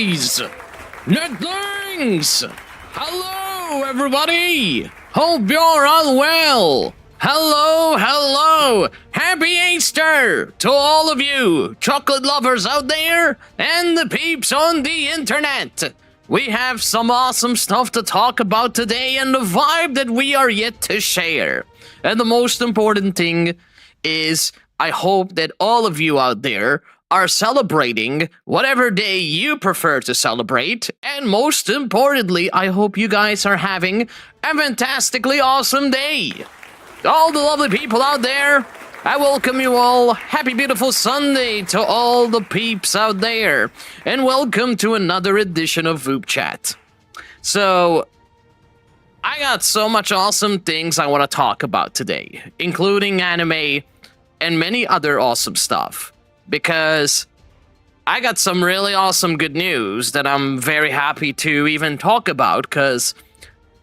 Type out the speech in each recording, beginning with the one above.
boys! Nerdlings! Hello, everybody! Hope you're all well! Hello! Happy Easter to all of you chocolate lovers out there and the peeps on the internet! We have some awesome stuff to talk about today and the vibe that we are yet to share. And the most important thing is, I hope that all of you out there are celebrating whatever day you prefer to celebrate. And most importantly, I hope you guys are having a fantastically awesome day. All the lovely people out there, I welcome you all. Happy beautiful Sunday to all the peeps out there. And welcome to another edition of VupeChat. So, I got so much awesome things I want to talk about today, including anime and many other awesome stuff. Because I got some really awesome good news that I'm very happy to even talk about, because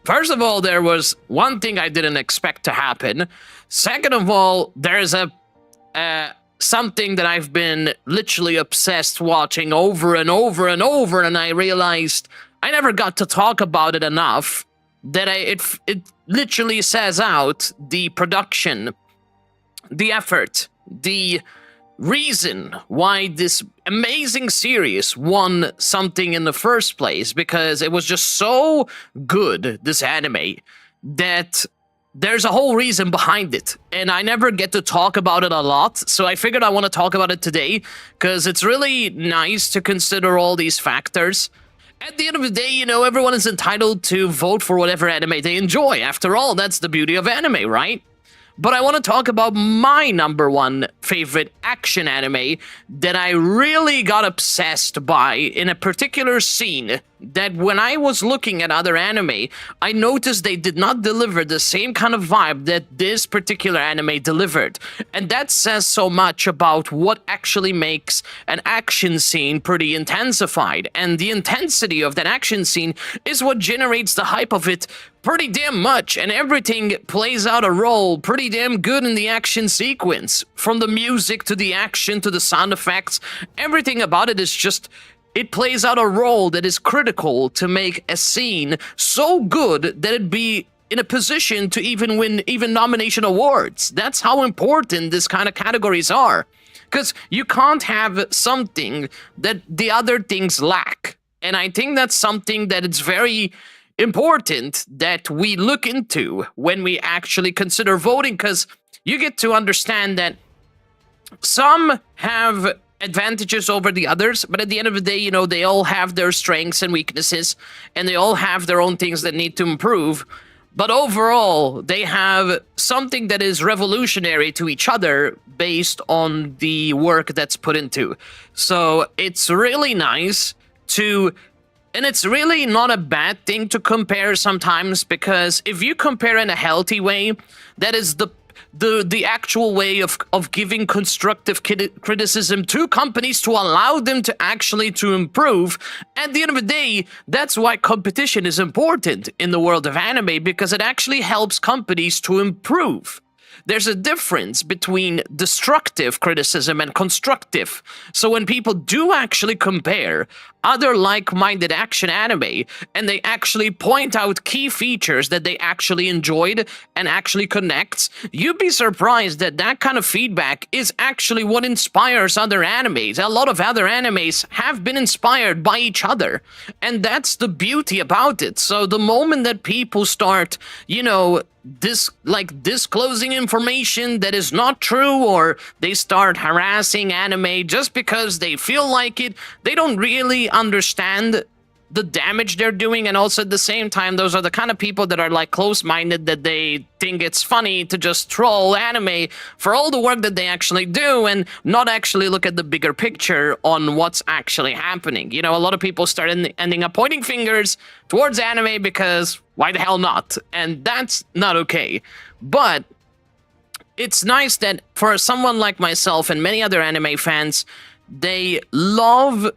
first of all, there was one thing I didn't expect to happen. Second of all, there's something that I've been literally obsessed watching over and over and over, and I realized I never got to talk about it enough, that it literally says out the production, the effort, the reason why this amazing series won something in the first place, because it was just so good, this anime, that there's a whole reason behind it, and I never get to talk about it a lot, so I figured I want to talk about it today, because it's really nice to consider all these factors. At the end of the day, you know, everyone is entitled to vote for whatever anime they enjoy. After all, that's the beauty of anime, right? But I want to talk about my number one favorite action anime that I really got obsessed by in a particular scene that when I was looking at other anime, I noticed they did not deliver the same kind of vibe that this particular anime delivered. And that says so much about what actually makes an action scene pretty intensified. And the intensity of that action scene is what generates the hype of it pretty damn much, and everything plays out a role pretty damn good in the action sequence. From the music to the action to the sound effects, everything about it is just, it plays out a role that is critical to make a scene so good that it'd be in a position to even win nomination awards. That's how important this kind of categories are. Because you can't have something that the other things lack. And I think that's something that it's very important that we look into when we actually consider voting, because you get to understand that some have advantages over the others, but at the end of the day, you know, they all have their strengths and weaknesses, and they all have their own things that need to improve. But overall, they have something that is revolutionary to each other based on the work that's put into. So it's really nice to... And it's really not a bad thing to compare sometimes, because if you compare in a healthy way, that is the actual way of giving constructive criticism to companies to allow them to actually to improve. At the end of the day, that's why competition is important in the world of anime, because it actually helps companies to improve. There's a difference between destructive criticism and constructive. So when people do actually compare other like-minded action anime, and they actually point out key features that they actually enjoyed and actually connects, you'd be surprised that that kind of feedback is actually what inspires other animes. A lot of other animes have been inspired by each other, and that's the beauty about it. So the moment that people start, you know, disclosing information that is not true, or they start harassing anime just because they feel like it, they don't really understand the damage they're doing. And also at the same time, those are the kind of people that are like close-minded, that they think it's funny to just troll anime for all the work that they actually do and not actually look at the bigger picture on what's actually happening. You know, a lot of people start ending up pointing fingers towards anime because why the hell not? And that's not okay. But it's nice that for someone like myself and many other anime fans, they love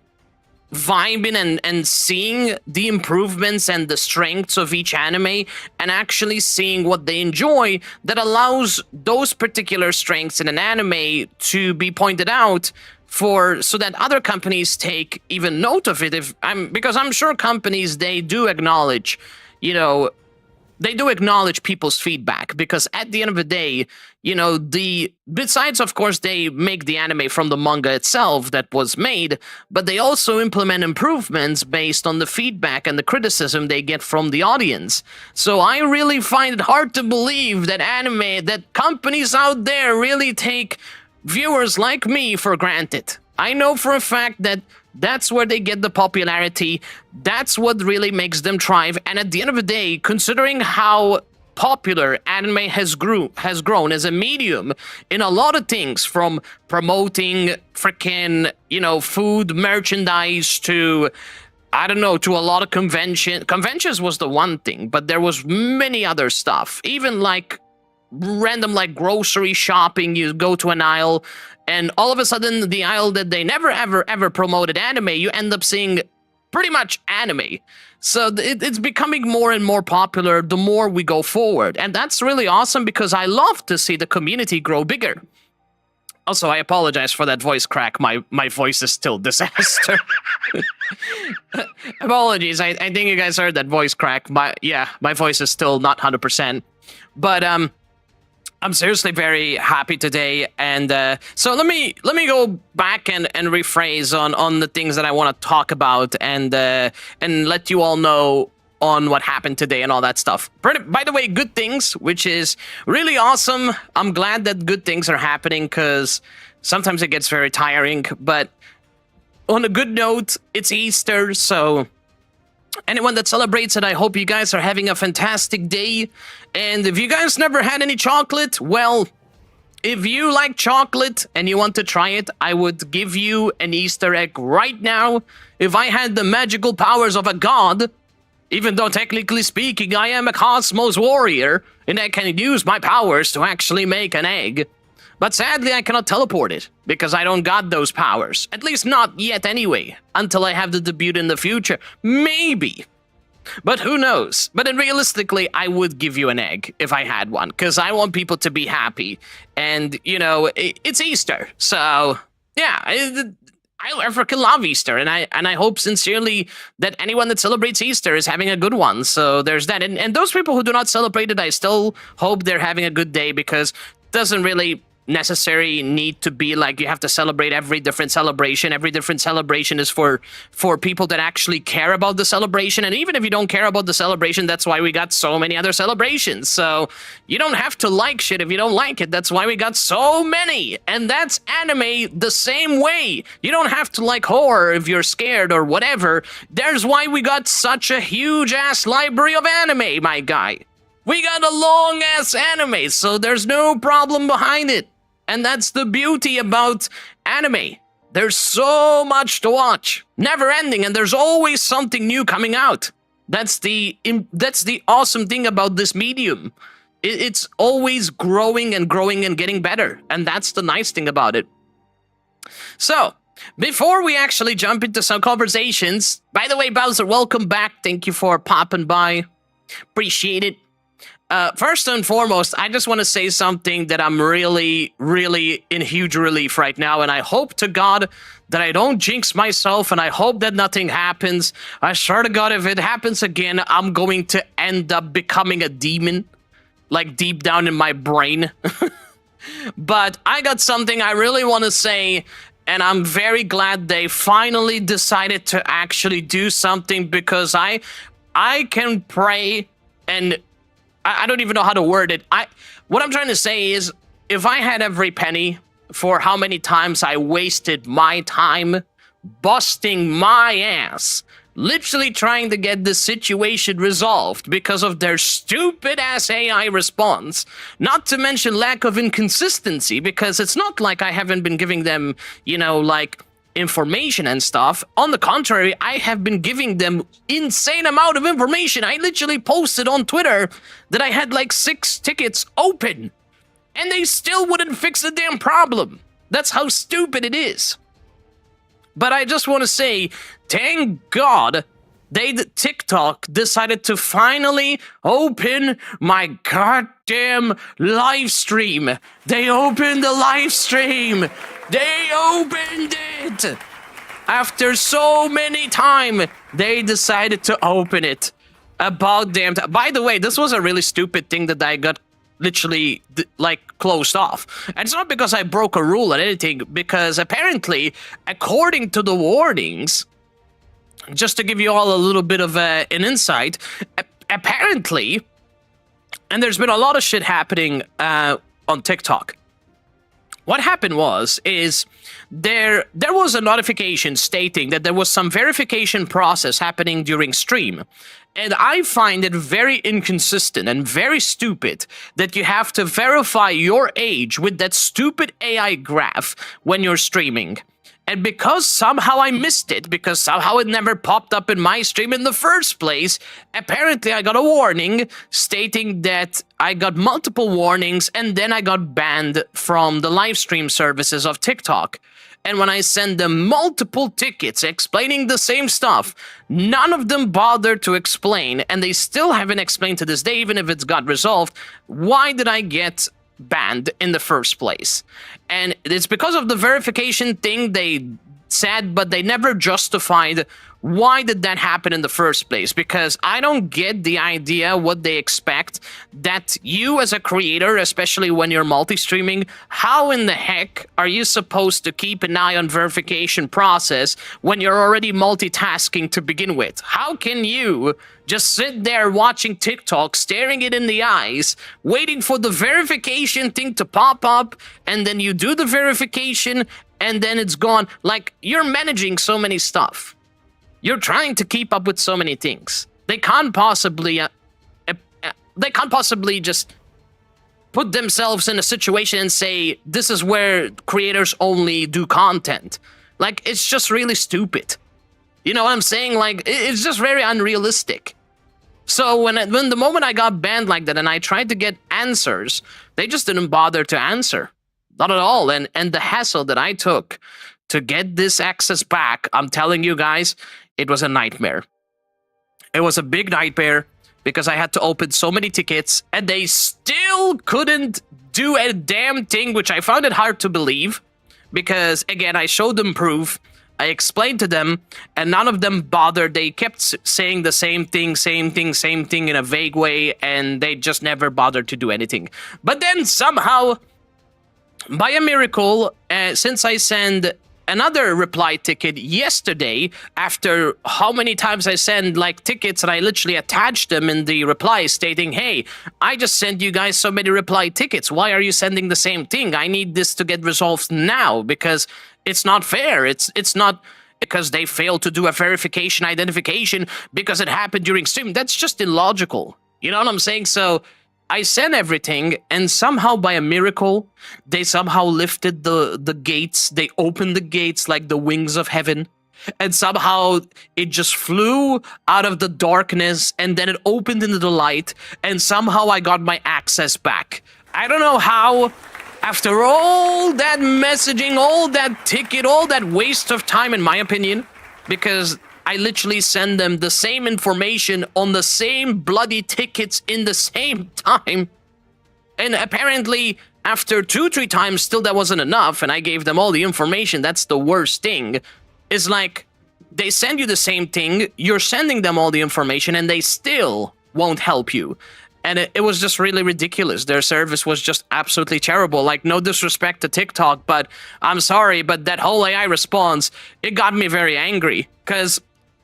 vibing and seeing the improvements and the strengths of each anime and actually seeing what they enjoy that allows those particular strengths in an anime to be pointed out so that other companies take even note of it. Because I'm sure companies, they do acknowledge, they do acknowledge people's feedback, because at the end of the day, besides, of course, they make the anime from the manga itself that was made, but they also implement improvements based on the feedback and the criticism they get from the audience. So I really find it hard to believe that companies out there really take viewers like me for granted. I know for a fact that that's where they get the popularity. That's what really makes them thrive. And at the end of the day, considering how popular anime has grown as a medium in a lot of things, from promoting freaking, food merchandise to, I don't know, to a lot of conventions was the one thing, but there was many other stuff, even like random like grocery shopping. You go to an aisle and all of a sudden the aisle that they never ever promoted anime, you end up seeing pretty much anime. So it's becoming more and more popular the more we go forward, and that's really awesome because I love to see the community grow bigger. Also, I apologize for that voice crack. My voice is still disaster. Apologies. I think you guys heard that voice crack. My voice is still not 100%. But I'm seriously very happy today, and so let me go back and rephrase on the things that I want to talk about, and let you all know on what happened today and all that stuff. By the way, good things, which is really awesome. I'm glad that good things are happening, because sometimes it gets very tiring. But on a good note, it's Easter, so anyone that celebrates it, I hope you guys are having a fantastic day. And if you guys never had any chocolate, well, if you like chocolate and you want to try it, I would give you an Easter egg right now. If I had the magical powers of a god, even though technically speaking I am a cosmos warrior, and I can use my powers to actually make an egg. But sadly, I cannot teleport it, because I don't got those powers. At least not yet anyway, until I have the debut in the future. Maybe. But who knows? But realistically, I would give you an egg if I had one, because I want people to be happy. And, it's Easter, so yeah, I freaking love Easter, and I hope sincerely that anyone that celebrates Easter is having a good one. So there's that. And those people who do not celebrate it, I still hope they're having a good day, because it doesn't really necessary need to be like you have to celebrate every different celebration. Every different celebration is for people that actually care about the celebration. And even if you don't care about the celebration, that's why we got so many other celebrations. So you don't have to like shit if you don't like it. That's why we got so many. And that's anime the same way. You don't have to like horror if you're scared or whatever. There's why we got such a huge ass library of anime, my guy. We got a long ass anime, so there's no problem behind it. And that's the beauty about anime. There's so much to watch, never ending, and there's always something new coming out. That's the awesome thing about this medium. It's always growing and growing and getting better, and that's the nice thing about it. So, before we actually jump into some conversations, by the way, Bowser, welcome back. Thank you for popping by. Appreciate it. First and foremost, I just want to say something that I'm really, really in huge relief right now, and I hope to God that I don't jinx myself, and I hope that nothing happens. I swear to God, if it happens again, I'm going to end up becoming a demon, like deep down in my brain. But I got something I really want to say, and I'm very glad they finally decided to actually do something, because I can pray, and I don't even know how to word it. What I'm trying to say is, if I had every penny for how many times I wasted my time busting my ass, literally trying to get this situation resolved because of their stupid-ass AI response, not to mention lack of inconsistency, because it's not like I haven't been giving them, like, information and stuff. On the contrary, I have been giving them insane amount of information. I literally posted on Twitter that I had like 6 tickets open, and they still wouldn't fix the damn problem. That's how stupid it is. But I just want to say, thank God TikTok decided to finally open my goddamn live stream. They opened the live stream. They opened it. After so many time, they decided to open it. About damn time. By the way, this was a really stupid thing that I got literally like closed off. And it's not because I broke a rule or anything, because apparently, according to the warnings, just to give you all a little bit of an insight, apparently, and there's been a lot of shit happening on TikTok. What happened is there was a notification stating that there was some verification process happening during stream. And I find it very inconsistent and very stupid that you have to verify your age with that stupid AI graph when you're streaming. And because somehow I missed it, because somehow it never popped up in my stream in the first place, apparently I got a warning stating that I got multiple warnings and then I got banned from the live stream services of TikTok. And when I send them multiple tickets explaining the same stuff, none of them bothered to explain, and they still haven't explained to this day, even if it's got resolved, why did I get banned in the first place. And it's because of the verification thing they said, but they never justified why did that happen in the first place, because I don't get the idea what they expect that you as a creator, especially when you're multi-streaming, how in the heck are you supposed to keep an eye on verification process when you're already multitasking to begin with? How can you just sit there watching TikTok, staring it in the eyes, waiting for the verification thing to pop up, and then you do the verification, and then it's gone? Like, you're managing so many stuff. You're trying to keep up with so many things. They can't possibly just put themselves in a situation and say, this is where creators only do content. Like, it's just really stupid. You know what I'm saying? Like, it's just very unrealistic. So when the moment I got banned like that and I tried to get answers, they just didn't bother to answer. Not at all. And the hassle that I took to get this access back, I'm telling you guys, it was a nightmare. It was a big nightmare because I had to open so many tickets and they still couldn't do a damn thing, which I found it hard to believe because, again, I showed them proof. I explained to them and none of them bothered. They kept saying the same thing in a vague way, and they just never bothered to do anything. But then somehow, by a miracle, since I sent another reply ticket yesterday, after how many times I send like tickets and I literally attach them in the reply stating, hey, I just sent you guys so many reply tickets. Why are you sending the same thing? I need this to get resolved now because it's not fair. It's not because they failed to do a verification identification because it happened during stream. That's just illogical. You know what I'm saying? So I sent everything, and somehow by a miracle, they somehow lifted the gates. They opened the gates like the wings of heaven. And somehow it just flew out of the darkness, and then it opened into the light, and somehow I got my access back. I don't know how, after all that messaging, all that ticket, all that waste of time, in my opinion, because I literally send them the same information on the same bloody tickets in the same time. And apparently, after 2-3 times, still that wasn't enough, and I gave them all the information. That's the worst thing. It's like, they send you the same thing, you're sending them all the information, and they still won't help you. And it was just really ridiculous. Their service was just absolutely terrible. Like, no disrespect to TikTok, but I'm sorry, but that whole AI response, it got me very angry, because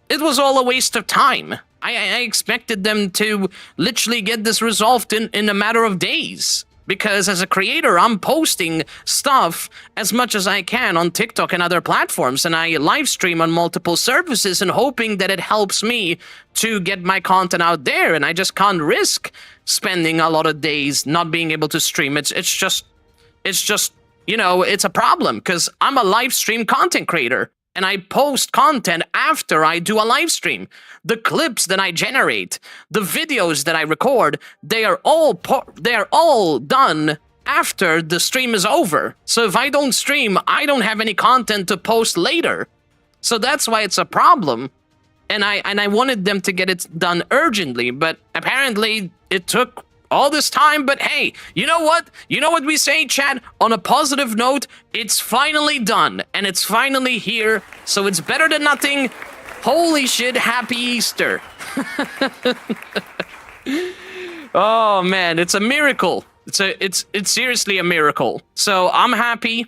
it was all a waste of time. I expected them to literally get this resolved in a matter of days. Because as a creator, I'm posting stuff as much as I can on TikTok and other platforms, and I live stream on multiple services and hoping that it helps me to get my content out there, and I just can't risk spending a lot of days not being able to stream. It's just, you know, it's a problem, because I'm a live stream content creator. And I post content after I do a live stream. The clips that I generate, the videos that I record, they are all done after the stream is over. So if I don't stream, I don't have any content to post later. So that's why it's a problem. And I wanted them to get it done urgently, but apparently it took all this time. But hey, you know what? You know what we say, chat? On a positive note, it's finally done, and it's finally here, so it's better than nothing. Holy shit, happy Easter. Oh man, it's a miracle. It's seriously a miracle. So I'm happy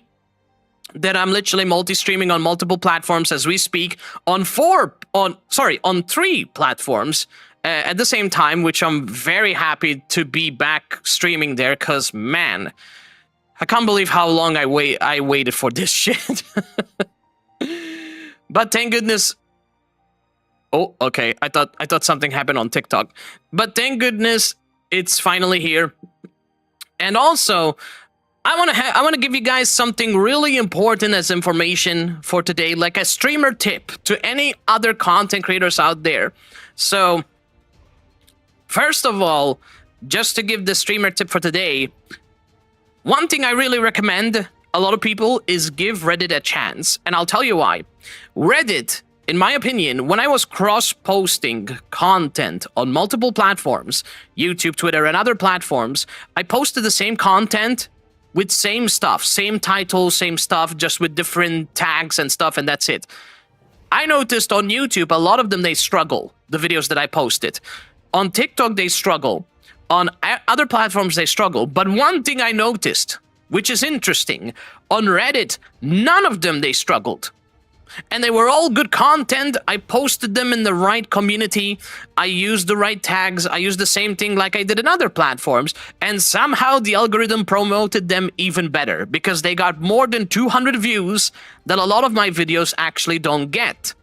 that I'm literally multi-streaming on multiple platforms as we speak, on 3 platforms at the same time, which I'm very happy to be back streaming there, because man, I can't believe how long I waited for this shit. But thank goodness. Oh, okay. I thought something happened on TikTok. But thank goodness it's finally here. And also, I want to give you guys something really important as information for today, like a streamer tip to any other content creators out there. So, first of all, just to give the streamer tip for today, one thing I really recommend a lot of people is give Reddit a chance, and I'll tell you why. Reddit, in my opinion, when I was cross-posting content on multiple platforms, YouTube, Twitter, and other platforms, I posted the same content with same stuff, same title, same stuff, just with different tags and stuff, and that's it. I noticed on YouTube, a lot of them, they struggle, the videos that I posted. On TikTok, they struggle. On other platforms, they struggle. But one thing I noticed, which is interesting, on Reddit, none of them, they struggled. And they were all good content. I posted them in the right community. I used the right tags. I used the same thing like I did in other platforms. And somehow the algorithm promoted them even better, because they got more than 200 views that a lot of my videos actually don't get.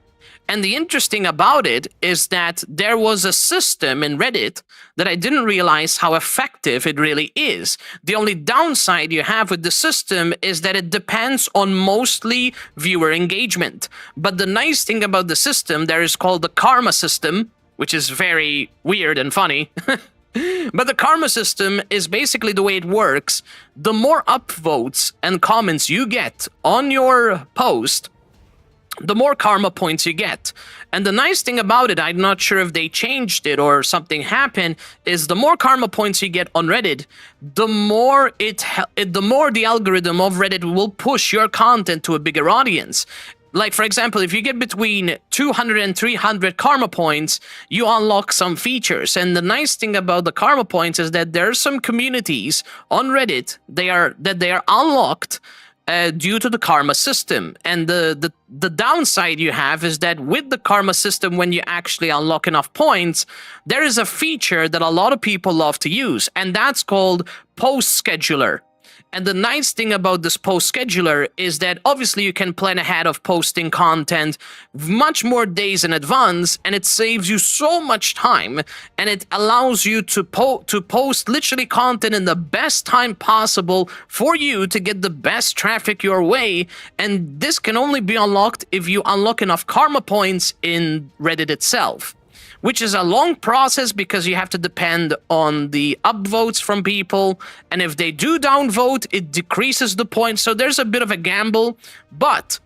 And the interesting about it is that there was a system in Reddit that I didn't realize how effective it really is. The only downside you have with the system is that it depends on mostly viewer engagement. But the nice thing about the system, there is called the karma system, which is very weird and funny. But the karma system is basically the way it works. The more upvotes and comments you get on your post, the more karma points you get. And the nice thing about it, I'm not sure if they changed it or something happened, is the more karma points you get on Reddit, the more the algorithm of Reddit will push your content to a bigger audience. Like, for example, if you get between 200 and 300 karma points, you unlock some features. And the nice thing about the karma points is that there are some communities on Reddit they are unlocked due to the karma system. And the downside you have is that with the karma system, when you actually unlock enough points, there is a feature that a lot of people love to use, and that's called Post Scheduler. And the nice thing about this post scheduler is that obviously you can plan ahead of posting content much more days in advance, and it saves you so much time, and it allows you to post literally content in the best time possible for you to get the best traffic your way. And this can only be unlocked if you unlock enough karma points in Reddit itself, which is a long process because you have to depend on the upvotes from people, and if they do downvote, it decreases the points, so there's a bit of a gamble. But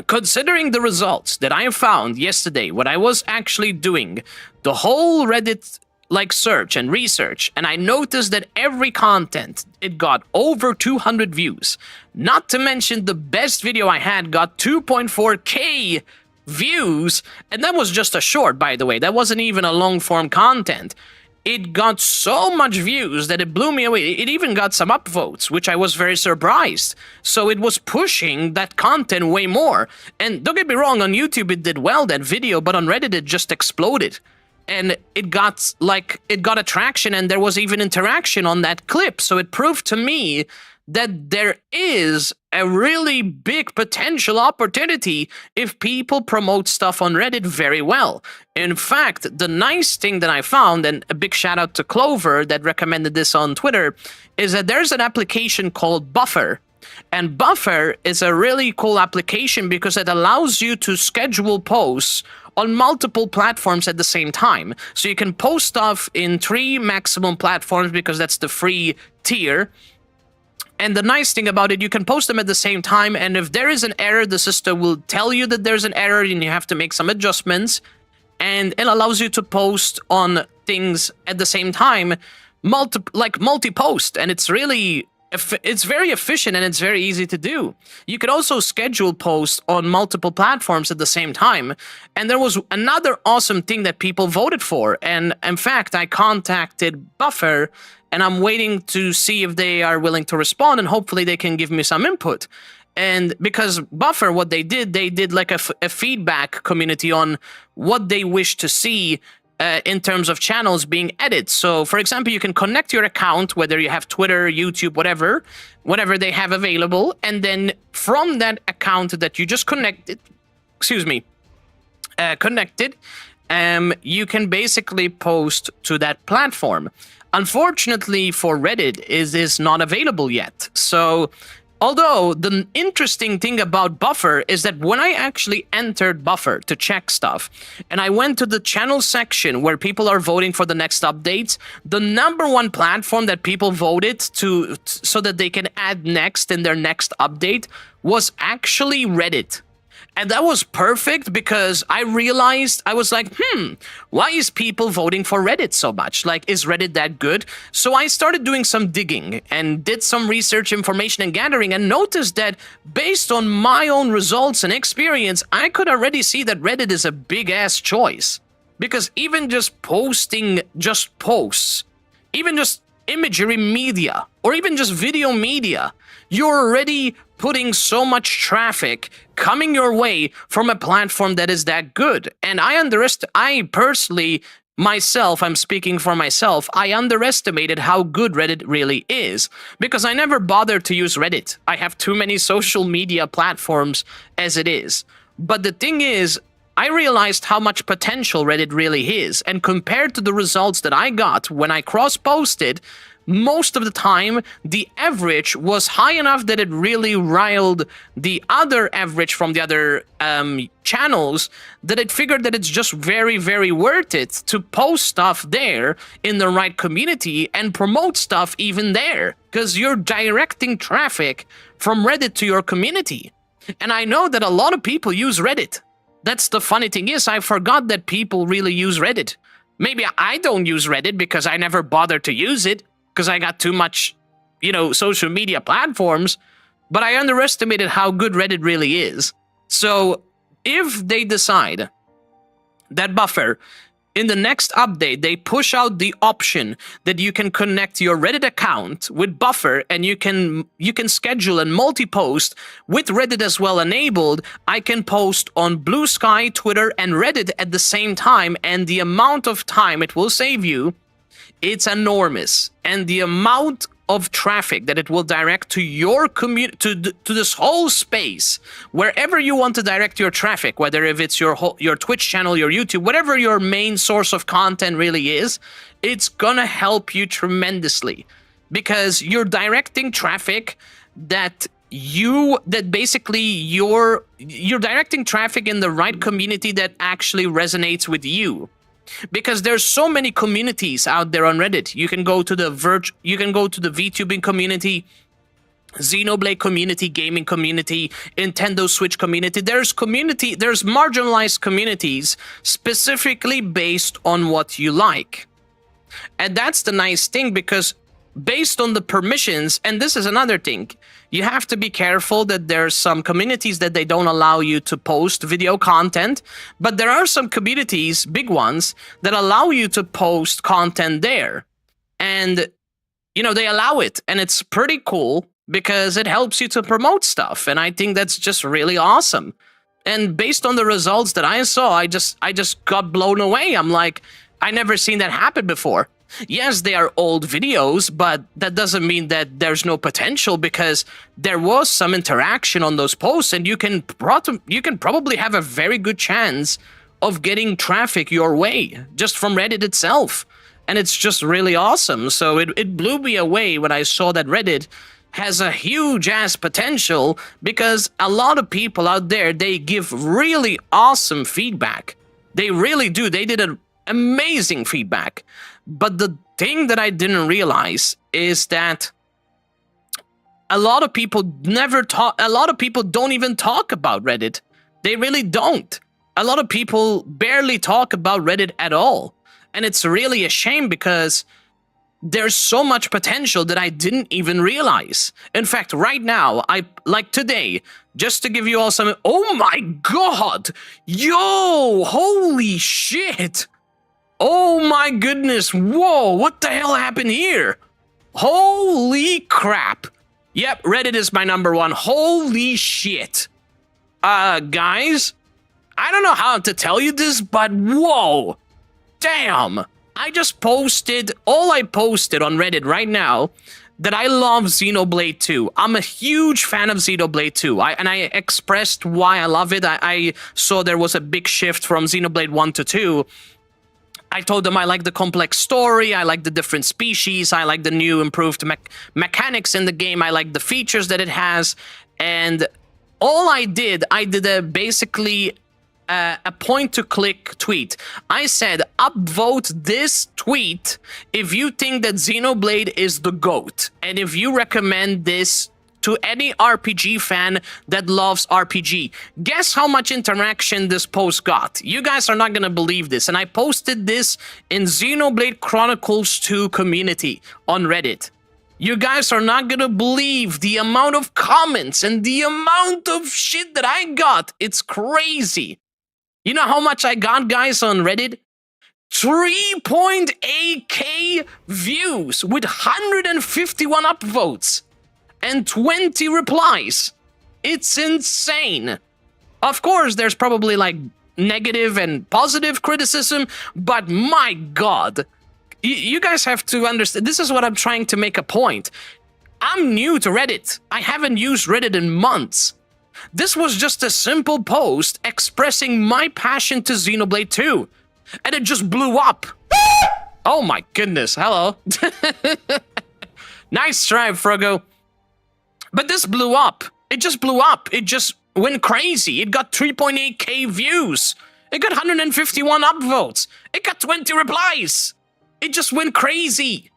considering the results that I found yesterday when I was actually doing the whole Reddit search and research, and I noticed that every content, it got over 200 views. Not to mention the best video I had got 2.4K views, and that was just a short, by the way. That wasn't even a long form content. It got so much views that it blew me away. It even got some upvotes, which I was very surprised. So it was pushing that content way more. And don't get me wrong, on YouTube it did well, that video, but on Reddit it just exploded. And it got attraction, and there was even interaction on that clip. So it proved to me that there is a really big potential opportunity if people promote stuff on Reddit very well. In fact, the nice thing that I found, and a big shout out to Clover that recommended this on Twitter, is that there's an application called Buffer. And Buffer is a really cool application because it allows you to schedule posts on multiple platforms at the same time. So you can post stuff in 3 maximum platforms because that's the free tier. And the nice thing about it, you can post them at the same time, and if there is an error, the system will tell you that there's an error and you have to make some adjustments, and it allows you to post on things at the same time, multi-post, and it's very efficient and it's very easy to do. You can also schedule posts on multiple platforms at the same time. And there was another awesome thing that people voted for. And in fact, I contacted Buffer and I'm waiting to see if they are willing to respond, and hopefully they can give me some input. And because Buffer, what they did like a feedback community on what they wish to see in terms of channels being added. So, for example, you can connect your account, whether you have Twitter, YouTube, whatever they have available, and then from that account that you just connected, you can basically post to that platform. Unfortunately for Reddit, it is not available yet. So, although the interesting thing about Buffer is that when I actually entered Buffer to check stuff, and I went to the channel section where people are voting for the next updates, the #1 platform that people voted to so that they can add next in their next update was actually Reddit. And that was perfect because I realized, I was like, why is people voting for Reddit so much? Like, is Reddit that good? So I started doing some digging and did some research, information, and gathering, and noticed that based on my own results and experience, I could already see that Reddit is a big-ass choice. Because even just posting just posts, even just imagery media, or even just video media, you're already putting so much traffic coming your way from a platform that is that good. And I personally, myself, I'm speaking for myself, I underestimated how good Reddit really is, because I never bothered to use Reddit. I have too many social media platforms as it is. But the thing is, I realized how much potential Reddit really is, and compared to the results that I got when I cross-posted, most of the time, the average was high enough that it really riled the other average from the other channels, that it figured that it's just very, very worth it to post stuff there in the right community and promote stuff even there, because you're directing traffic from Reddit to your community. And I know that a lot of people use Reddit. That's the funny thing is, I forgot that people really use Reddit. Maybe I don't use Reddit because I never bothered to use it, because I got too much, social media platforms, but I underestimated how good Reddit really is. So if they decide that Buffer, in the next update, they push out the option that you can connect your Reddit account with Buffer, and you can schedule and multi-post with Reddit as well enabled, I can post on Blue Sky, Twitter, and Reddit at the same time, and the amount of time it will save you, it's enormous. And the amount of traffic that it will direct to your community, to this whole space, wherever you want to direct your traffic, whether if it's your Twitch channel, your YouTube, whatever your main source of content really is, it's gonna help you tremendously, because you're directing traffic you're directing traffic in the right community that actually resonates with you. Because there's so many communities out there on Reddit. You can go to the VTubing community, Xenoblade community, gaming community, Nintendo Switch community. There's marginalized communities specifically based on what you like. And that's the nice thing, because based on the permissions, and this is another thing, you have to be careful that there's some communities that they don't allow you to post video content, but there are some communities, big ones, that allow you to post content there. And, they allow it, and it's pretty cool because it helps you to promote stuff, and I think that's just really awesome. And based on the results that I saw, I just got blown away. I'm like, I never seen that happen before. Yes, they are old videos, but that doesn't mean that there's no potential, because there was some interaction on those posts, and you can probably have a very good chance of getting traffic your way just from Reddit itself. And it's just really awesome. So it blew me away when I saw that Reddit has a huge ass potential, because a lot of people out there, they give really awesome feedback. They really do. They did an amazing feedback. But the thing that I didn't realize is that a lot of people don't even talk about Reddit. They really don't. A lot of people barely talk about Reddit at all. And it's really a shame because there's so much potential that I didn't even realize. In fact, right now, like today, just to give you all some... Oh my god! Yo! Holy shit! Oh my goodness! Whoa! What the hell happened here? Holy crap! Yep, Reddit is my #1. Holy shit! Guys, I don't know how to tell you this, but whoa! Damn! I just posted, all I posted on Reddit right now, that I love Xenoblade 2. I'm a huge fan of Xenoblade 2, and I expressed why I love it. I saw there was a big shift from Xenoblade 1 to 2. I told them I like the complex story, I like the different species, I like the new improved mechanics in the game, I like the features that it has, and all I did basically a point-to-click tweet. I said, upvote this tweet if you think that Xenoblade is the GOAT, and if you recommend this to any RPG fan that loves RPG. Guess how much interaction this post got? You guys are not gonna believe this, and I posted this in Xenoblade Chronicles 2 community on Reddit. You guys are not gonna believe the amount of comments and the amount of shit that I got. It's crazy. You know how much I got, guys, on Reddit? 3.8k views with 151 upvotes and 20 replies. It's insane. Of course, there's probably like negative and positive criticism, but my god. You guys have to understand, this is what I'm trying to make a point. I'm new to Reddit. I haven't used Reddit in months. This was just a simple post expressing my passion to Xenoblade 2, and it just blew up. Oh my goodness, hello. Nice try, Frogo. But this blew up. It just blew up. It just went crazy. It got 3.8k views. It got 151 upvotes. It got 20 replies. It just went crazy.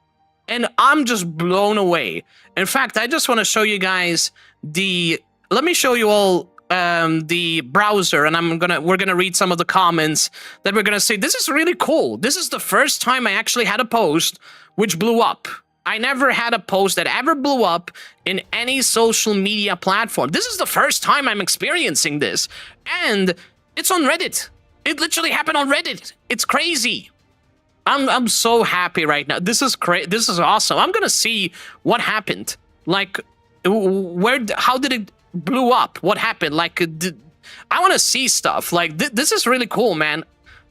And I'm just blown away. In fact, I just want to show you guys the... Let me show you all the browser, and we're gonna read some of the comments that we're gonna say. This is really cool. This is the first time I actually had a post which blew up. I never had a post that ever blew up in any social media platform. This is the first time I'm experiencing this, and it's on Reddit. It literally happened on Reddit. It's crazy. I'm so happy right now. This is This is awesome. I'm gonna see what happened. Like, how did it blew up? What happened? Like, I want to see stuff. Like, this is really cool, man.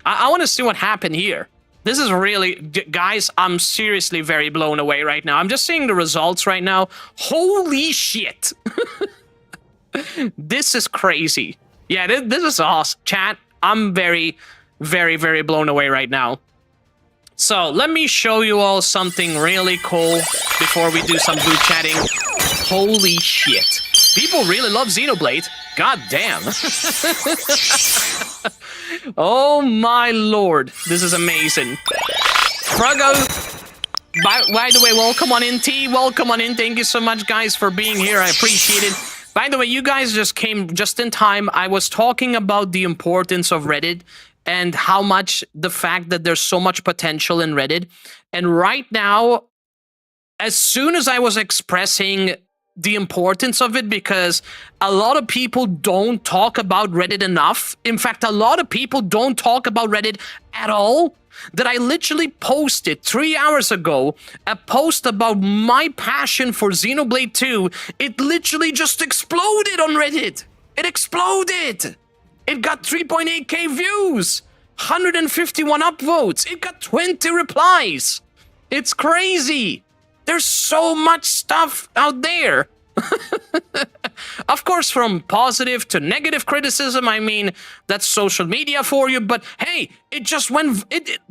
I want to see what happened here. This is really, guys, I'm seriously very blown away right now. I'm just seeing the results right now. Holy shit. This is crazy. Yeah, this is awesome. Chat, I'm very, very, very blown away right now. So, let me show you all something really cool before we do some group chatting. Holy shit. People really love Xenoblade. God damn. Oh my lord. This is amazing. Frogo, by the way, welcome on in, T. Welcome on in. Thank you so much, guys, for being here. I appreciate it. By the way, you guys just came just in time. I was talking about the importance of Reddit and how much the fact that there's so much potential in Reddit. And right now, as soon as I was expressing the importance of it, because a lot of people don't talk about Reddit enough. In fact, a lot of people don't talk about Reddit at all. That I literally posted 3 hours ago a post about my passion for Xenoblade 2. It literally just exploded on Reddit. It exploded. It got 3.8k views, 151 upvotes. It got 20 replies. It's crazy. There's so much stuff out there. Of course, from positive to negative criticism, I mean, that's social media for you, but hey, it just went,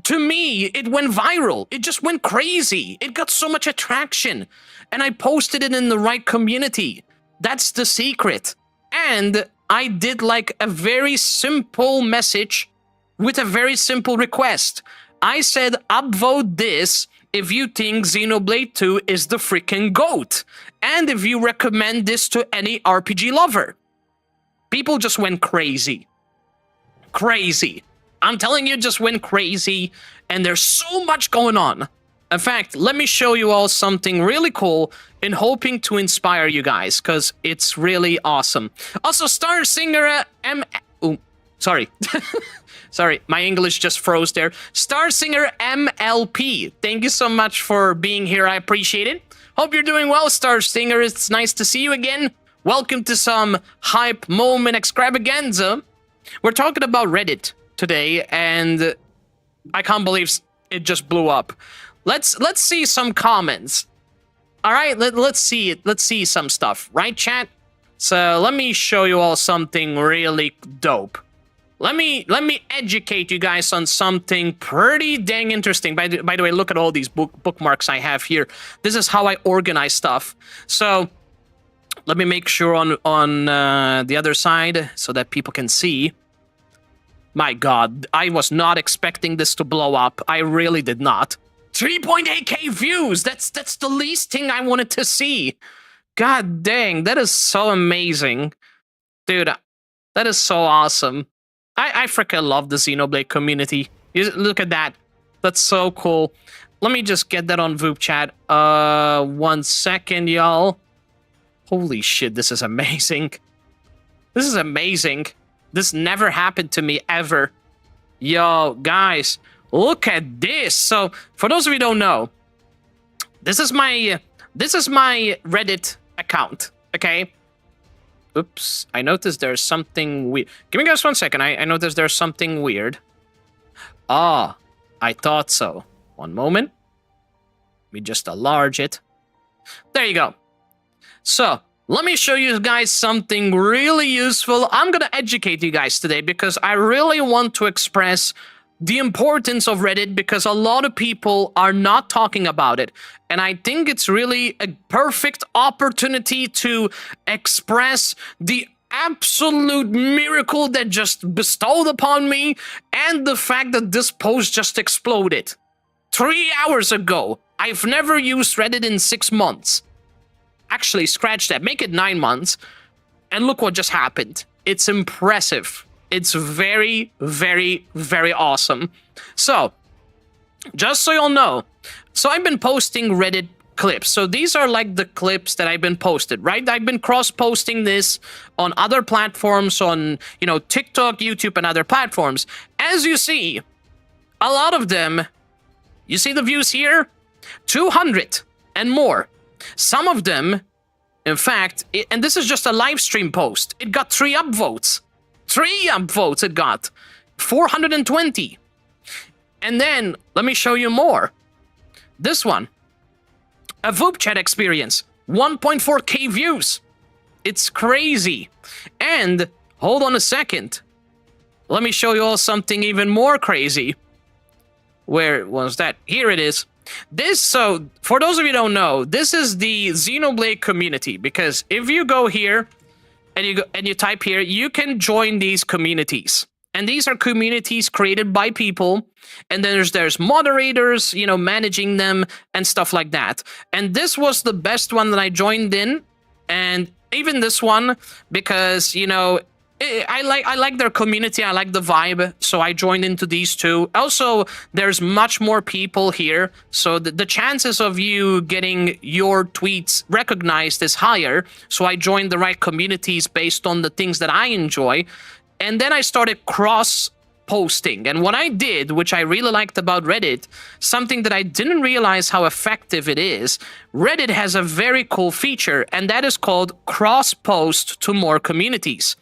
to me, it went viral. It just went crazy. It got so much attraction, and I posted it in the right community. That's the secret. And I did like a very simple message with a very simple request. I said upvote this if you think Xenoblade 2 is the freaking GOAT, and if you recommend this to any RPG lover. People just went crazy. Crazy. I'm telling you, just went crazy, and there's so much going on. In fact, let me show you all something really cool in hoping to inspire you guys, because it's really awesome. Also, Star Singer sorry. Sorry, my English just froze there. Star Singer MLP, thank you so much for being here. I appreciate it. Hope you're doing well, Star Singer. It's nice to see you again. Welcome to some hype moment extravaganza. We're talking about Reddit today, and I can't believe it just blew up. Let's see some comments. All right, let's see it. Let's see some stuff, right, chat? So let me show you all something really dope. Let me educate you guys on something pretty dang interesting. By the way, look at all these bookmarks I have here. This is how I organize stuff. So let me make sure on the other side so that people can see. My God, I was not expecting this to blow up. I really did not. 3.8k views. That's the least thing I wanted to see. God dang, that is so amazing, dude. That is so awesome. I freaking love the Xenoblade community. Look at that. That's so cool. Let me just get that on VupeChat. 1 second, y'all. Holy shit, this is amazing. This is amazing. This never happened to me ever. Yo, guys, look at this. So, for those of you who don't know, this is my Reddit account, okay? Oops, I noticed there's something weird. Give me guys 1 second. I noticed there's something weird. Ah, I thought so. One moment. Let me just enlarge it. There you go. So, let me show you guys something really useful. I'm gonna educate you guys today because I really want to express the importance of Reddit because a lot of people are not talking about it. And I think it's really a perfect opportunity to express the absolute miracle that just bestowed upon me and the fact that this post just exploded. 3 hours ago. I've never used Reddit in 6 months. Actually, scratch that. Make it 9 months. And look what just happened. It's impressive. It's very, very, very awesome. So, just so you'll know, so I've been posting Reddit clips. So these are like the clips that I've been posted, right? I've been cross-posting this on other platforms, on, you know, TikTok, YouTube, and other platforms. As you see, a lot of them, you see the views here? 200 and more. Some of them, in fact, and this is just a live stream post, it got 3 upvotes. 3 upvotes it got. 420. And then, let me show you more. This one. A VupeChat experience. 1.4k views. It's crazy. And, hold on a second. Let me show you all something even more crazy. Where was that? Here it is. This, so, for those of you who don't know, this is the Xenoblade community. Because if you go here, and you type here, you can join these communities. And these are communities created by people. And then there's moderators, you know, managing them and stuff like that. And this was the best one that I joined in. And even this one, because, you know, I like their community. I like the vibe. So I joined into these two. Also, there's much more people here. So the chances of you getting your tweets recognized is higher. So I joined the right communities based on the things that I enjoy. And then I started cross-posting. And what I did, which I really liked about Reddit, something that I didn't realize how effective it is, Reddit has a very cool feature, and that is called cross-post to more communities.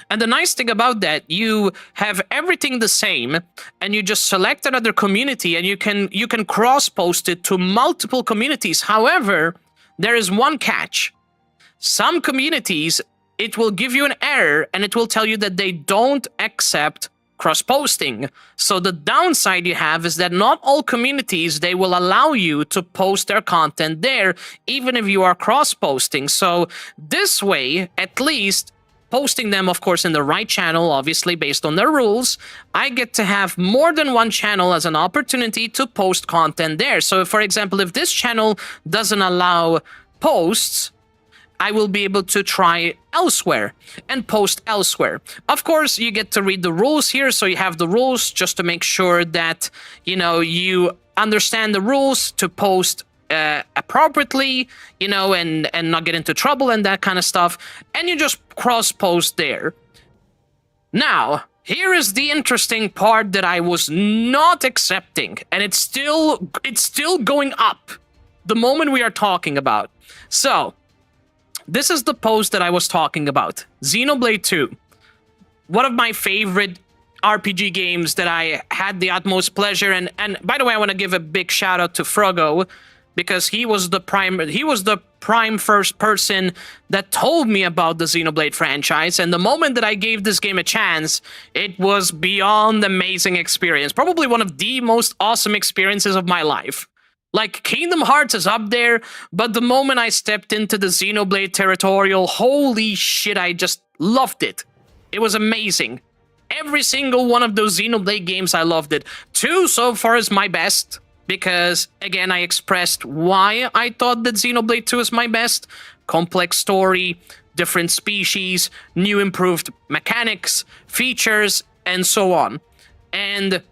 And the nice thing about that, you have everything the same, and you just select another community, and you can cross-post it to multiple communities. However, there is one catch. Some communities, it will give you an error, and it will tell you that they don't accept cross-posting. So the downside you have is that not all communities, they will allow you to post their content there, even if you are cross-posting. So this way, at least, posting them, of course, in the right channel, obviously, based on their rules, I get to have more than one channel as an opportunity to post content there. So, for example, if this channel doesn't allow posts, I will be able to try elsewhere and post elsewhere. Of course, you get to read the rules here, so you have the rules just to make sure that, you know, you understand the rules to post appropriately, you know, and not get into trouble and that kind of stuff, and you just cross-post there. Now, here is the interesting part that I was not accepting, and it's still going up the moment we are talking about. So, this is the post that I was talking about. Xenoblade 2. One of my favorite RPG games that I had the utmost pleasure, and by the way, I want to give a big shout out to Frogo, because he was the prime first person that told me about the Xenoblade franchise, and the moment that I gave this game a chance, it was beyond amazing experience. Probably one of the most awesome experiences of my life. Like, Kingdom Hearts is up there, but the moment I stepped into the Xenoblade territorial, holy shit, I just loved it. It was amazing. Every single one of those Xenoblade games, I loved it. 2 so far is my best, because, again, I expressed why I thought that Xenoblade 2 is my best. Complex story, different species, new improved mechanics, features, and so on. And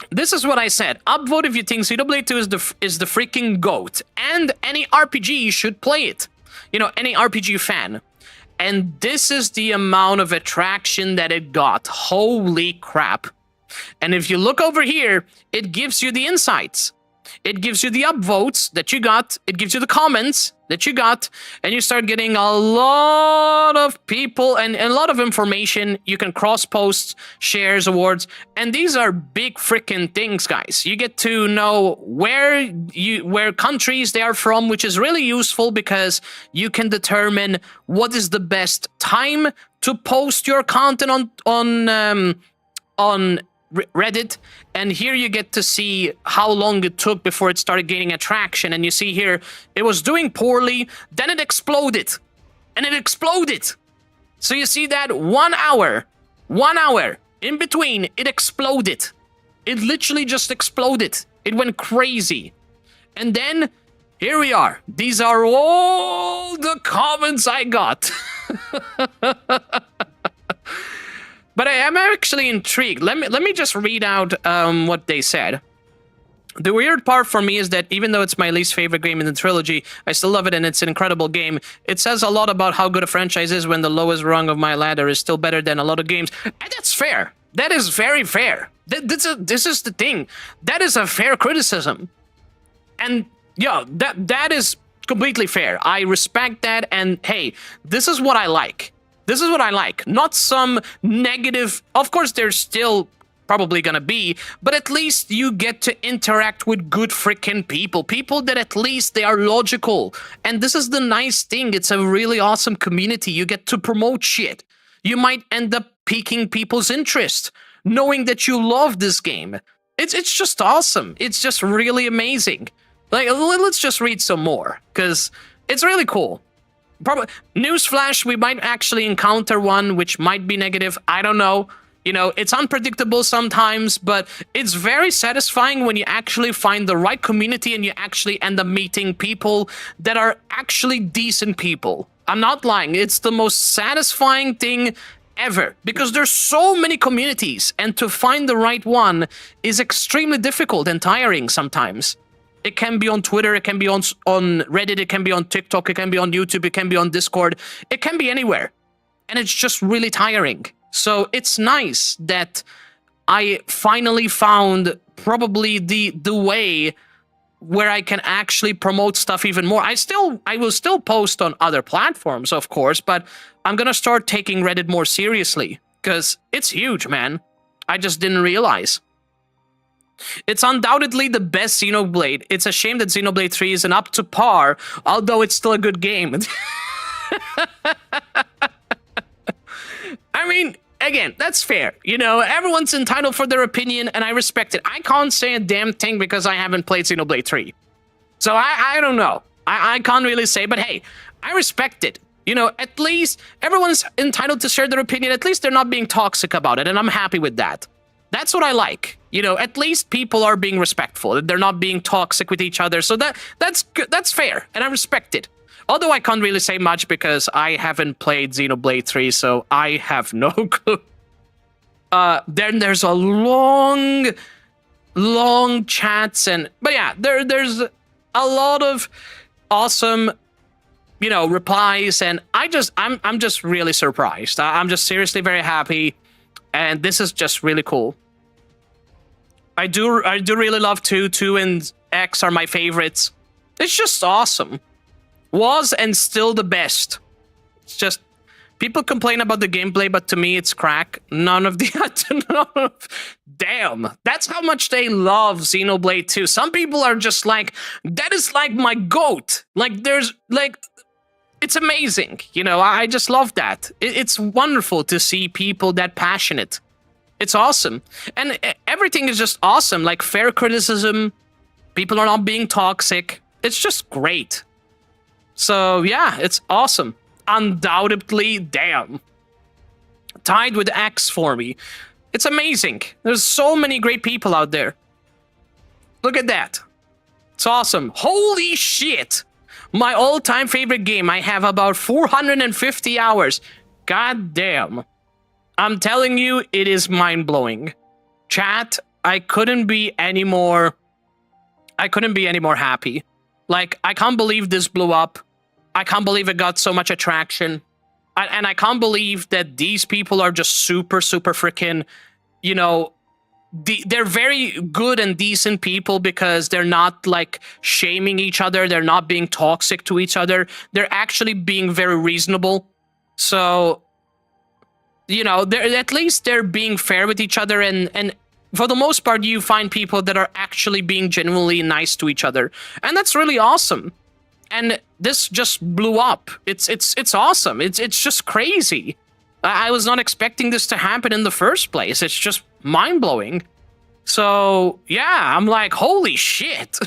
this is what I said. Upvote if you think Xenoblade 2 is the freaking GOAT. And any RPG should play it. You know, any RPG fan. And this is the amount of attraction that it got. Holy crap. And if you look over here, it gives you the insights. It gives you the upvotes that you got. It gives you the comments that you got. And you start getting a lot of people and a lot of information. You can cross-post, shares, awards. And these are big freaking things, guys. You get to know where countries they are from, which is really useful because you can determine what is the best time to post your content on Reddit, and here you get to see how long it took before it started gaining attraction. And you see here, it was doing poorly, then it exploded, and it exploded. So you see that 1 hour in between, it exploded. It literally just exploded. It went crazy. And then here we are. These are all the comments I got. But I am actually intrigued. Let me just read out what they said. The weird part for me is that even though it's my least favorite game in the trilogy, I still love it and it's an incredible game. It says a lot about how good a franchise is when the lowest rung of my ladder is still better than a lot of games. And that's fair. That is very fair. This is the thing. That is a fair criticism. And yeah, that is completely fair. I respect that, and hey, this is what I like. This is what I like, not some negative. Of course, there's still probably gonna be, but at least you get to interact with good freaking people. People that at least they are logical. And this is the nice thing. It's a really awesome community. You get to promote shit. You might end up piquing people's interest, knowing that you love this game. It's just awesome. It's just really amazing. Like, let's just read some more, because it's really cool. Probably newsflash, we might actually encounter one which might be negative. I don't know. You know, it's unpredictable sometimes, but it's very satisfying when you actually find the right community and you actually end up meeting people that are actually decent people. I'm not lying. It's the most satisfying thing ever, because there's so many communities, and to find the right one is extremely difficult and tiring sometimes. It can be on Twitter, it can be on Reddit, it can be on TikTok, it can be on YouTube, it can be on Discord, it can be anywhere. And it's just really tiring. So it's nice that I finally found probably the way where I can actually promote stuff even more. I will still post on other platforms, of course, but I'm gonna start taking Reddit more seriously, because it's huge, man. I just didn't realize. It's undoubtedly the best Xenoblade. It's a shame that Xenoblade 3 isn't up to par, although it's still a good game. I mean, again, that's fair. You know, everyone's entitled for their opinion, and I respect it. I can't say a damn thing because I haven't played Xenoblade 3. So I don't know. I can't really say, but hey, I respect it. You know, at least everyone's entitled to share their opinion. At least they're not being toxic about it, and I'm happy with that. That's what I like. You know, at least people are being respectful. They're not being toxic with each other. So that's good. That's fair, and I respect it. Although I can't really say much because I haven't played Xenoblade 3, so I have no clue. Then there's a long chats but yeah, there's a lot of awesome, you know, replies, and I'm just really surprised. I'm just seriously very happy, and this is just really cool. I do really love 2 and X are my favorites. It's just awesome. Was and still the best. It's just people complain about the gameplay, but to me it's crack. Damn, that's how much they love Xenoblade 2. Some people are just like, that is like my goat. Like there's like, it's amazing. You know, I just love that. It's wonderful to see people that passionate. It's awesome. And everything is just awesome. Like fair criticism. People are not being toxic. It's just great. So yeah, it's awesome. Undoubtedly, damn. Tied with X for me. It's amazing. There's so many great people out there. Look at that. It's awesome. Holy shit. My all-time favorite game. I have about 450 hours. God damn. I'm telling you, it is mind-blowing. Chat, I couldn't be any more happy. Like, I can't believe this blew up. I can't believe it got so much attraction. And I can't believe that these people are just super freaking, you know, they're very good and decent people because they're not like shaming each other. They're not being toxic to each other. They're actually being very reasonable. So, you know, at least they're being fair with each other. And for the most part, you find people that are actually being genuinely nice to each other. And that's really awesome. And this just blew up. It's awesome. It's just crazy. I was not expecting this to happen in the first place. It's just mind-blowing. So, yeah, I'm like, holy shit.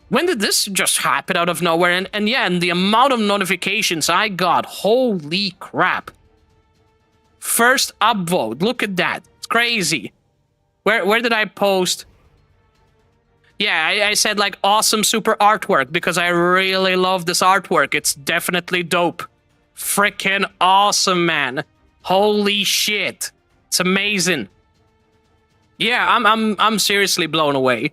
When did this just happen out of nowhere? And yeah, and the amount of notifications I got, holy crap. First upvote, look at that. It's crazy. Where did I post? Yeah, I said like awesome super artwork because I really love this artwork. It's definitely dope. Freaking awesome, man. Holy shit. It's amazing. Yeah, I'm seriously blown away.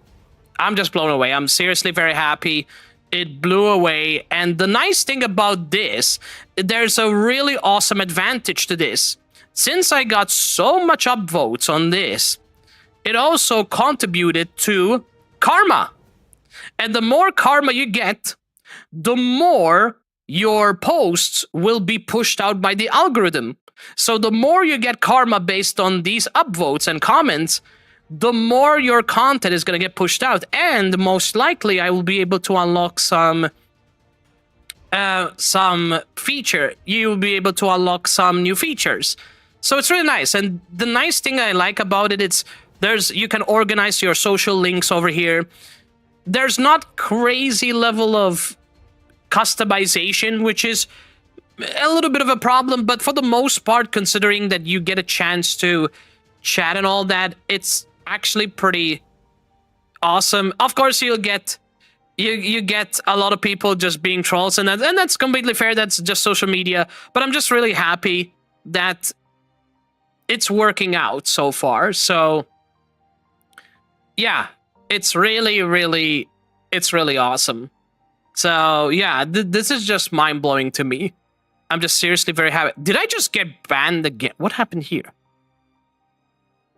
I'm just blown away. I'm seriously very happy. It blew away. And the nice thing about this, there's a really awesome advantage to this. Since I got so much upvotes on this, it also contributed to karma. And the more karma you get, the more your posts will be pushed out by the algorithm. So the more you get karma based on these upvotes and comments, the more your content is going to get pushed out. And most likely I will be able to unlock some feature. You will be able to unlock some new features. So it's really nice. And the nice thing I like about it, you can organize your social links over here. There's not crazy level of customization, which is a little bit of a problem, but for the most part, considering that you get a chance to chat and all that, it's actually pretty awesome. Of course, you get a lot of people just being trolls, and that's completely fair. That's just social media. But I'm just really happy that it's working out so far. So yeah, it's really awesome. So yeah, this is just mind-blowing to me. I'm just seriously very happy. Did I just get banned again? What happened here?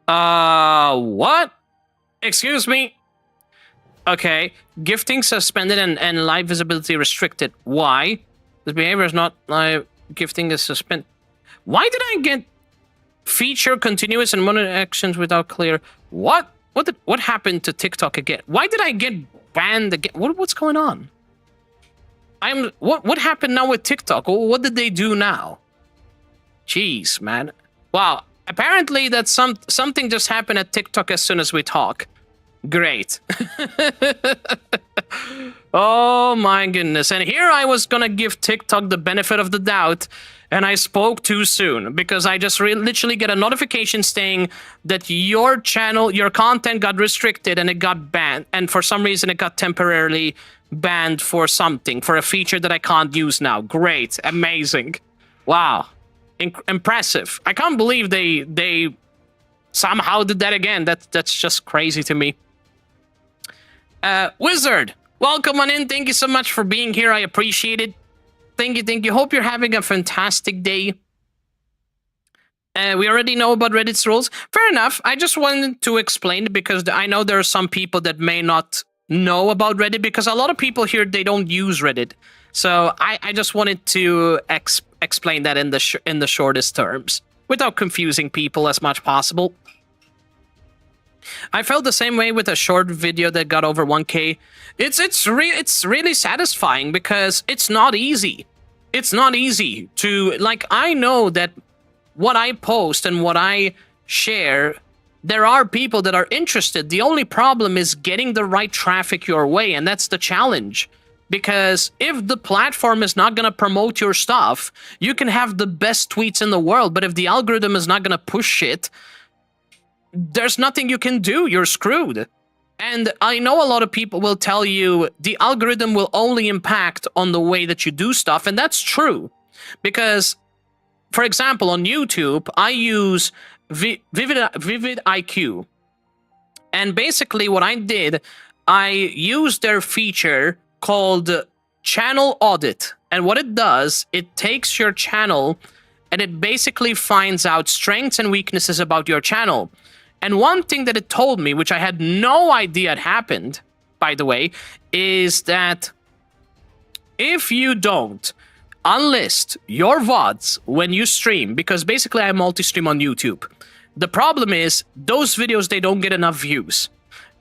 What? Excuse me? Okay, gifting suspended and live visibility restricted. Why? This behavior is not live. Gifting is suspended. Why did I get feature continuous and monitor actions without clear? What happened to TikTok again? Why did I get banned again? What's going on? What happened now with TikTok? What did they do now? Jeez, man. Wow. Apparently that something just happened at TikTok as soon as we talk. Great. Oh my goodness. And here I was gonna give TikTok the benefit of the doubt, and I spoke too soon because I just literally get a notification saying that your channel, your content got restricted and it got banned. And for some reason, it got temporarily banned for something, for a feature that I can't use now. Great. Amazing. Wow. Impressive. I can't believe they somehow did that again. That's just crazy to me. Wizard, welcome on in. Thank you so much for being here. I appreciate it. Thank you, thank you. Hope you're having a fantastic day. We already know about Reddit's rules. Fair enough. I just wanted to explain because I know there are some people that may not know about Reddit because a lot of people here, they don't use Reddit. So I just wanted to explain that in the shortest terms without confusing people as much possible. I felt the same way with a short video that got over 1K. It's really satisfying because it's not easy. It's not easy to, like, I know that what I post and what I share, there are people that are interested. The only problem is getting the right traffic your way, and that's the challenge. Because if the platform is not going to promote your stuff, you can have the best tweets in the world, but if the algorithm is not going to push it, there's nothing you can do. You're screwed. And I know a lot of people will tell you the algorithm will only impact on the way that you do stuff, and that's true. Because, for example, on YouTube, I use VidIQ. And basically what I did, I used their feature called Channel Audit. And what it does, it takes your channel and it basically finds out strengths and weaknesses about your channel. And one thing that it told me, which I had no idea had happened, by the way, is that if you don't unlist your VODs when you stream, because basically I multi-stream on YouTube, the problem is those videos, they don't get enough views.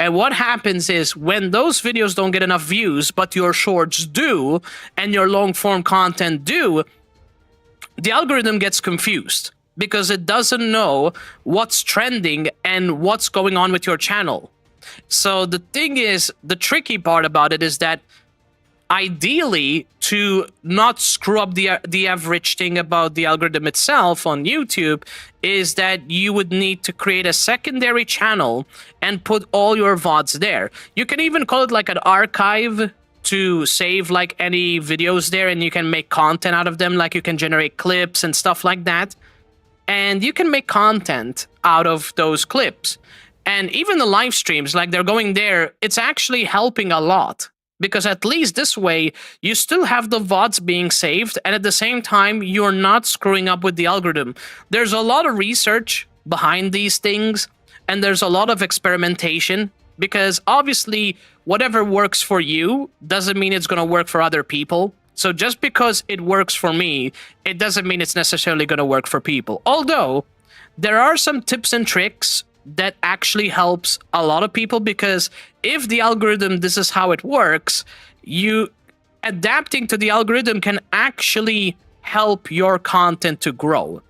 And what happens is when those videos don't get enough views, but your shorts do, and your long-form content do, the algorithm gets confused because it doesn't know what's trending and what's going on with your channel. So the thing is, the tricky part about it is that ideally, to not screw up the average thing about the algorithm itself on YouTube, is that you would need to create a secondary channel and put all your VODs there. You can even call it like an archive to save like any videos there, and you can make content out of them, like you can generate clips and stuff like that. And you can make content out of those clips. And even the live streams, like they're going there, it's actually helping a lot. Because at least this way, you still have the VODs being saved, and at the same time, you're not screwing up with the algorithm. There's a lot of research behind these things, and there's a lot of experimentation, because obviously, whatever works for you doesn't mean it's going to work for other people. So just because it works for me, it doesn't mean it's necessarily going to work for people. Although, there are some tips and tricks that actually helps a lot of people, because if the algorithm, this is how it works, you adapting to the algorithm can actually help your content to grow.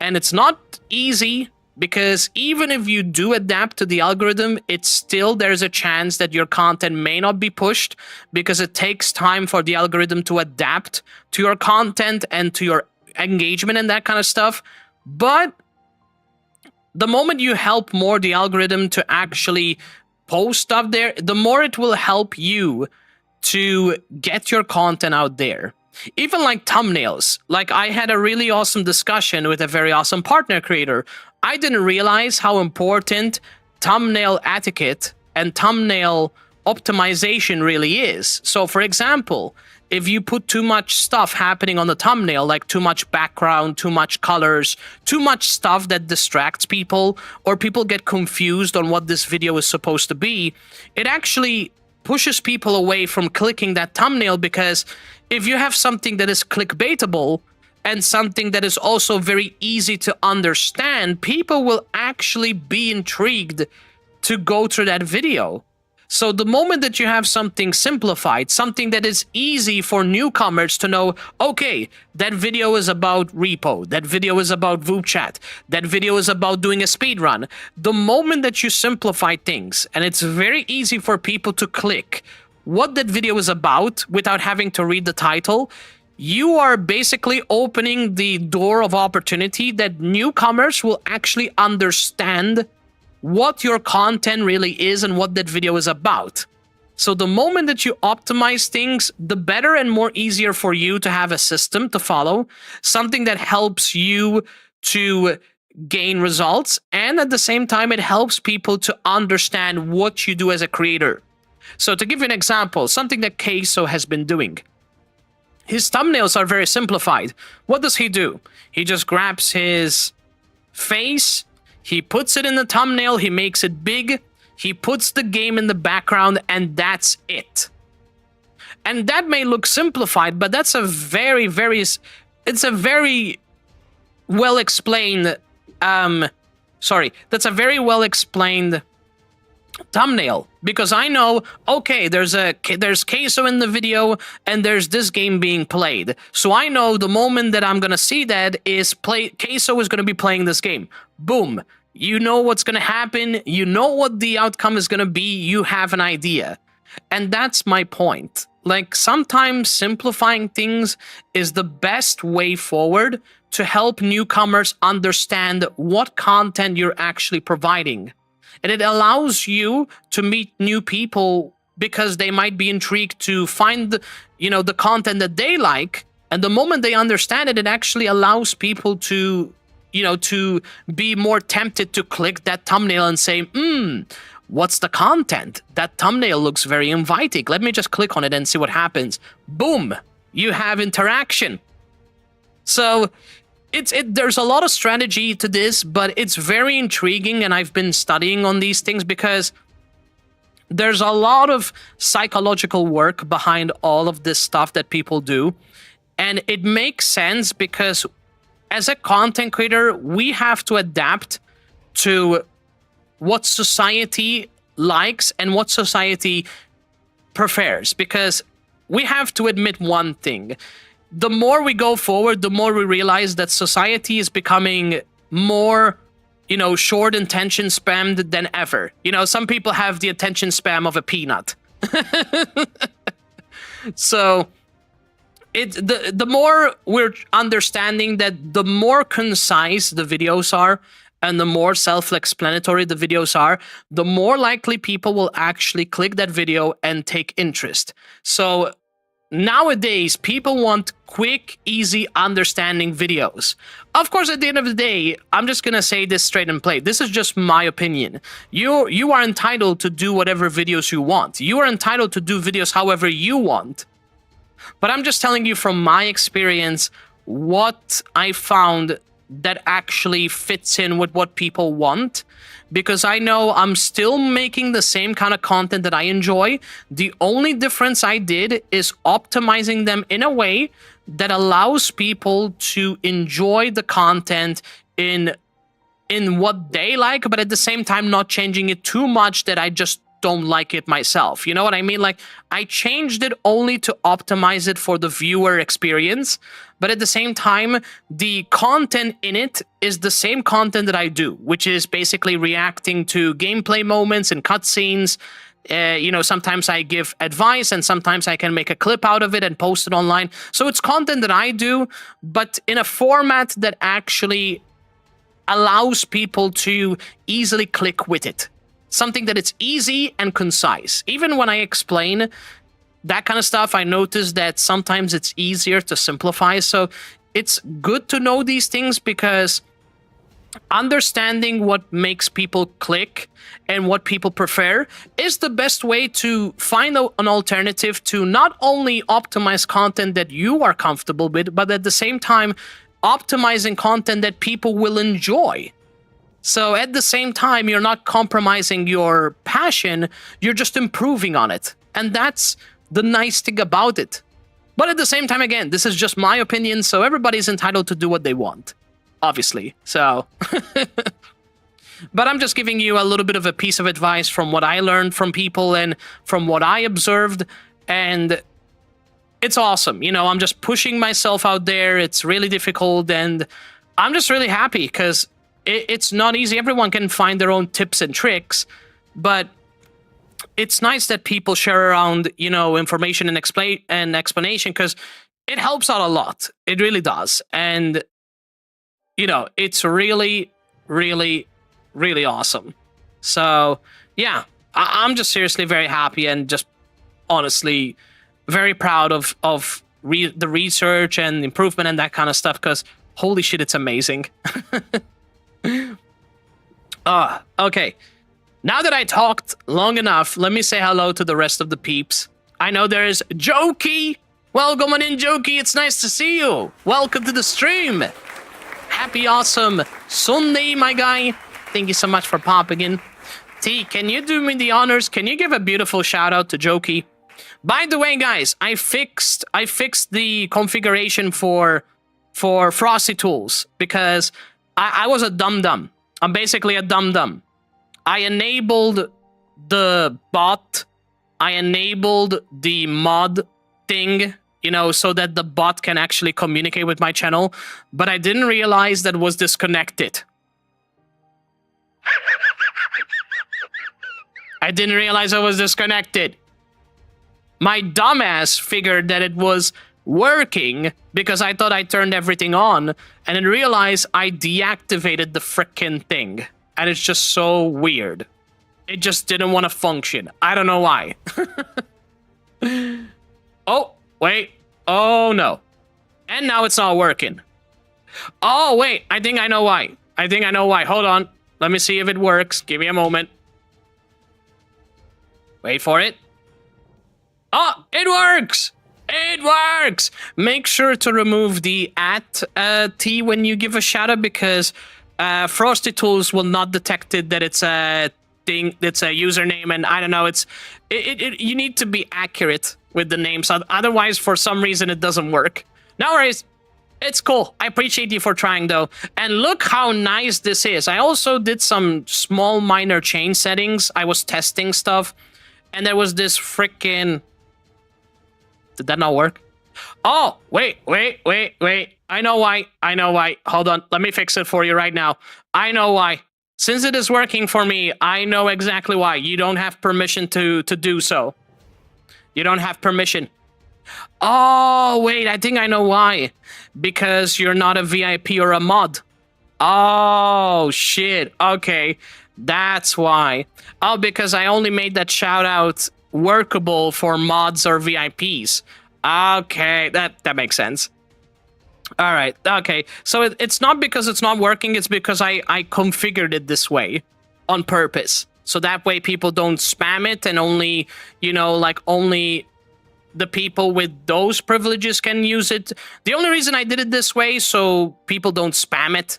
And it's not easy, because even if you do adapt to the algorithm, it's still, there's a chance that your content may not be pushed, because it takes time for the algorithm to adapt to your content and to your engagement and that kind of stuff. But the moment you help more the algorithm to actually post stuff there, the more it will help you to get your content out there. Even like thumbnails. Like I had a really awesome discussion with a very awesome partner creator. I didn't realize how important thumbnail etiquette and thumbnail optimization really is. So for example, if you put too much stuff happening on the thumbnail, like too much background, too much colors, too much stuff that distracts people, or people get confused on what this video is supposed to be, it actually pushes people away from clicking that thumbnail, because if you have something that is clickbaitable and something that is also very easy to understand, people will actually be intrigued to go through that video. So the moment that you have something simplified, something that is easy for newcomers to know, okay, that video is about repo, that video is about VupeChat, that video is about doing a speed run. The moment that you simplify things, and it's very easy for people to click what that video is about without having to read the title, you are basically opening the door of opportunity that newcomers will actually understand what your content really is and what that video is about. So the moment that you optimize things, the better and more easier for you to have a system to follow, something that helps you to gain results, and at the same time, it helps people to understand what you do as a creator. So to give you an example, something that Queso has been doing. His thumbnails are very simplified. What does he do? He just grabs his face, he puts it in the thumbnail, he makes it big, he puts the game in the background, and that's it. And that may look simplified, but that's a very, it's a very well explained, that's a very well explained thumbnail, because I know, okay, there's Queso in the video and there's this game being played. So I know the moment that I'm gonna see that is Queso is gonna be playing this game. Boom. You know what's gonna happen, you know what the outcome is gonna be, you have an idea. And that's my point. Like, sometimes simplifying things is the best way forward to help newcomers understand what content you're actually providing. And it allows you to meet new people because they might be intrigued to find, the content that they like. And the moment they understand it, it actually allows people to be more tempted to click that thumbnail and say, what's the content? That thumbnail looks very inviting. Let me just click on it and see what happens. Boom, you have interaction. So there's a lot of strategy to this, but it's very intriguing, and I've been studying on these things because there's a lot of psychological work behind all of this stuff that people do. And it makes sense because as a content creator, we have to adapt to what society likes and what society prefers, because we have to admit one thing. The more we go forward, the more we realize that society is becoming more, short attention spammed than ever. Some people have the attention spam of a peanut. So the more we're understanding that the more concise the videos are and the more self-explanatory the videos are, the more likely people will actually click that video and take interest. So nowadays, people want quick, easy, understanding videos. Of course, at the end of the day, I'm just gonna say this straight and plain. This is just my opinion. You are entitled to do whatever videos you want. You are entitled to do videos however you want. But I'm just telling you from my experience what I found that actually fits in with what people want, because I know I'm still making the same kind of content that I enjoy. The only difference I did is optimizing them in a way that allows people to enjoy the content in what they like, but at the same time not changing it too much that I just don't like it myself. You know what I mean? Like, I changed it only to optimize it for the viewer experience, but at the same time, the content in it is the same content that I do, which is basically reacting to gameplay moments and cutscenes. Sometimes I give advice and sometimes I can make a clip out of it and post it online. So it's content that I do, but in a format that actually allows people to easily click with it. Something that it's easy and concise. Even when I explain that kind of stuff, I notice that sometimes it's easier to simplify. So it's good to know these things, because understanding what makes people click and what people prefer is the best way to find an alternative to not only optimize content that you are comfortable with, but at the same time, optimizing content that people will enjoy. So at the same time, you're not compromising your passion, you're just improving on it. And that's the nice thing about it. But at the same time, again, this is just my opinion, so everybody's entitled to do what they want, obviously. So, but I'm just giving you a little bit of a piece of advice from what I learned from people and from what I observed, and it's awesome. I'm just pushing myself out there. It's really difficult, and I'm just really happy because it's not easy. Everyone can find their own tips and tricks, but it's nice that people share around, you know, information and explanation, because it helps out a lot. It really does. And, you know, it's really, really, really awesome. So, yeah, I'm just seriously very happy and just honestly very proud of the research and improvement and that kind of stuff, because holy shit, it's amazing. Okay. Now that I talked long enough, let me say hello to the rest of the peeps. I know there's Jokey. Welcome on in, Jokey. It's nice to see you. Welcome to the stream. Happy awesome Sunday, my guy. Thank you so much for popping in. T, can you do me the honors? Can you give a beautiful shout out to Jokey? By the way, guys, I fixed the configuration for Frosty Tools, because I was a dum-dum. I'm basically a dum-dum. I enabled the bot. I enabled the mod thing, you know, so that the bot can actually communicate with my channel. But I didn't realize that it was disconnected. I didn't realize I was disconnected. My dumbass figured that it was working because I thought I turned everything on, and then realized I deactivated the frickin' thing. And it's just so weird. It just didn't want to function. I don't know why. Oh, wait. Oh, no. And now it's not working. Oh, wait. I think I know why. I think I know why. Hold on. Let me see if it works. Give me a moment. Wait for it. Oh, it works! It works! Make sure to remove the @T when you give a shout out, because Frosty Tools will not detect it that it's a thing, it's a username, and I don't know, you need to be accurate with the names, otherwise for some reason it doesn't work. No worries. It's cool. I appreciate you for trying though. And look how nice this is. I also did some small minor change settings. I was testing stuff, and there was this freaking... Did that not work? Oh, wait. I know why. Hold on. Let me fix it for you right now. I know why. Since it is working for me, I know exactly why. You don't have permission to do so. You don't have permission. Oh, wait. I think I know why. Because you're not a VIP or a mod. Oh, shit. Okay. That's why. Oh, because I only made that shout out workable for mods or VIPs. Okay, that makes sense. All right, okay. So it's not because it's not working, it's because I configured it this way on purpose. So that way people don't spam it, and only, you know, like only the people with those privileges can use it. The only reason I did it this way, so people don't spam it,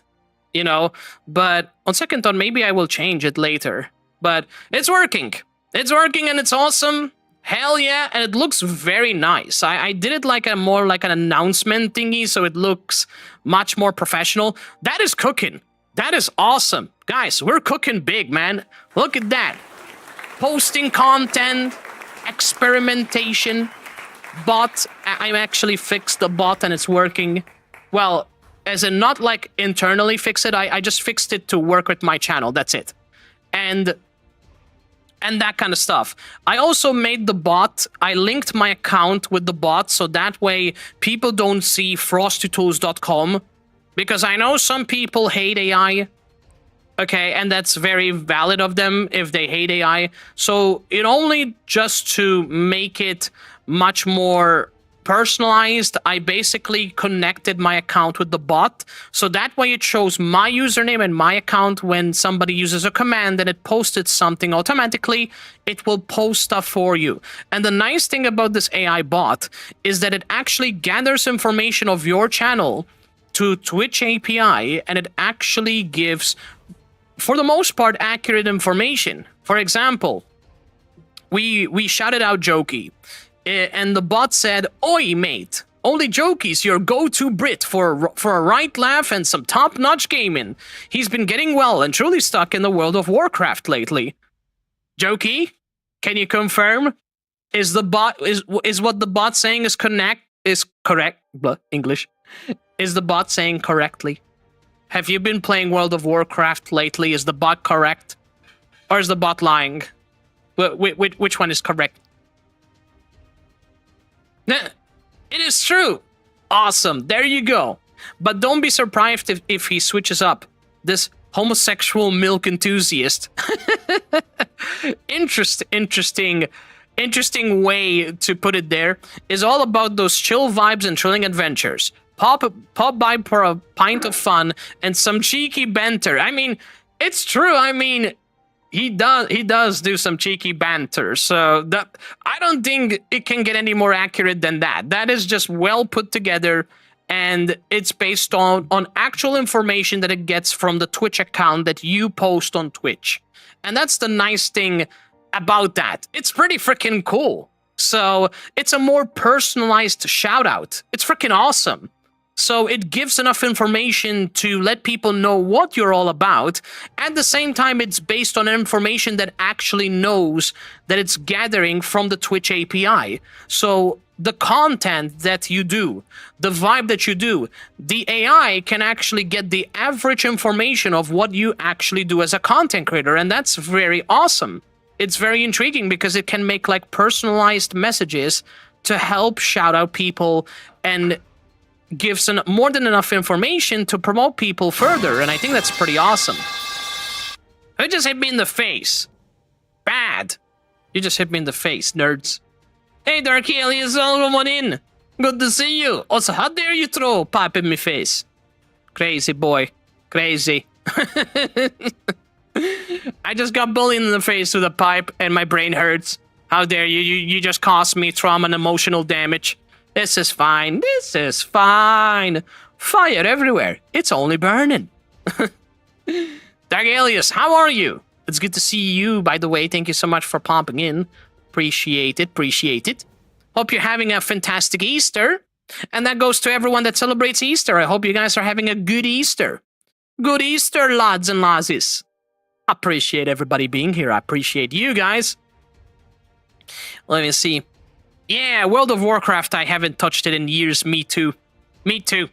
you know. But on second thought, maybe I will change it later. But it's working. It's working and it's awesome. Hell yeah, and it looks very nice. I did it like more like an announcement thingy, so it looks much more professional. That is cooking. That is awesome. Guys, we're cooking big, man. Look at that. Posting content, experimentation, bot. I actually fixed the bot and it's working. Well, as in not like internally fix it, I just fixed it to work with my channel, that's it. And that kind of stuff. I also made the bot, I linked my account with the bot, so that way people don't see frostytools.com, because I know some people hate AI, okay, and that's very valid of them if they hate AI. So it only just to make it much more personalized, I basically connected my account with the bot, so that way it shows my username and my account when somebody uses a command and it posted something automatically, it will post stuff for you. And the nice thing about this AI bot is that it actually gathers information of your channel to Twitch API, and it actually gives, for the most part, accurate information. For example, we shouted out Jokey, and the bot said, "Oi, mate, only Jokey's your go-to Brit for a right laugh and some top-notch gaming. He's been getting well and truly stuck in the World of Warcraft lately." Jokey, can you confirm? Is the bot is what the bot saying is correct? English. Is the bot saying correctly? Have you been playing World of Warcraft lately? Is the bot correct? Or is the bot lying? Which one is correct? Nah, it is true. Awesome. There you go. But don't be surprised if he switches up. This homosexual milk enthusiast. Interesting way to put it there. Is all about those chill vibes and thrilling adventures. Pop by for a pint of fun and some cheeky banter. I mean, it's true. I mean, he does do some cheeky banter. So that, I don't think it can get any more accurate than that. That is just well put together, and it's based on actual information that it gets from the Twitch account that you post on Twitch. And that's the nice thing about that. It's pretty freaking cool. So it's a more personalized shout out. It's freaking awesome. So it gives enough information to let people know what you're all about. At the same time, it's based on information that actually knows that it's gathering from the Twitch API. So the content that you do, the vibe that you do, the AI can actually get the average information of what you actually do as a content creator. And that's very awesome. It's very intriguing because it can make like personalized messages to help shout out people and gives more than enough information to promote people further, and I think that's pretty awesome. Who just hit me in the face? Bad. You just hit me in the face, nerds. Hey, Dark Aliens, everyone in. Good to see you. Also, how dare you throw a pipe in my face? Crazy boy. Crazy. I just got bullied in the face with a pipe, and my brain hurts. How dare you? You just caused me trauma and emotional damage. This is fine. This is fine. Fire everywhere. It's only burning. Dargalius, how are you? It's good to see you, by the way. Thank you so much for popping in. Appreciate it. Appreciate it. Hope you're having a fantastic Easter. And that goes to everyone that celebrates Easter. I hope you guys are having a good Easter. Good Easter, lads and lassies. I appreciate everybody being here. I appreciate you guys. Let me see. Yeah, World of Warcraft, I haven't touched it in years. Me too. Me too.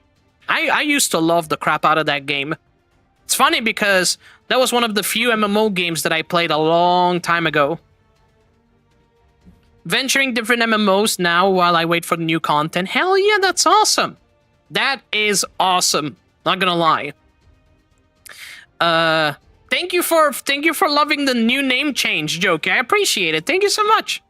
I used to love the crap out of that game. It's funny because that was one of the few MMO games that I played a long time ago. Venturing different MMOs now while I wait for the new content. Hell yeah, that's awesome. That is awesome. Not gonna lie. Thank you for loving the new name change, Joke. I appreciate it. Thank you so much.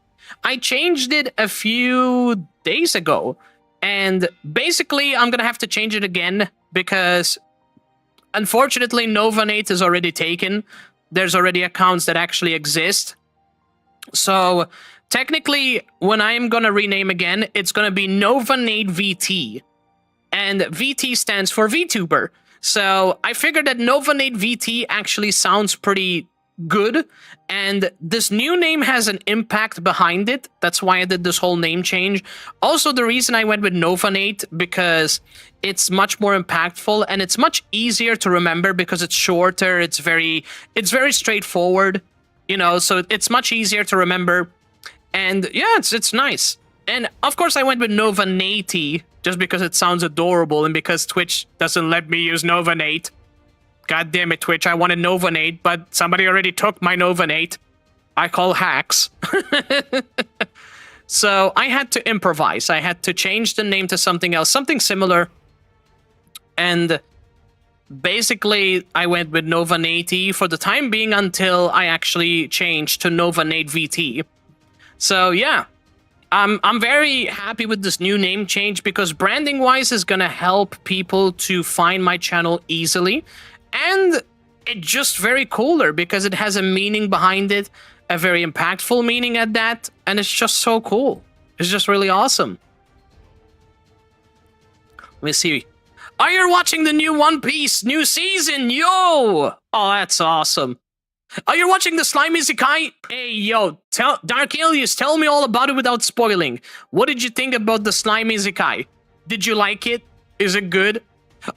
I changed it a few days ago, and basically I'm gonna have to change it again because unfortunately Novanate is already taken. There's already accounts that actually exist. So technically when I'm gonna rename again, it's gonna be Novanate VT. And VT stands for VTuber. So I figured that Novanate VT actually sounds pretty good, and this new name has an impact behind it. That's why I did this whole name change. Also, the reason I went with Novanate because it's much more impactful and it's much easier to remember because it's shorter. It's very straightforward, you know. So it's much easier to remember, and yeah, it's nice. And of course, I went with Novanate just because it sounds adorable and because Twitch doesn't let me use Novanate. God damn it, Twitch. I wanted Novanate, but somebody already took my Novanate. I call hacks. So I had to improvise. I had to change the name to something else, something similar. And basically, I went with Novanate for the time being until I actually changed to Novanate VT. So yeah, I'm very happy with this new name change because branding-wise is going to help people to find my channel easily. And it's just very cooler because it has a meaning behind it, a very impactful meaning at that, and it's just so cool. It's just really awesome. Let me see. Are you watching the new One Piece new season? Yo! Oh, that's awesome. Are you watching the Slime Isekai? Hey, yo, Dark Alias, tell me all about it without spoiling. What did you think about the Slime Isekai? Did you like it? Is it good?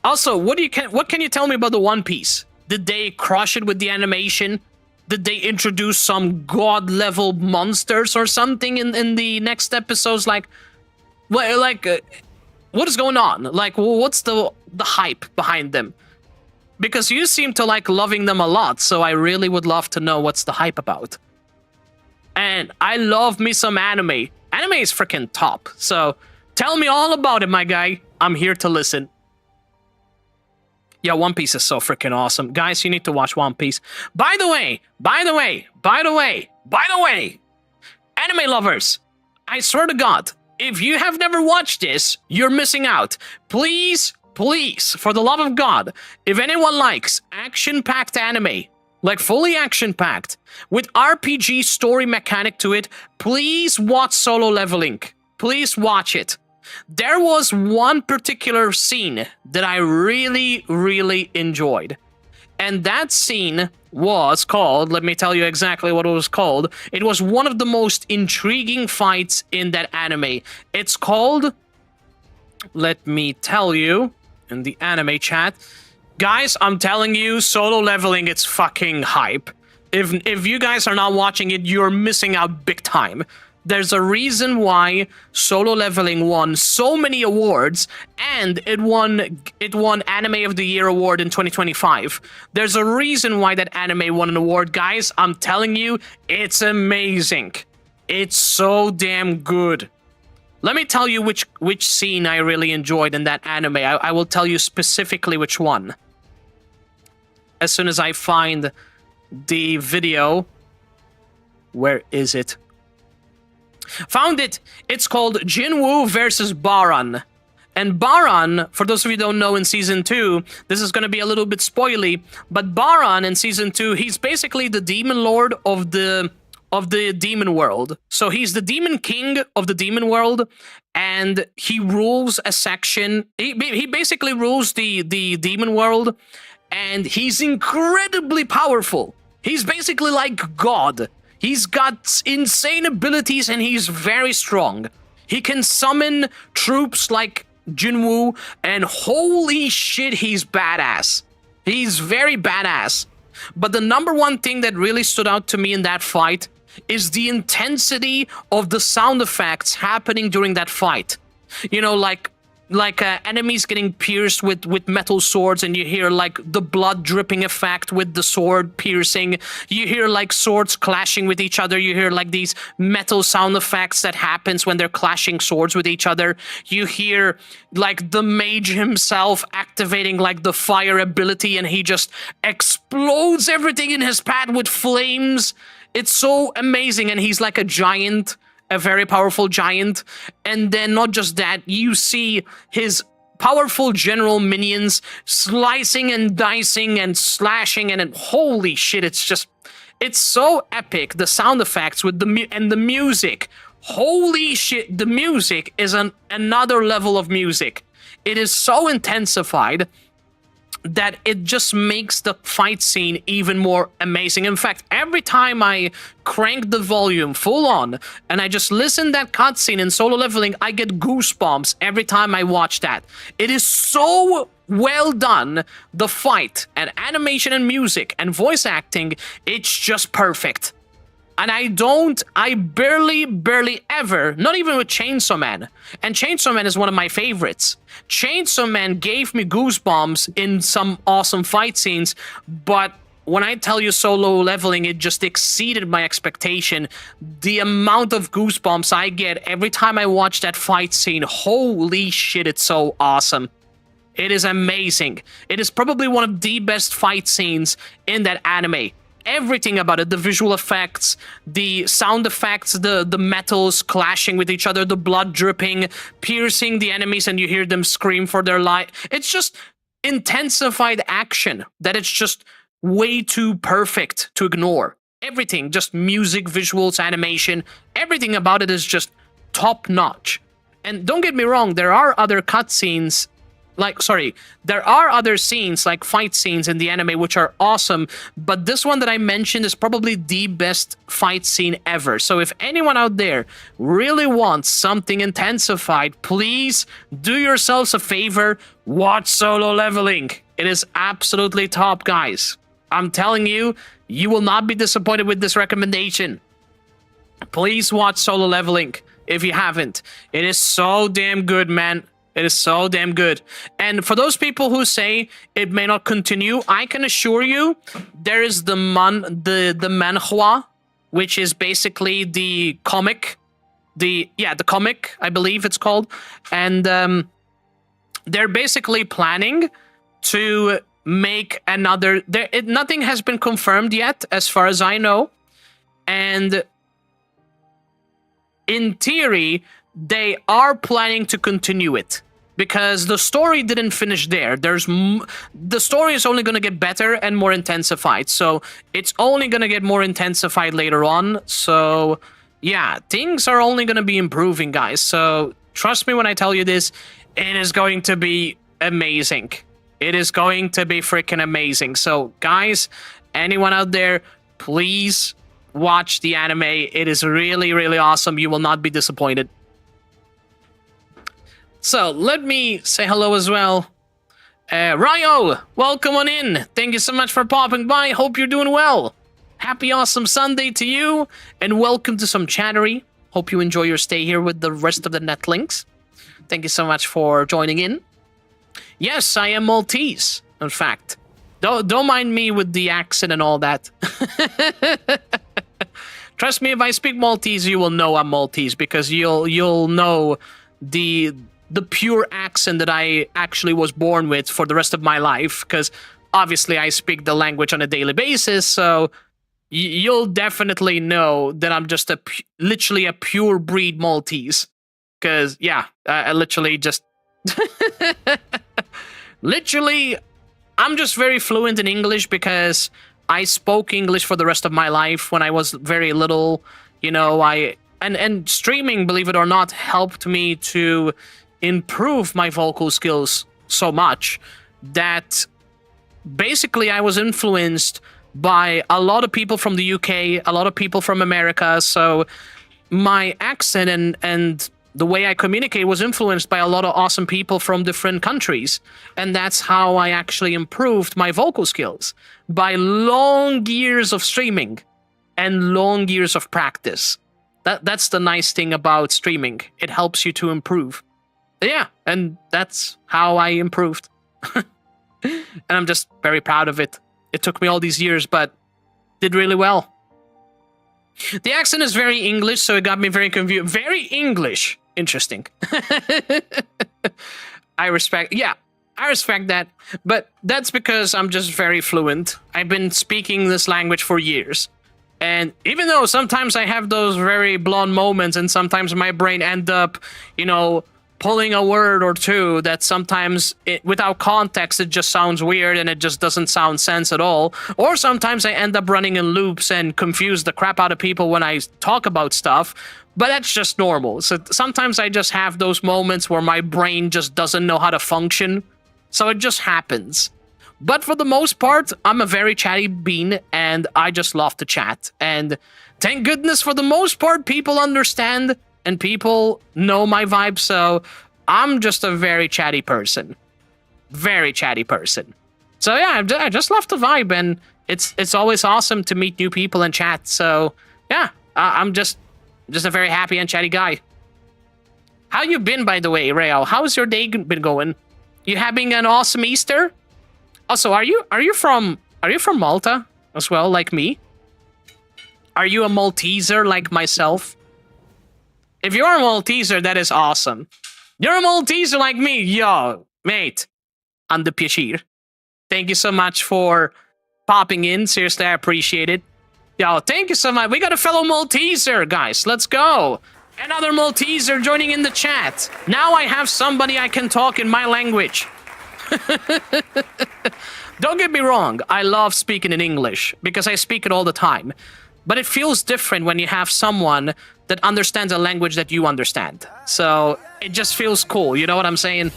Also, what can you tell me about the One Piece? Did they crush it with the animation? Did they introduce some god-level monsters or something in the next episodes? Like, what is going on? Like, what's the hype behind them? Because you seem to like loving them a lot, so I really would love to know what's the hype about. and I love me some anime. Anime is freaking top, so tell me all about it, my guy. I'm here to listen. Yeah, One Piece is so freaking awesome. Guys, you need to watch One Piece. By the way, anime lovers, I swear to God, if you have never watched this, you're missing out. Please, for the love of God, if anyone likes action-packed anime, like fully action-packed, with RPG story mechanic to it, please watch Solo Leveling. Please watch it. There was one particular scene that I really, really enjoyed. And that scene was called, let me tell you exactly what it was called. It was one of the most intriguing fights in that anime. It's called, let me tell you, in the anime chat. Guys, I'm telling you, Solo Leveling, it's fucking hype. If you guys are not watching it, you're missing out big time. There's a reason why Solo Leveling won so many awards, and it won Anime of the Year award in 2025. There's a reason why that anime won an award, guys. I'm telling you, it's amazing. It's so damn good. Let me tell you which scene I really enjoyed in that anime. I will tell you specifically which one. As soon as I find the video. Where is it? Found it! It's called Jinwoo versus Baran. And Baran, for those of you who don't know, in Season 2, this is going to be a little bit spoily, but Baran in Season 2, he's basically the demon lord of the demon world. So he's the demon king of the demon world, and he rules a section. He basically rules the demon world, and he's incredibly powerful. He's basically like God. He's got insane abilities and he's very strong. He can summon troops like Jinwoo, and holy shit, he's badass. He's very badass. But the number one thing that really stood out to me in that fight is the intensity of the sound effects happening during that fight. You know, like enemies getting pierced with metal swords, and you hear like the blood dripping effect with the sword piercing. You hear like swords clashing with each other. You hear like these metal sound effects that happens when they're clashing swords with each other. You hear like the mage himself activating like the fire ability, and he just explodes everything in his path with flames. It's so amazing, and he's like a giant, a very powerful giant. And then not just that, you see his powerful general minions slicing and dicing and slashing, and holy shit, it's so epic. The sound effects with the music, holy shit, the music is another level of music. It is so intensified that it just makes the fight scene even more amazing. In fact, every time I crank the volume full on and I just listen that cutscene in Solo Leveling, I get goosebumps every time I watch that. It is so well done. The fight and animation and music and voice acting, it's just perfect. And I barely ever, not even with Chainsaw Man. And Chainsaw Man is one of my favorites. Chainsaw Man gave me goosebumps in some awesome fight scenes, but when I tell you Solo Leveling, it just exceeded my expectation. The amount of goosebumps I get every time I watch that fight scene, holy shit, it's so awesome. It is amazing. It is probably one of the best fight scenes in that anime. Everything about it, the visual effects, the sound effects, the metals clashing with each other, the blood dripping, piercing the enemies, and you hear them scream for their life. It's just intensified action that it's just way too perfect to ignore. Everything, just music, visuals, animation, everything about it is just top notch. And don't get me wrong, there are other cutscenes. There are other scenes, like fight scenes in the anime, which are awesome, but this one that I mentioned is probably the best fight scene ever. So if anyone out there really wants something intensified, please do yourselves a favor, watch Solo Leveling. It is absolutely top, guys. I'm telling you, you will not be disappointed with this recommendation. Please watch Solo Leveling if you haven't. It is so damn good, man. It is so damn good. And for those people who say it may not continue, I can assure you there is the manhwa which is basically the comic. The comic, I believe it's called. And they're basically planning to make another... nothing has been confirmed yet, as far as I know. And in theory, they are planning to continue it. Because the story didn't finish there. The story is only going to get better and more intensified. So it's only going to get more intensified later on. So yeah, things are only going to be improving, guys. So trust me when I tell you this, it is going to be amazing. It is going to be freaking amazing. So guys, anyone out there, please watch the anime. It is really, really awesome. You will not be disappointed. So, let me say hello as well. Ryo, welcome on in. Thank you so much for popping by. Hope you're doing well. Happy awesome Sunday to you. And welcome to some Chattery. Hope you enjoy your stay here with the rest of the Netlings. Thank you so much for joining in. Yes, I am Maltese, in fact. Don't mind me with the accent and all that. Trust me, if I speak Maltese, you will know I'm Maltese. Because you'll know the pure accent that I actually was born with for the rest of my life, because obviously I speak the language on a daily basis, so you'll definitely know that I'm just literally a pure breed Maltese. Because, yeah, I literally just... literally, I'm just very fluent in English because I spoke English for the rest of my life when I was very little. You know, and streaming, believe it or not, helped me to improve my vocal skills so much that basically I was influenced by a lot of people from the UK, a lot of people from America. So my accent and the way I communicate was influenced by a lot of awesome people from different countries. And that's how I actually improved my vocal skills, by long years of streaming and long years of practice. That's the nice thing about streaming. It helps you to improve. Yeah, and that's how I improved. And I'm just very proud of it. It took me all these years, but did really well. The accent is very English, so it got me very confused. Very English. Interesting. I respect that. But that's because I'm just very fluent. I've been speaking this language for years. And even though sometimes I have those very blonde moments and sometimes my brain end up, pulling a word or two that sometimes, without context, it just sounds weird and it just doesn't sound sense at all. Or sometimes I end up running in loops and confuse the crap out of people when I talk about stuff. But that's just normal. So sometimes I just have those moments where my brain just doesn't know how to function. So it just happens. But for the most part, I'm a very chatty bean and I just love to chat. And thank goodness for the most part, people understand and people know my vibe, so I'm just a very chatty person. Very chatty person. So yeah, I just love the vibe, and it's always awesome to meet new people and chat. So yeah, I'm just a very happy and chatty guy. How you been, by the way, Rayo? How's your day been going? You having an awesome Easter? Also, are you from Malta as well, like me? Are you a Malteser like myself? If you're a Malteser, that is awesome. You're a Malteser like me, yo, mate. I'm the piacere. Thank you so much for popping in. Seriously, I appreciate it. Yo, thank you so much. We got a fellow Malteser, guys. Let's go. Another Malteser joining in the chat. Now I have somebody I can talk in my language. Don't get me wrong. I love speaking in English because I speak it all the time. But it feels different when you have someone that understands a language that you understand. So it just feels cool, you know what I'm saying?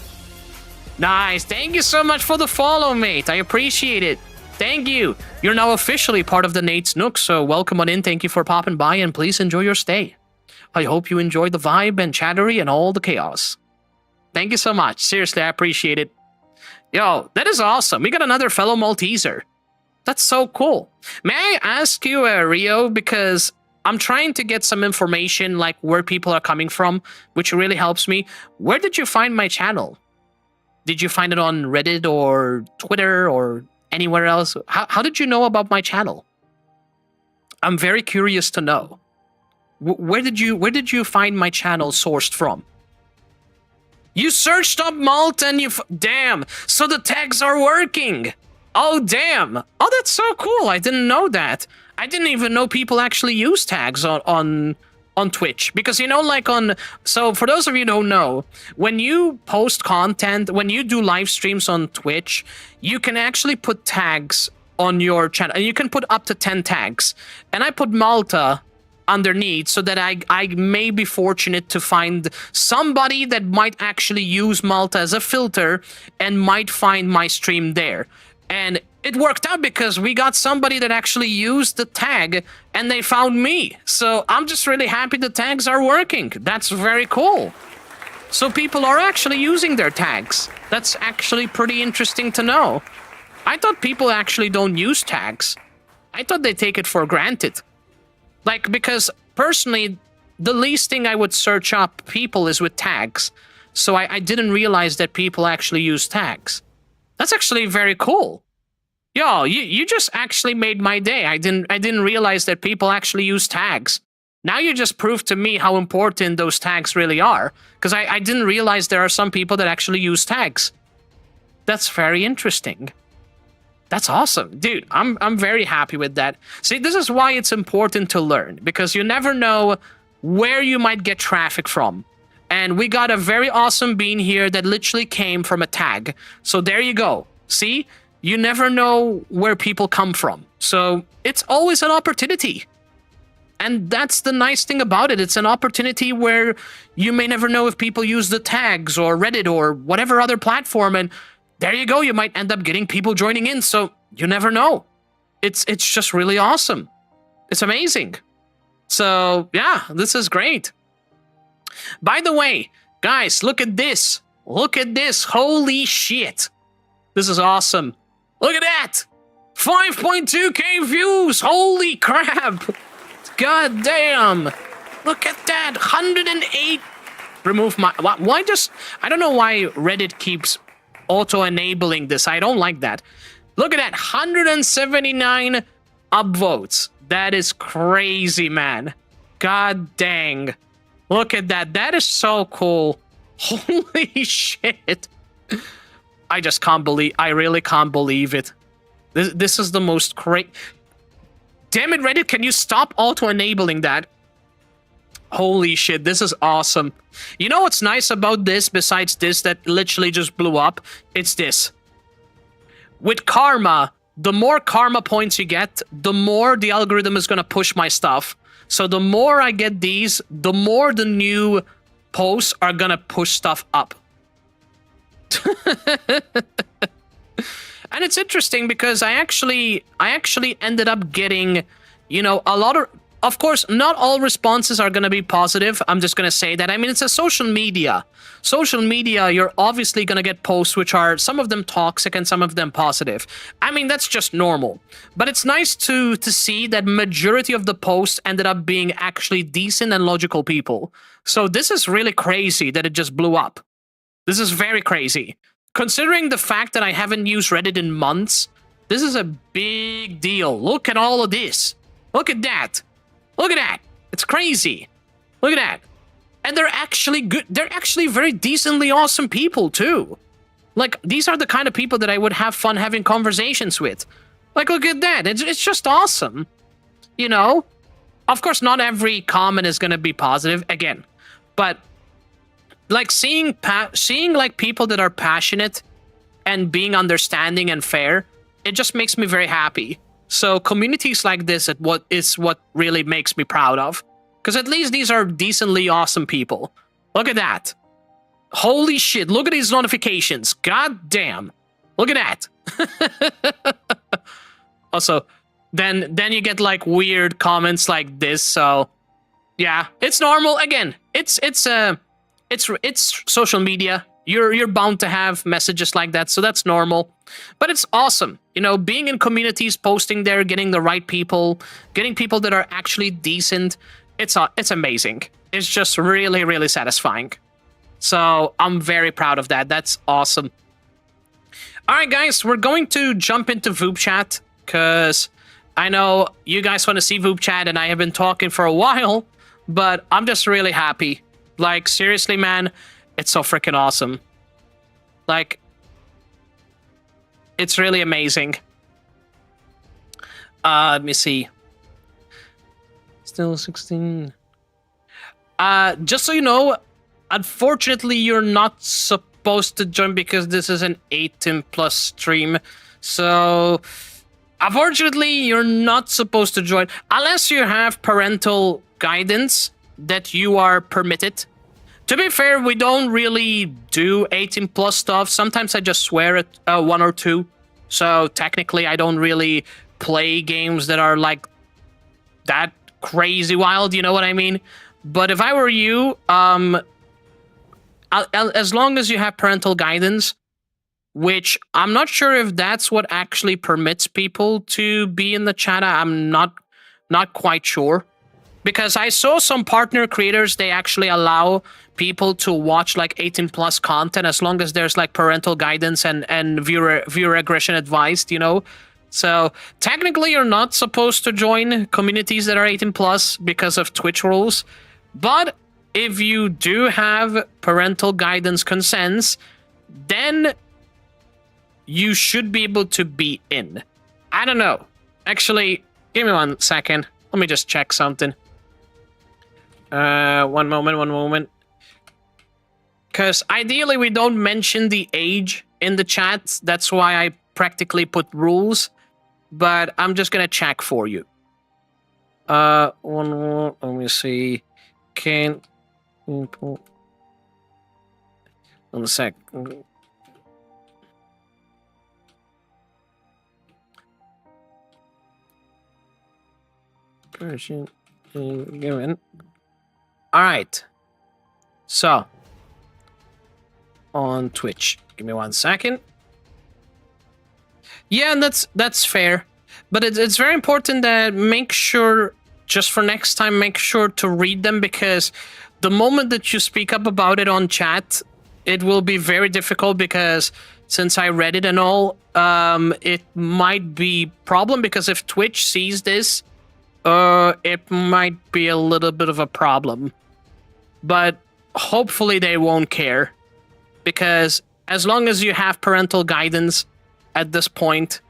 Nice, thank you so much for the follow, mate. I appreciate it. Thank you. You're now officially part of the Nate's Nook, so welcome on in. Thank you for popping by, and please enjoy your stay. I hope you enjoyed the vibe and chattery and all the chaos. Thank you so much. Seriously, I appreciate it. Yo, that is awesome. We got another fellow Malteser. That's so cool. May I ask you, Rio, because I'm trying to get some information, like where people are coming from, which really helps me. Where did you find my channel? Did you find it on Reddit or Twitter or anywhere else? How did you know about my channel? I'm very curious to know. Where did you find my channel sourced from? You searched up Malta and damn, so the tags are working. Oh, damn. Oh, that's so cool. I didn't know that. I didn't even know people actually use tags on Twitch. Because, you know, like so for those of you who don't know, when you post content, when you do live streams on Twitch, you can actually put tags on your channel. And you can put up to 10 tags. And I put Malta underneath so that I may be fortunate to find somebody that might actually use Malta as a filter and might find my stream there. And it worked out because we got somebody that actually used the tag and they found me. So I'm just really happy the tags are working. That's very cool. So people are actually using their tags. That's actually pretty interesting to know. I thought people actually don't use tags. I thought they take it for granted. Like, because personally, the least thing I would search up people is with tags. So I didn't realize that people actually use tags. That's actually very cool. Yo, you just actually made my day. I didn't realize that people actually use tags. Now you just proved to me how important those tags really are. Because I didn't realize there are some people that actually use tags. That's very interesting. That's awesome. Dude, I'm very happy with that. See, this is why it's important to learn, because you never know where you might get traffic from. And we got a very awesome bean here that literally came from a tag. So there you go. See? You never know where people come from. So it's always an opportunity. And that's the nice thing about it. It's an opportunity where you may never know if people use the tags or Reddit or whatever other platform, and there you go, you might end up getting people joining in, so you never know. It's just really awesome. It's amazing. So, yeah, this is great. By the way, guys, look at this. Look at this. Holy shit. This is awesome. Look at that. 5.2k views. Holy crap. God damn. Look at that. 108. Remove my... Why just... I don't know why Reddit keeps auto-enabling this. I don't like that. Look at that. 179 upvotes. That is crazy, man. God dang. Look at that. That is so cool. Holy shit. I just can't believe... I really can't believe it. This is the most crazy... Damn it, Reddit. Can you stop auto-enabling that? Holy shit, this is awesome. You know what's nice about this, besides this that literally just blew up? It's this. With karma, the more karma points you get, the more the algorithm is going to push my stuff. So the more I get these, the more the new posts are going to push stuff up. And it's interesting because I actually ended up getting, you know, a lot of course, not all responses are going to be positive. I'm just going to say that. I mean, it's a social media. Social media, you're obviously going to get posts which are some of them toxic and some of them positive. I mean, that's just normal. But it's nice to see that majority of the posts ended up being actually decent and logical people. So this is really crazy that it just blew up. This is very crazy. Considering the fact that I haven't used Reddit in months, this is a big deal. Look at all of this. Look at that. Look at that. It's crazy. Look at that. And they're actually good. They're actually very decently awesome people, too. Like, these are the kind of people that I would have fun having conversations with. Like, look at that. It's just awesome. You know? Of course, not every comment is going to be positive, again. But, like, seeing like, people that are passionate and being understanding and fair, it just makes me very happy. So communities like this is what really makes me proud of. Because at least these are decently awesome people. Look at that. Holy shit, look at these notifications. God damn. Look at that. Also, then you get like weird comments like this, so yeah, it's normal. Again, it's social media. You're bound to have messages like that, so that's normal. But it's awesome. You know, being in communities, posting there, getting the right people, getting people that are actually decent, it's amazing. It's just really, really satisfying. So I'm very proud of that. That's awesome. All right, guys, we're going to jump into VupeChat because I know you guys want to see VupeChat, and I have been talking for a while, but I'm just really happy. Like, seriously, man, it's so freaking awesome. Like, it's really amazing. Let me see. Still 16. Just so you know, unfortunately, you're not supposed to join because this is an 18+ stream. So, unfortunately, you're not supposed to join unless you have parental guidance that you are permitted. To be fair, we don't really do 18+ stuff. Sometimes I just swear at 1 or 2. So technically, I don't really play games that are like that crazy wild, you know what I mean? But if I were you, as long as you have parental guidance, which I'm not sure if that's what actually permits people to be in the chat. I'm not quite sure. Because I saw some partner creators, they actually allow people to watch like 18+ content as long as there's like parental guidance and viewer aggression advised, you know? So technically you're not supposed to join communities that are 18+ because of Twitch rules. But if you do have parental guidance consents, then you should be able to be in. I don't know. Actually, give me 1 second. Let me just check something. One moment. Because ideally we don't mention the age in the chat. That's why I practically put rules. But I'm just gonna check for you. One more. Let me see. Can... 1 sec. Version given. All right. So on Twitch, give me 1 second. Yeah, and that's fair, but it's very important that make sure, just for next time, make sure to read them, because the moment that you speak up about it on chat, it will be very difficult, because since I read it and all, it might be problem, because if Twitch sees this, it might be a little bit of a problem. But hopefully they won't care, because as long as you have parental guidance at this point,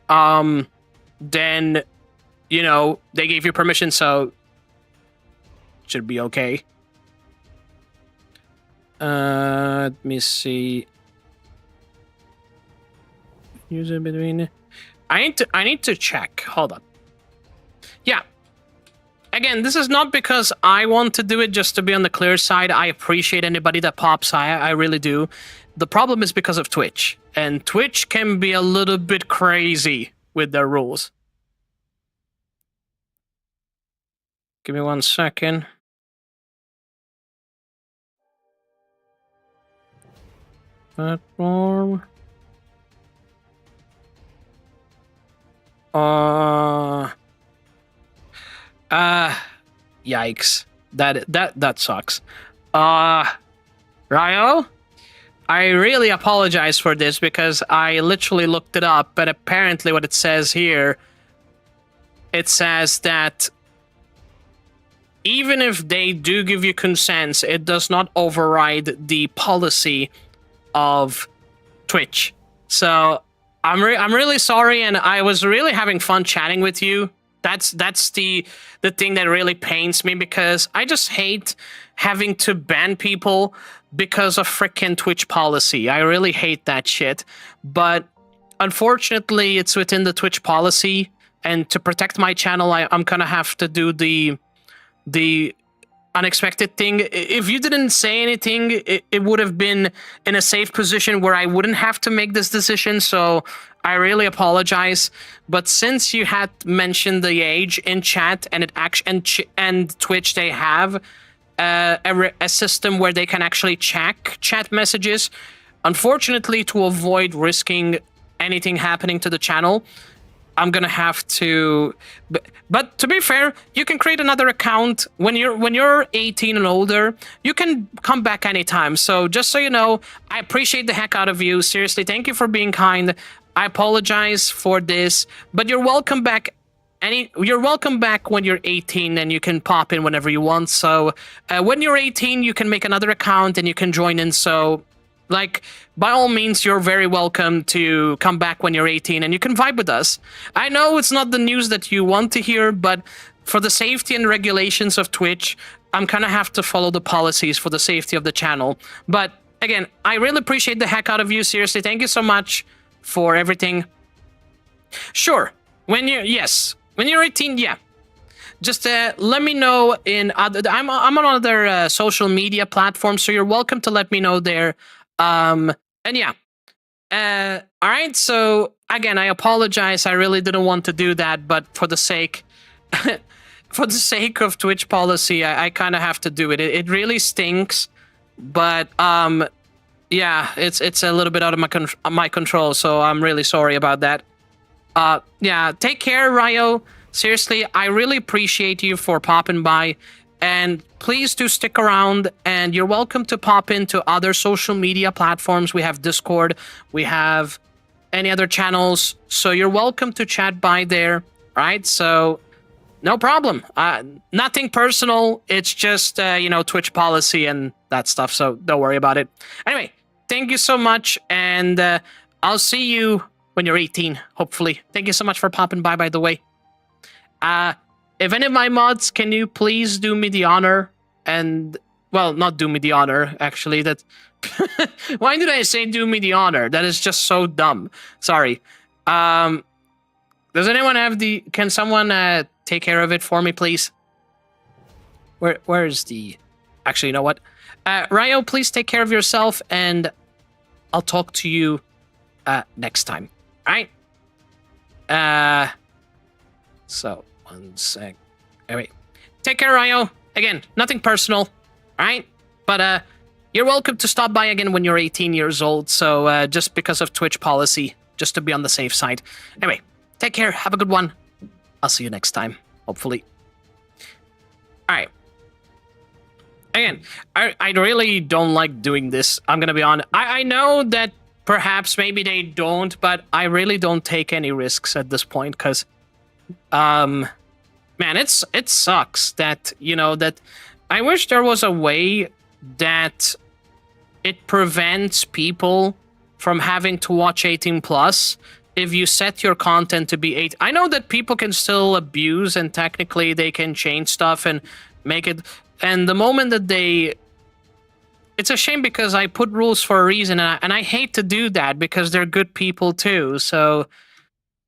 then, you know, they gave you permission, so it should be okay. Let me see. User between. I need to check. Hold on. Yeah. Again, this is not because I want to do it, just to be on the clear side. I appreciate anybody that pops. I really do. The problem is because of Twitch. And Twitch can be a little bit crazy with their rules. Give me 1 second. Platform. Yikes. That sucks. Ryo? I really apologize for this, because I literally looked it up, but apparently what it says here, it says that even if they do give you consents, it does not override the policy of Twitch. So I'm really sorry, and I was really having fun chatting with you. That's the thing that really pains me, because I just hate having to ban people because of frickin' Twitch policy. I really hate that shit. But unfortunately, it's within the Twitch policy, and to protect my channel, I'm gonna have to do the unexpected thing. If you didn't say anything, it would have been in a safe position where I wouldn't have to make this decision, so I really apologize. But since you had mentioned the age in chat, and it and Twitch, they have a system where they can actually check chat messages. Unfortunately, to avoid risking anything happening to the channel, I'm gonna have to. But to be fair, you can create another account when you're 18 and older. You can come back anytime. So just so you know, I appreciate the heck out of you. Seriously, thank you for being kind. I apologize for this, but you're welcome back you're welcome back when you're 18, and you can pop in whenever you want. So when you're 18, you can make another account and you can join in. So like, by all means, you're very welcome to come back when you're 18 and you can vibe with us. I know it's not the news that you want to hear, but for the safety and regulations of Twitch, I'm kind of have to follow the policies for the safety of the channel. But again, I really appreciate the heck out of you. Seriously, thank you so much for everything. Sure, when you're 18, yeah. Just let me know in other. I'm on other social media platforms, so you're welcome to let me know there. And yeah. All right. So again, I apologize. I really didn't want to do that, but for the sake, for the sake of Twitch policy, I kind of have to do it. It really stinks, but yeah, it's a little bit out of my control. So I'm really sorry about that. Yeah. Take care, Ryo. Seriously, I really appreciate you for popping by. And please do stick around, and you're welcome to pop into other social media platforms. We have Discord, we have any other channels, so you're welcome to chat by there, right? So, no problem. Nothing personal, it's just, you know, Twitch policy and that stuff, so don't worry about it. Anyway, thank you so much, and I'll see you when you're 18, hopefully. Thank you so much for popping by the way. If any of my mods, can you please do me the honor and, well, not do me the honor, actually, that, why did I say do me the honor? That is just so dumb. Sorry. Does anyone have can someone, take care of it for me, please? Where's actually, you know what? Ryo, please take care of yourself, and I'll talk to you, next time. All right? So, 1 sec. Anyway, take care, Ryo. Again, nothing personal, alright? But, you're welcome to stop by again when you're 18 years old, so, just because of Twitch policy, just to be on the safe side. Anyway, take care, have a good one. I'll see you next time, hopefully. Alright. Again, I really don't like doing this, I'm gonna be honest. I know that perhaps maybe they don't, but I really don't take any risks at this point, because man, it sucks that, you know, that I wish there was a way that it prevents people from having to watch 18 plus if you set your content to be 8. I know that people can still abuse, and technically they can change stuff and make it, and the moment that it's a shame because I put rules for a reason, and I hate to do that because they're good people too, so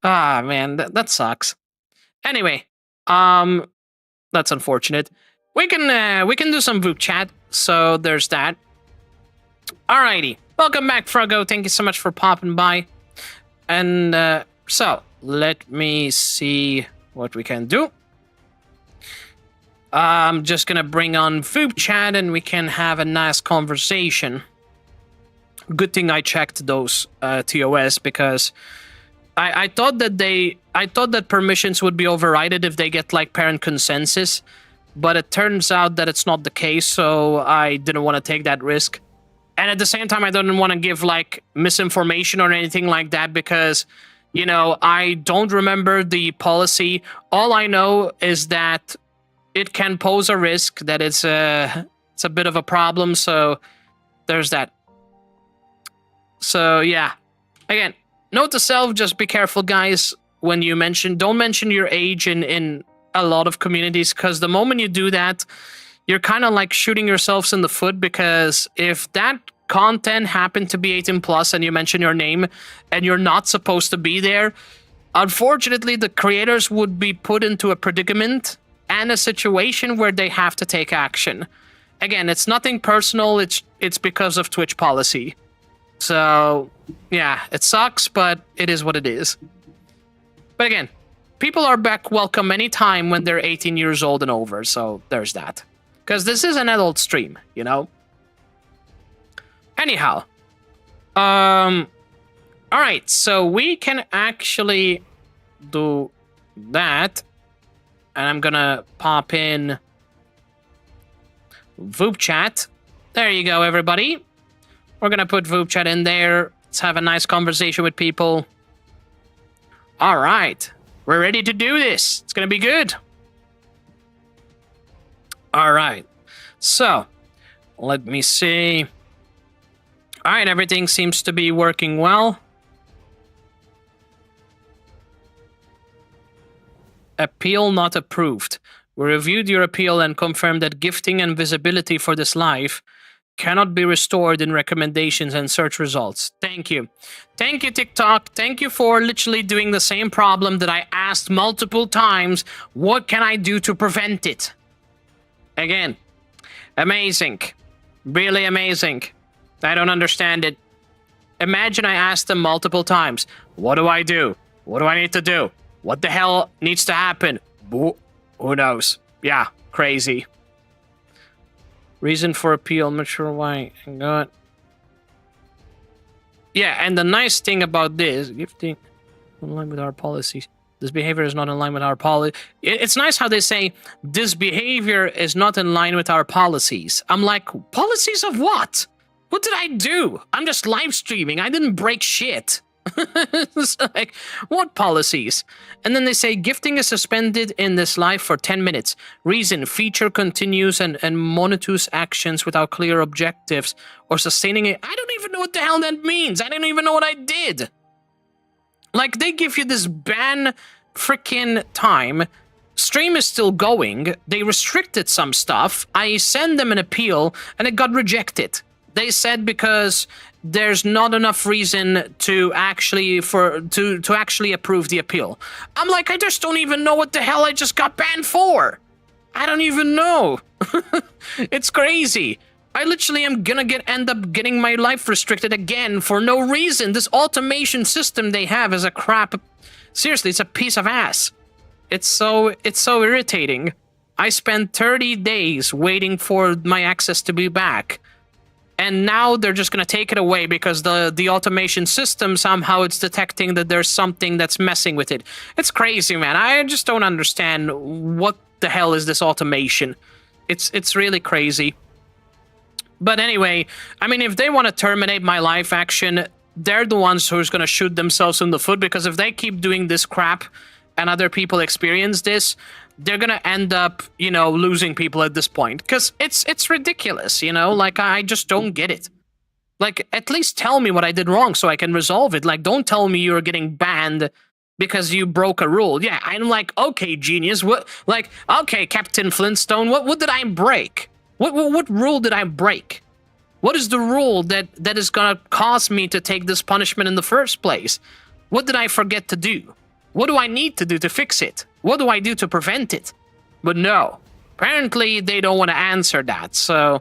man, that sucks. Anyway, that's unfortunate. We can do some VupeChat, so there's that. Alrighty, welcome back, Froggo. Thank you so much for popping by. And so let me see what we can do. I'm just gonna bring on VupeChat, and we can have a nice conversation. Good thing I checked those TOS, because I thought that permissions would be overridden if they get like parent consensus, but it turns out that it's not the case, so I didn't want to take that risk. And at the same time, I didn't want to give like misinformation or anything like that, because, you know, I don't remember the policy. All I know is that it can pose a risk, that it's a bit of a problem, so there's that. So yeah, again, note to self, just be careful, guys, when you don't mention your age in a lot of communities, because the moment you do that, you're kind of like shooting yourselves in the foot, because if that content happened to be 18 plus and you mention your name and you're not supposed to be there, unfortunately, the creators would be put into a predicament and a situation where they have to take action. Again, it's nothing personal, it's because of Twitch policy. So, yeah, it sucks, but it is what it is. But again, people are back welcome anytime when they're 18 years old and over, so there's that. Because this is an adult stream, you know? Anyhow. Alright, so we can actually do that. And I'm gonna pop in VupeChat. There you go, everybody. We're gonna put VupeChat in there. Let's have a nice conversation with people. All right. We're ready to do this. It's gonna be good. All right. So, let me see. All right, everything seems to be working well. Appeal not approved. We reviewed your appeal and confirmed that gifting and visibility for this life cannot be restored in recommendations and search results. Thank you. Thank you, TikTok. Thank you for literally doing the same problem that I asked multiple times. What can I do to prevent it? Again, amazing. Really amazing. I don't understand it. Imagine I asked them multiple times. What do I do? What do I need to do? What the hell needs to happen? Who knows? Yeah, crazy. Reason for appeal, I'm not sure why. Hang on. Yeah, and the nice thing about this, gifting in line with our policies. This behavior is not in line with our policy. It's nice how they say, this behavior is not in line with our policies. I'm like, policies of what? What did I do? I'm just live streaming. I didn't break shit. It's like, what policies? And then they say, gifting is suspended in this life for 10 minutes. Reason, feature continues and monitors actions without clear objectives or sustaining it. I don't even know what the hell that means. I don't even know what I did. Like, they give you this ban freaking time. Stream is still going. They restricted some stuff. I sent them an appeal and it got rejected. They said because there's not enough reason to actually to actually approve the appeal. I'm like, I just don't even know what the hell I just got banned for. I don't even know. It's crazy. I literally am gonna end up getting my life restricted again for no reason. This automation system they have is a crap. Seriously, it's a piece of ass. It's so irritating. I spent 30 days waiting for my access to be back. And now they're just gonna take it away because the automation system somehow it's detecting that there's something that's messing with it. It's crazy, man. I just don't understand what the hell is this automation. It's really crazy. But anyway, I mean, if they want to terminate my live action, they're the ones who's going to shoot themselves in the foot, because if they keep doing this crap and other people experience this, they're going to end up, you know, losing people at this point. Because it's ridiculous, you know? Like, I just don't get it. Like, at least tell me what I did wrong so I can resolve it. Like, don't tell me you're getting banned because you broke a rule. Yeah, I'm like, okay, genius. What? Like, okay, Captain Flintstone, what did I break? What rule did I break? What is the rule that is gonna cause me to take this punishment in the first place? What did I forget to do? What do I need to do to fix it? What do I do to prevent it? But no, apparently they don't want to answer that, so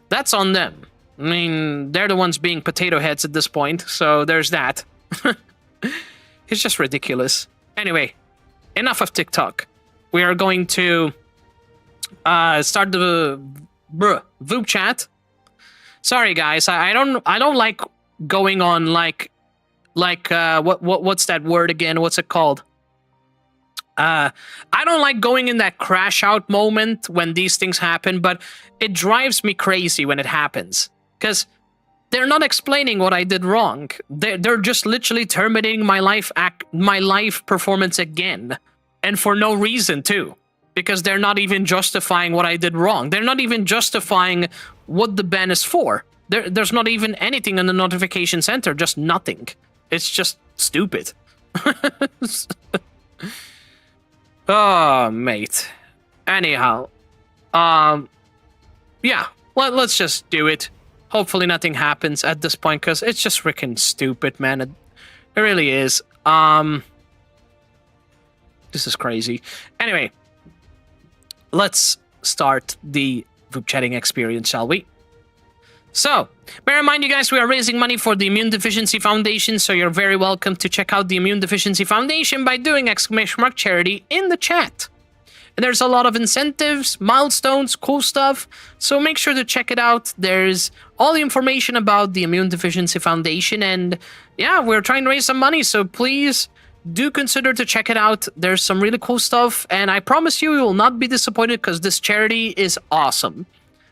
that's on them. I mean, they're the ones being potato heads at this point, so there's that. It's just ridiculous. Anyway, enough of TikTok. We are going to start the VupeChat. Sorry guys, I don't like going on like what's that word again? What's it called? I don't like going in that crash out moment when these things happen, but it drives me crazy when it happens. Because they're not explaining what I did wrong. They're just literally terminating my life performance again. And for no reason too. Because they're not even justifying what I did wrong. They're not even justifying what the ban is for. There's not even anything in the notification center, just nothing. It's just stupid. Oh, mate. Anyhow. Yeah, let's just do it. Hopefully nothing happens at this point, because it's just freaking stupid, man. It really is. This is crazy. Anyway. Let's start the VupeChatting chatting experience, shall we? So, bear in mind, you guys, we are raising money for the Immune Deficiency Foundation, so you're very welcome to check out the Immune Deficiency Foundation by doing !charity in the chat. And there's a lot of incentives, milestones, cool stuff, so make sure to check it out. There's all the information about the Immune Deficiency Foundation, and yeah, we're trying to raise some money, so please do consider to check it out. There's some really cool stuff, and I promise you will not be disappointed because this charity is awesome.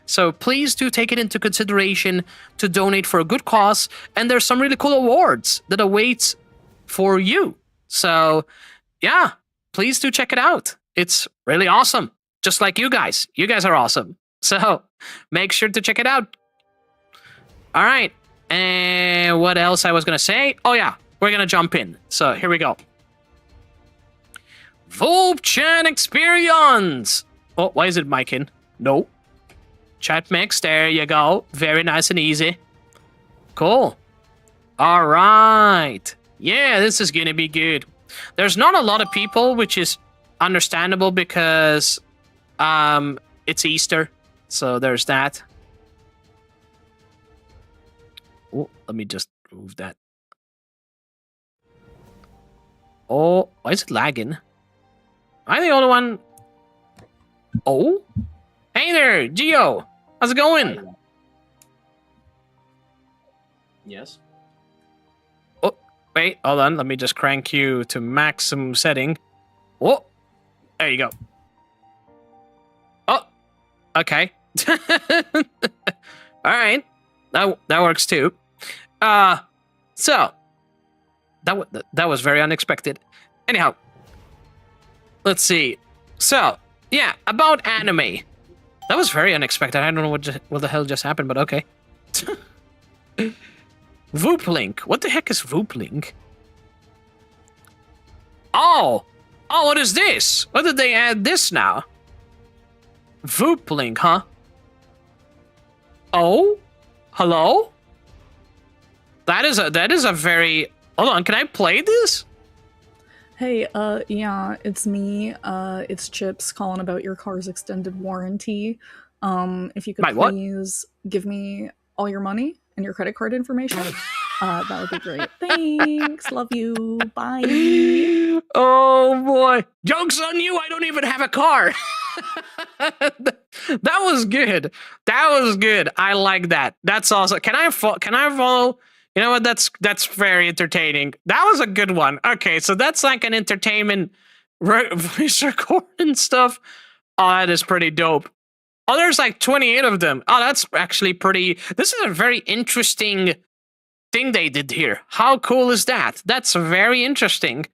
So please do take it into consideration to donate for a good cause, and there's some really cool awards that awaits for you. So yeah, please do check it out. It's really awesome. Just like you guys. You guys are awesome. So make sure to check it out. All right. And what else I was going to say? Oh, yeah. We're going to jump in. So here we go. VupeChat experience. Oh, why is it micing? No. Chat mix. There you go. Very nice and easy. Cool. All right. Yeah, this is going to be good. There's not a lot of people, which is understandable because it's Easter. So there's that. Oh, let me just move that. Oh, why is it lagging? Am I the only one? Oh? Hey there, Geo. How's it going? Yes. Oh, wait, hold on. Let me just crank you to maximum setting. Oh, there you go. Oh, okay. All right. That works too. So that was very unexpected. Anyhow, let's see. So, yeah, about anime. That was very unexpected. I don't know what the hell just happened, but okay. VupeLink. What the heck is VupeLink? Oh, what is this? What did they add this now? VupeLink, huh? Oh, hello. That is a very. Hold on, can I play this? Hey, yeah, it's me. It's Chips calling about your car's extended warranty. If you could please give me all your money and your credit card information, that would be great. Thanks. Love you. Bye. Oh boy. Joke's on you, I don't even have a car. That was good. That was good. I like that. That's awesome. Can I follow? You know what? That's very entertaining. That was a good one. Okay, so that's like an entertainment voice record and stuff. Oh, that is pretty dope. Oh, there's like 28 of them. Oh, that's actually pretty. This is a very interesting thing they did here. How cool is that? That's very interesting.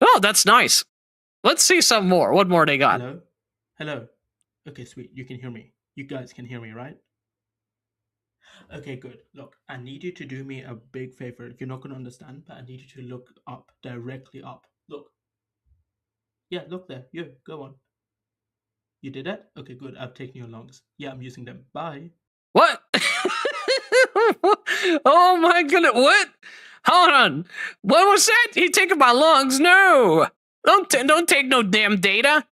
Oh, that's nice. Let's see some more. What more they got? Hello? Hello. Okay, sweet. You can hear me. You guys can hear me, right? Okay, good. Look, I need you to do me a big favor. You're not going to understand, but I need you to look up, directly up. Look. Yeah, look there. Yeah, go on. You did that? Okay, good. I've taken your lungs. Yeah, I'm using them. Bye. What? Oh my goodness. What? Hold on. What was that? He taking my lungs? No. Don't take no damn data.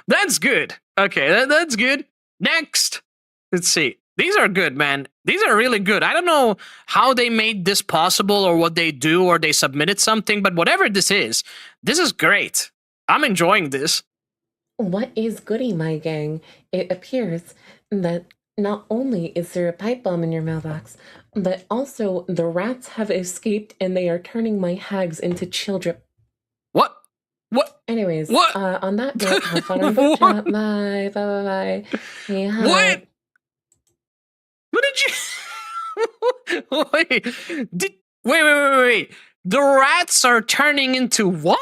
That's good. Okay, that's good. Next. Let's see. These are good, man. These are really good. I don't know how they made this possible or what they do or they submitted something, but whatever this is great. I'm enjoying this. What is goody, my gang? It appears that not only is there a pipe bomb in your mailbox, but also the rats have escaped and they are turning my hags into children. What? What? Anyways, what? On that note, have fun on VupeChat. Bye, bye, bye, bye. Yeah. What? What did you... Wait. The rats are turning into what?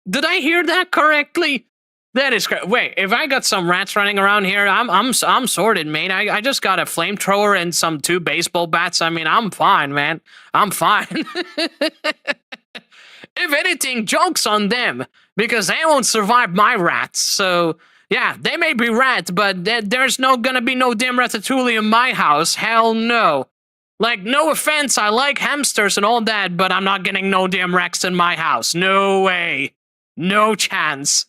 Did I hear that correctly? That is correct. Wait, if I got some rats running around here, I'm sorted, mate. I just got a flamethrower and some 2 baseball bats. I mean, I'm fine, man. I'm fine. If anything, joke's on them because they won't survive my rats. So yeah, they may be rats, but there's gonna be no damn ratatouille in my house. Hell no. Like, no offense, I like hamsters and all that, but I'm not getting no damn rats in my house. No way. No chance.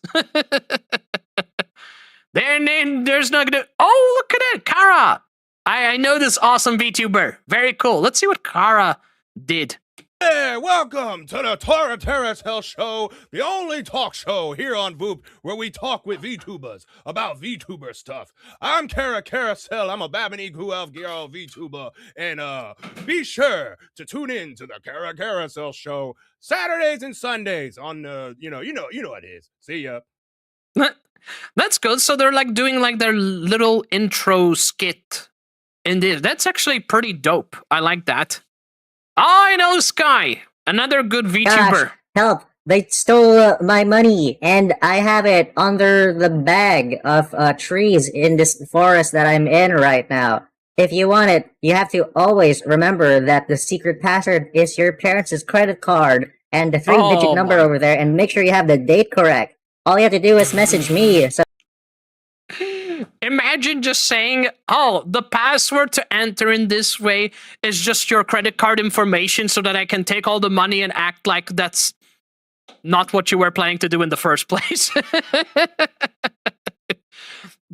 Then there's not gonna... Oh, look at it, Kara. I know this awesome VTuber. Very cool. Let's see what Kara did. Hey, welcome to the Tora Terracel Show, the only talk show here on Voop where we talk with VTubers about VTuber stuff. I'm Kara Carousel, I'm a Babini Guelph Girl VTuber, and be sure to tune in to the Kara Carousel Show Saturdays and Sundays on you know what it is. See ya. That's good. So they're like doing like their little intro skit in this. That's actually pretty dope. I like that. I know Sky, another good VTuber. Help! They stole my money, and I have it under the bag of trees in this forest that I'm in right now. If you want it, you have to always remember that the secret password is your parents' credit card and the 3-digit number over there, and make sure you have the date correct. All you have to do is message me. So imagine just saying, oh, the password to enter in this way is just your credit card information so that I can take all the money and act like that's not what you were planning to do in the first place.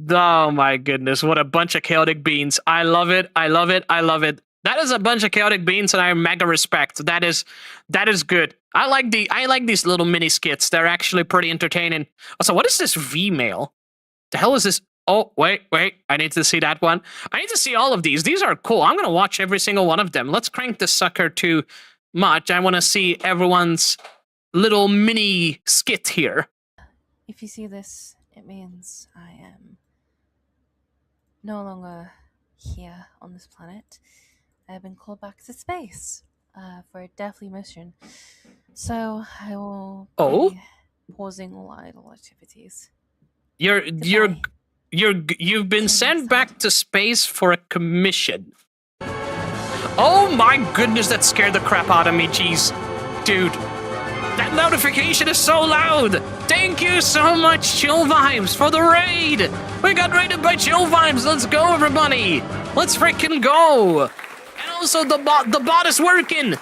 Oh my goodness, what a bunch of chaotic beans. I love it, I love it, I love it. That is a bunch of chaotic beans and I mega respect. That is good. I like these little mini skits. They're actually pretty entertaining. Also, what is this V-mail? The hell is this? Oh, wait. I need to see that one. I need to see all of these. These are cool. I'm going to watch every single one of them. Let's crank this sucker too much. I want to see everyone's little mini skit here. If you see this, it means I am no longer here on this planet. I have been called back to space for a deathly mission. So I will be pausing all idle activities. You've been sent back to space for a commission. Oh my goodness, that scared the crap out of me, jeez. Dude, that notification is so loud. Thank you so much, Chill Vibes, for the raid. We got raided by Chill Vibes. Let's go, everybody. Let's freaking go. And also, the bot is working.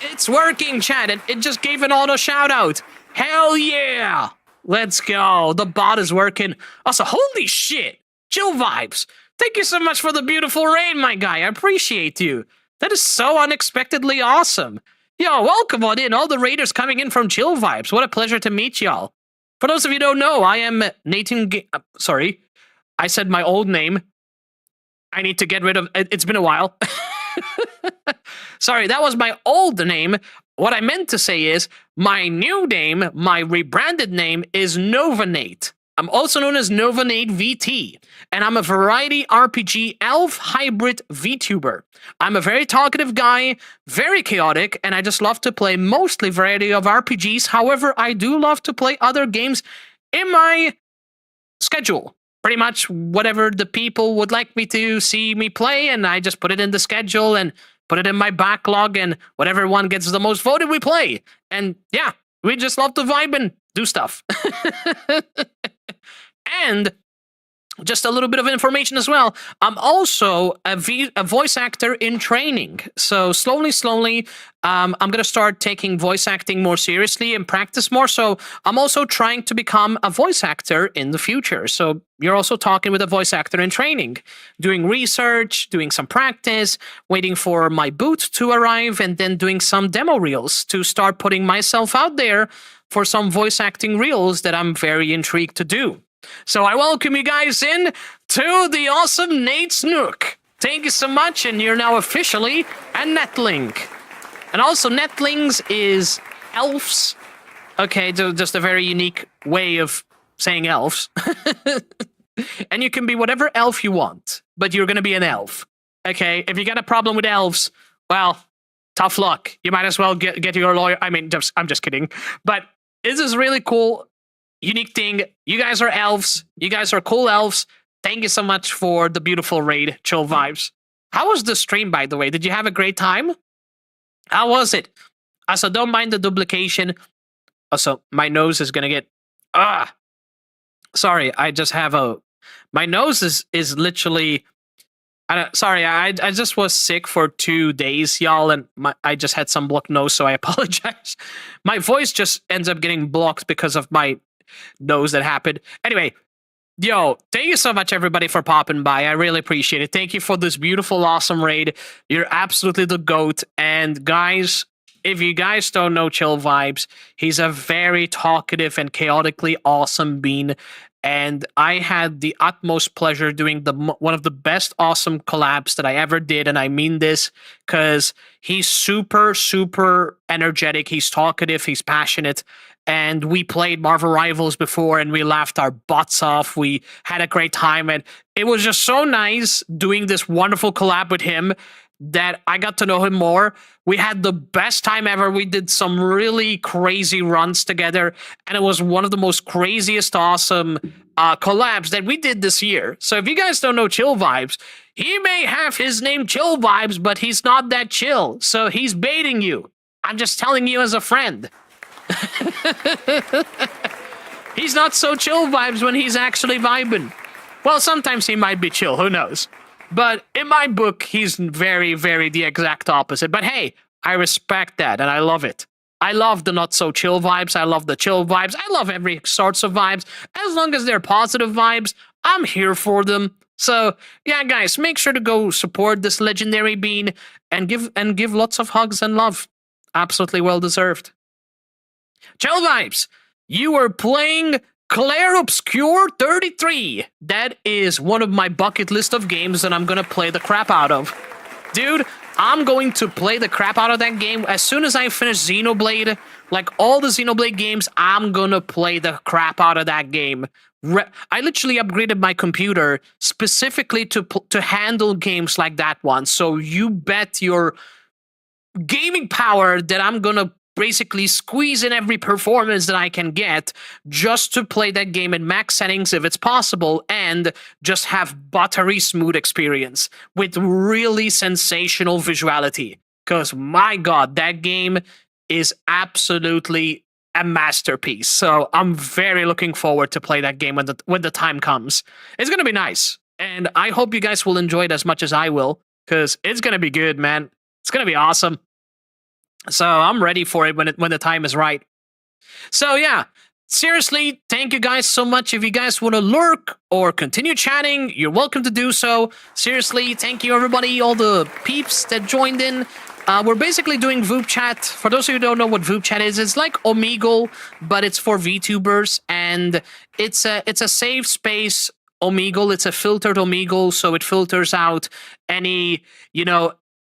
It's working, chat. It just gave an auto shout out. Hell yeah. Let's go. The bot is working. Also, holy shit. Chill Vibes. Thank you so much for the beautiful raid, my guy. I appreciate you. That is so unexpectedly awesome. Yo, welcome on in. All the raiders coming in from Chill Vibes. What a pleasure to meet y'all. For those of you who don't know, I am Nathan... sorry. I said my old name. I need to get rid of... It's been a while. Sorry, that was my old name. What I meant to say is, my new name, my rebranded name is Novanate. I'm also known as Novanate VT, and I'm a variety RPG elf hybrid VTuber. I'm a very talkative guy, very chaotic, and I just love to play mostly variety of RPGs. However, I do love to play other games in my schedule. Pretty much whatever the people would like me to see me play, and I just put it in the schedule and put it in my backlog, and whatever one gets the most voted, we play. And yeah, we just love to vibe and do stuff. And just a little bit of information as well. I'm also a voice actor in training. So slowly, I'm going to start taking voice acting more seriously and practice more. So I'm also trying to become a voice actor in the future. So you're also talking with a voice actor in training, doing research, doing some practice, waiting for my boot to arrive, and then doing some demo reels to start putting myself out there for some voice acting reels that I'm very intrigued to do. So I welcome you guys in to the awesome Nate Snook. Thank you so much, and you're now officially a Netling. And also, Netlings is elves. Okay, just a very unique way of saying elves. And you can be whatever elf you want, but you're going to be an elf. Okay, if you got a problem with elves, well, tough luck. You might as well get your lawyer. I mean, I'm just kidding. But this is really cool. Unique thing. You guys are elves. You guys are cool elves. Thank you so much for the beautiful raid, Chill Vibes. How was the stream, by the way? Did you have a great time? How was it? Also, don't mind the duplication. Also, my nose is gonna get... Sorry, I just have a... My nose is literally... Sorry, I just was sick for 2 days, y'all, and I just had some blocked nose, so I apologize. My voice just ends up getting blocked because of my nose that happened. Anyway, yo, thank you so much, everybody, for popping by. I really appreciate it. Thank you for this beautiful, awesome raid. You're absolutely the GOAT. And guys, if you guys don't know Chill Vibes, he's a very talkative and chaotically awesome bean. And I had the utmost pleasure doing one of the best awesome collabs that I ever did. And I mean this because he's super, super energetic. He's talkative. He's passionate. And we played Marvel Rivals before and we laughed our butts off. We had a great time. And it was just so nice doing this wonderful collab with him that I got to know him more. We had the best time ever. We did some really crazy runs together, and it was one of the most craziest, awesome collabs that we did this year. So if you guys don't know Chill Vibes, he may have his name Chill Vibes, but he's not that chill. So he's baiting you. I'm just telling you as a friend. He's not so chill vibes when he's actually vibing. Well, sometimes he might be chill, who knows? But in my book, he's very, very the exact opposite. But hey, I respect that and I love it. I love the not so chill vibes. I love the chill vibes. I love every sorts of vibes. As long as they're positive vibes, I'm here for them. So yeah, guys, make sure to go support this legendary bean and give lots of hugs and love. Absolutely well deserved. Chill vibes. You are playing Claire Obscure 33. That is one of my bucket list of games that I'm gonna play the crap out of. Dude, I'm going to play the crap out of that game. As soon as I finish Xenoblade, like all the Xenoblade games, I'm gonna play the crap out of that game. I literally upgraded my computer specifically to handle games like that one. So you bet your gaming power that I'm gonna basically squeeze in every performance that I can get just to play that game in max settings if it's possible and just have buttery smooth experience with really sensational visuality. Because my god, that game is absolutely a masterpiece. So I'm very looking forward to play that game when the time comes. It's gonna be nice. And I hope you guys will enjoy it as much as I will, because it's gonna be good, man. It's gonna be awesome. So I'm ready for it when the time is right. So yeah, seriously, thank you guys so much. If you guys want to lurk or continue chatting, you're welcome to do so. Seriously, thank you everybody, all the peeps that joined in. We're basically doing VupeChat. For those of you who don't know what VupeChat is, it's like Omegle, but it's for VTubers, and it's a safe space Omegle. It's a filtered Omegle, so it filters out any,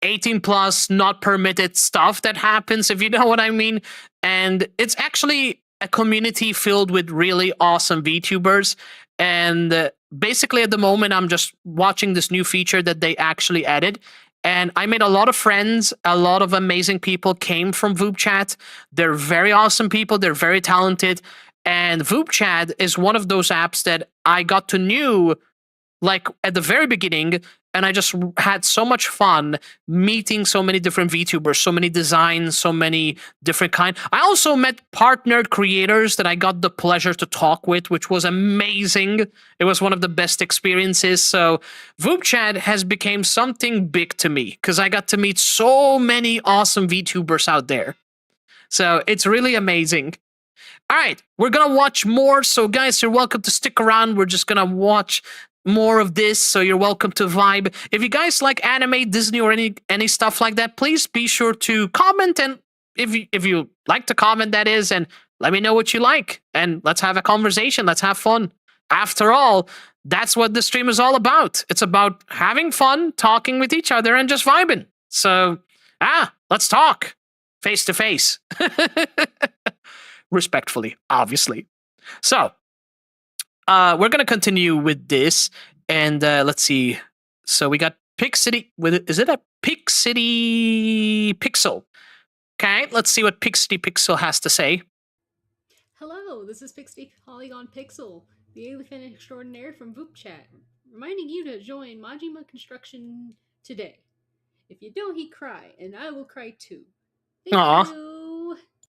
18 plus not permitted stuff that happens, if you know what I mean. And it's actually a community filled with really awesome VTubers. And basically at the moment, I'm just watching this new feature that they actually added. And I made a lot of friends. A lot of amazing people came from VupeChat. They're very awesome people. They're very talented. And VupeChat is one of those apps that I got to know like at the very beginning, and I just had so much fun meeting so many different VTubers, so many designs, so many different kinds. I also met partnered creators that I got the pleasure to talk with, which was amazing. It was one of the best experiences. So VupeChat has become something big to me because I got to meet so many awesome VTubers out there. So it's really amazing. All right, we're going to watch more. So guys, you're welcome to stick around. We're just going to watch more of this, so you're welcome to vibe. If you guys like anime, Disney, or any stuff like that, please be sure to comment, and if you like to comment, that is, and let me know what you like, and let's have a conversation, let's have fun. After all, that's what the stream is all about. It's about having fun, talking with each other, and just vibing. So, let's talk face to face. Respectfully, obviously. So, we're going to continue with this, and let's see. So we got Pixity. Is it a Pixity Pixel? Okay, let's see what Pixity Pixel has to say. Hello, this is Pixity Polygon Pixel, the elephant extraordinaire from VupeChat, reminding you to join Majima Construction today. If you don't, he'd cry, and I will cry too. Thank you.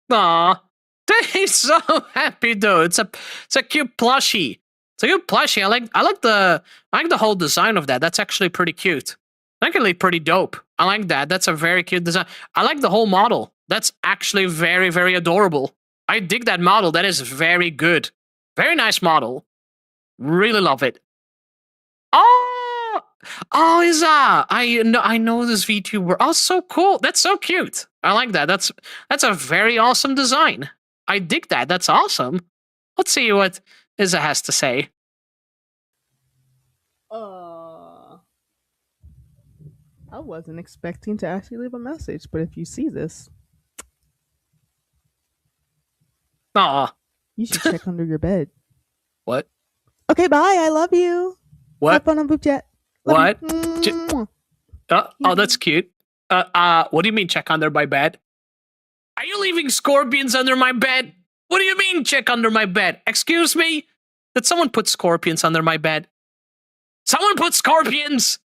Aww. He's so happy though. It's a cute plushie. It's a cute plushie. I like the whole design of that. That's actually pretty cute. Actually pretty dope. I like that. That's a very cute design. I like the whole model. That's actually very, very adorable. I dig that model. That is very good. Very nice model. Really love it. Oh, Isa! I know this VTuber. Oh, so cool. That's so cute. I like that. That's a very awesome design. I dig that. That's awesome. Let's see what Isa has to say. I wasn't expecting to actually leave a message, but if you see this, you should check under your bed. What? Okay, bye. I love you. What? Have fun on VupeChat. What? Oh, that's cute. What do you mean check under my bed? Are you leaving scorpions under my bed? What do you mean check under my bed? Excuse me? Did someone put scorpions under my bed? Someone put scorpions!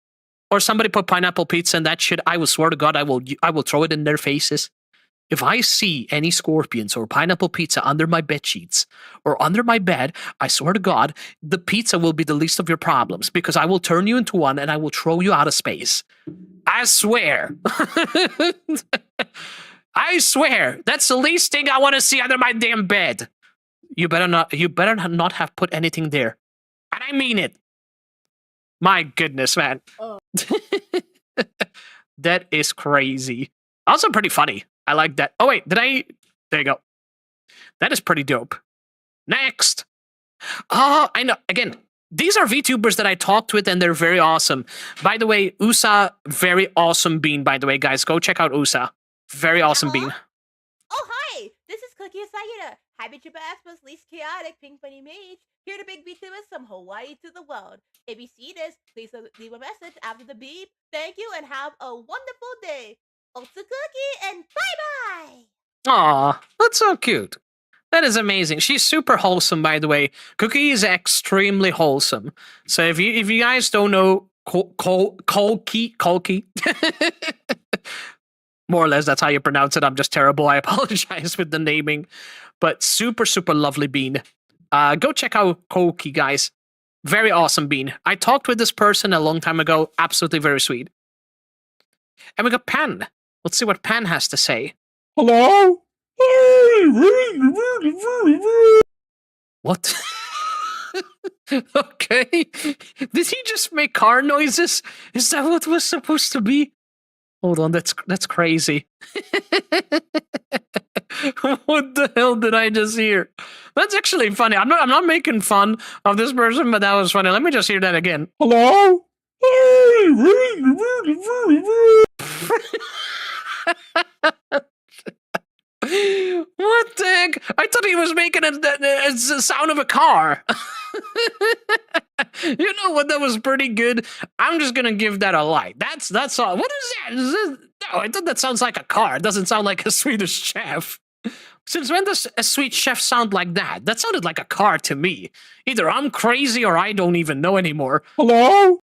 Or somebody put pineapple pizza and that shit. I will swear to God, I will throw it in their faces. If I see any scorpions or pineapple pizza under my bed sheets or under my bed, I swear to God, the pizza will be the least of your problems because I will turn you into one and I will throw you out of space. I swear. I swear. That's the least thing I want to see under my damn bed. You better not have put anything there. And I mean it. My goodness, man. Oh. That is crazy. Also pretty funny. I like that. Oh, wait. There you go. That is pretty dope. Next. Oh, I know. Again, these are VTubers that I talked with, and they're very awesome. By the way, USA, very awesome bean, by the way, guys. Go check out USA. Very awesome bean. Oh, hi! This is Cookie Asayura, High VTuber Asper's least chaotic pink bunny mage, here to bring VTubers from Hawaii to the world. If you see this, please leave a message after the beep. Thank you and have a wonderful day. Also Cookie and bye-bye! Aw, that's so cute. That is amazing. She's super wholesome, by the way. Cookie is extremely wholesome. So if you guys don't know Kolki, more or less that's how you pronounce it. I'm just terrible. I apologize with the naming. But super, super lovely bean. Go check out Kolki, guys. Very awesome bean. I talked with this person a long time ago. Absolutely very sweet. And we got Pan. Let's see what Pan has to say. Hello? What? Okay. Did he just make car noises? Is that what was supposed to be? Hold on, that's crazy. What the hell did I just hear? That's actually funny. I'm not making fun of this person, but that was funny. Let me just hear that again. Hello? What the heck? I thought he was making a sound of a car. You know what? That was pretty good. I'm just gonna give that a like. That's all. What is that? No, I thought that sounds like a car. It doesn't sound like a Swedish chef. Since when does a Swedish chef sound like that? That sounded like a car to me. Either I'm crazy or I don't even know anymore. Hello?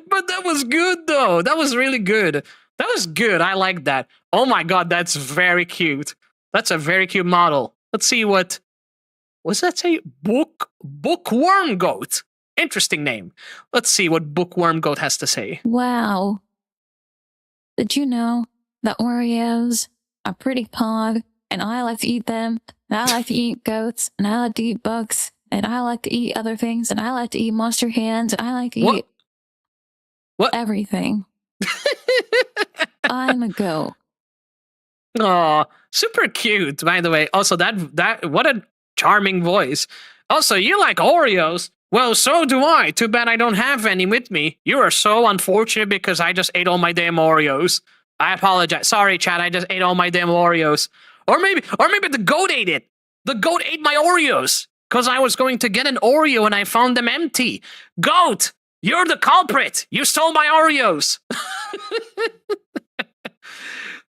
But that was good, though. That was really good. That was good. I like that. Oh my God, that's very cute. That's a very cute model. Let's see what that say? Bookworm Goat. Interesting name. Let's see what Bookworm Goat has to say. Wow. Did you know that Oreos are pretty pog, and I like to eat them, and I like to eat goats, and I like to eat bugs, and I like to eat other things, and I like to eat monster hands, and I like to eat everything. I'm a goat. Aw, super cute, by the way. Also, that what a charming voice. Also, you like Oreos? Well, so do I. Too bad I don't have any with me. You are so unfortunate because I just ate all my damn Oreos. I apologize. Sorry, chat. I just ate all my damn Oreos. Or maybe the goat ate it. The goat ate my Oreos because I was going to get an Oreo and I found them empty. Goat, you're the culprit. You stole my Oreos.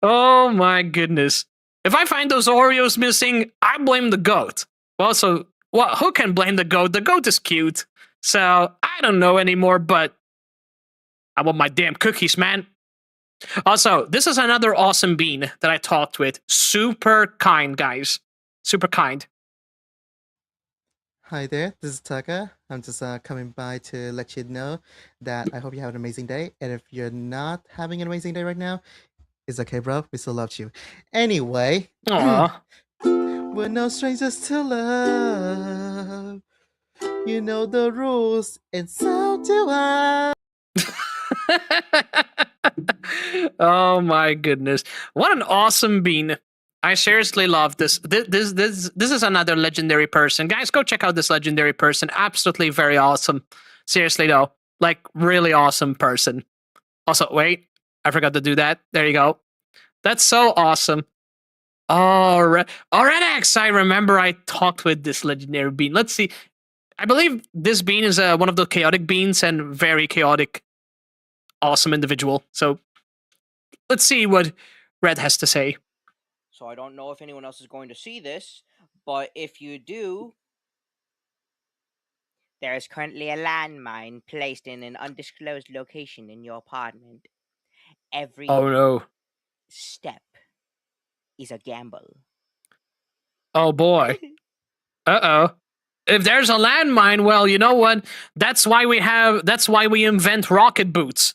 Oh my goodness. If I find those Oreos missing, I blame the goat. Also, who can blame the goat? The goat is cute. So, I don't know anymore, but I want my damn cookies, man. Also, this is another awesome bean that I talked with. Super kind, guys. Super kind. Hi there, this is Tucker. I'm just coming by to let you know that I hope you have an amazing day. And if you're not having an amazing day right now, it's okay, bro. We still love you. Anyway. Aww. We're no strangers to love. You know the rules, and so do I. Oh my goodness. What an awesome bean. I seriously love this. This is another legendary person. Guys, go check out this legendary person. Absolutely very awesome. Seriously though. Like really awesome person. Also, wait. I forgot to do that. There you go. That's so awesome. Oh, Redex, I remember I talked with this legendary bean. Let's see. I believe this bean is one of the chaotic beans and very chaotic awesome individual. So let's see what Red has to say. So I don't know if anyone else is going to see this, but if you do, there is currently a landmine placed in an undisclosed location in your apartment. Every Oh no. step is a gamble. Oh boy. Uh-oh. If there's a landmine, well, you know what? That's why we invent rocket boots.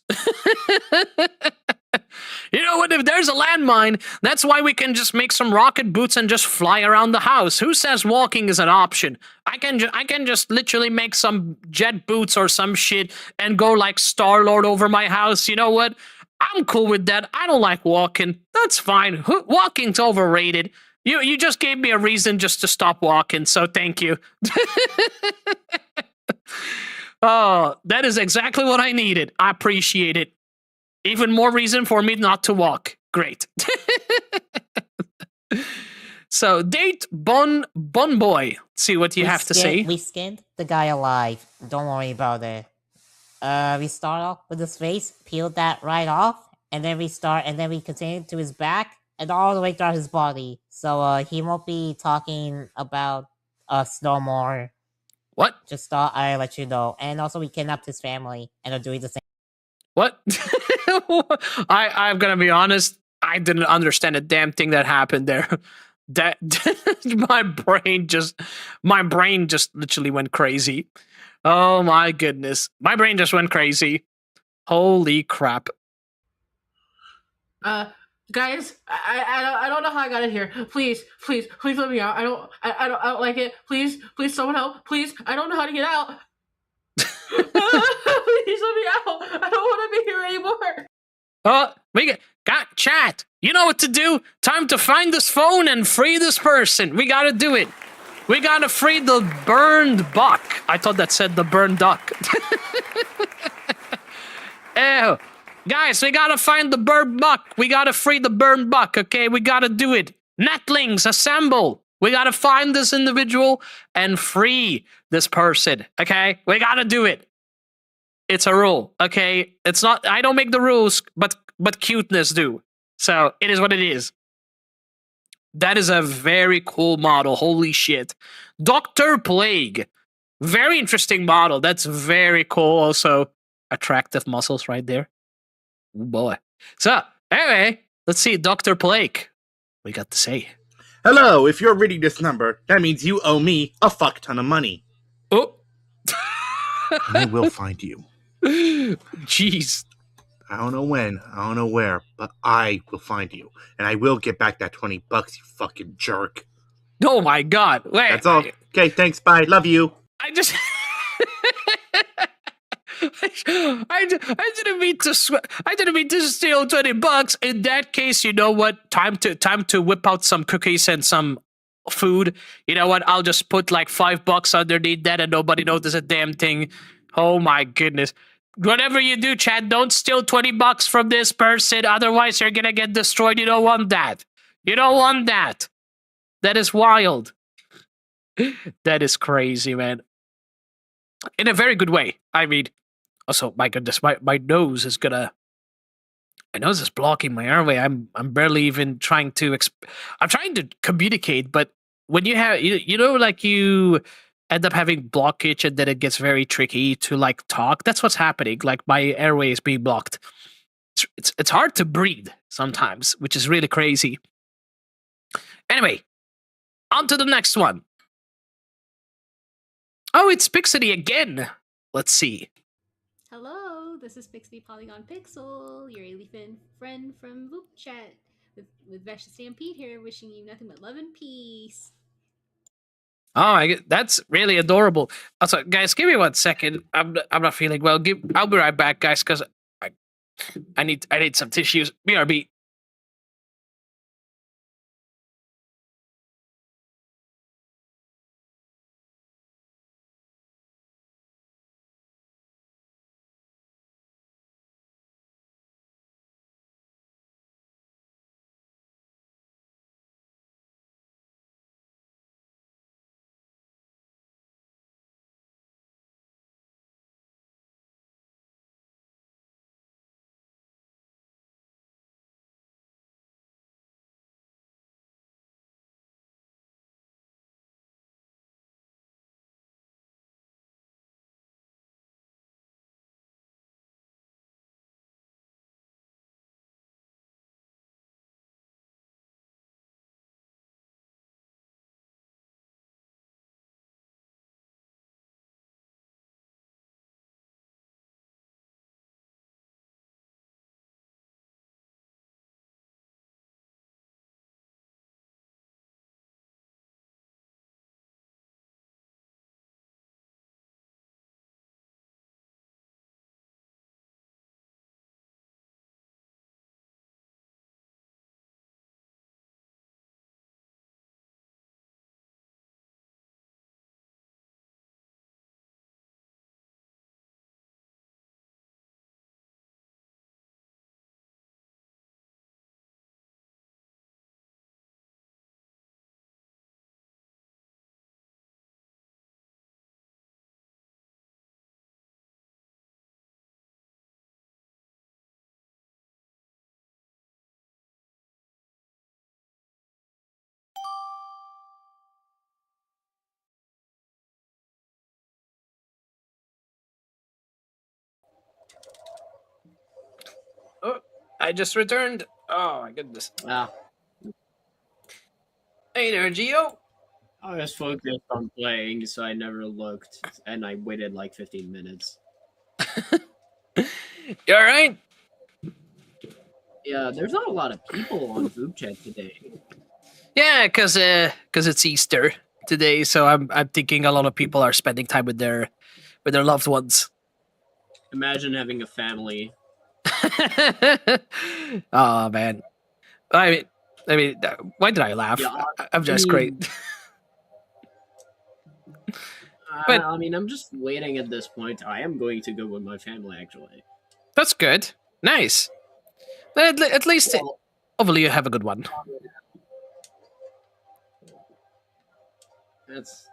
You know what? If there's a landmine, that's why we can just make some rocket boots and just fly around the house. Who says walking is an option? I can just literally make some jet boots or some shit and go like Star-Lord over my house. You know what? I'm cool with that. I don't like walking. That's fine. Walking's overrated. You just gave me a reason just to stop walking, so thank you. Oh, that is exactly what I needed. I appreciate it. Even more reason for me not to walk. Great. So, date Bon Boy. Let's see what you have to say. We skinned the guy alive. Don't worry about it. We start off with his face, peeled that right off, and then we continue to his back and all the way down his body. So he won't be talking about us no more. What? Just thought I'd let you know. And also we kidnapped his family and are doing the same. What? I'm gonna be honest. I didn't understand a damn thing that happened there. That my brain just literally went crazy. Oh my goodness, my brain just went crazy. Holy crap! Guys, I don't know how I got in here. Please let me out. I don't like it. Please, someone help. Please, I don't know how to get out. Please let me out. I don't want to be here anymore. We got chat. You know what to do. Time to find this phone and free this person. We gotta do it. We gotta free the burned buck. I thought that said the burned duck. Oh, guys, we gotta find the burned buck. We gotta free the burned buck, okay? We gotta do it. Netlings, assemble. We gotta find this individual and free this person, okay? We gotta do it. It's a rule, okay? It's not, I don't make the rules, but cuteness do. So, it is what it is. That is a very cool model. Holy shit. Dr. Plague. Very interesting model. That's very cool. Also, attractive muscles right there. Oh boy. So, anyway, let's see. Dr. Plague. We got to say. Hello, if you're reading this number, that means you owe me a fuck ton of money. Oh. And I will find you. Jeez. I don't know when, I don't know where, but I will find you. And I will get back that $20, you fucking jerk. Oh my god. Wait. That's all. Okay, thanks, bye, love you. I just... I didn't mean to steal $20. In that case, you know what? Time to whip out some cookies and some food. You know what? I'll just put like $5 underneath that and nobody notices a damn thing. Oh my goodness. Whatever you do, Chad, don't steal $20 from this person. Otherwise, you're gonna get destroyed. You don't want that. You don't want that. That is wild. That is crazy, man. In a very good way. I mean, also, my goodness, my nose is gonna... My nose is blocking my airway. I'm barely even trying to... I'm trying to communicate, but when you have... You know, like you end up having blockage and then it gets very tricky to like talk. That's what's happening. Like my airway is being blocked. It's hard to breathe sometimes, which is really crazy. Anyway, on to the next one. Oh, it's Pixity again. Let's see. Hello, this is Pixie Polygon Pixel, your elephant friend from VupeChat, with Vesh Stampede here, wishing you nothing but love and peace. Oh, that's really adorable. Also, guys, give me 1 second. I'm not feeling well. I'll be right back, guys, because I need some tissues. BRB. I just returned. Oh my goodness. Hey there, Gio. I was focused on playing, so I never looked, and I waited like 15 minutes. You alright? Yeah, there's not a lot of people on VupeChat today. Yeah, cause it's Easter today, so I'm thinking a lot of people are spending time with their loved ones. Imagine having a family. Oh man, I mean, why did I laugh? Yeah, I'm just great. But I mean, I'm just waiting at this point. I am going to go with my family, actually. that's good. Nice. At least, hopefully, you have a good one. That's.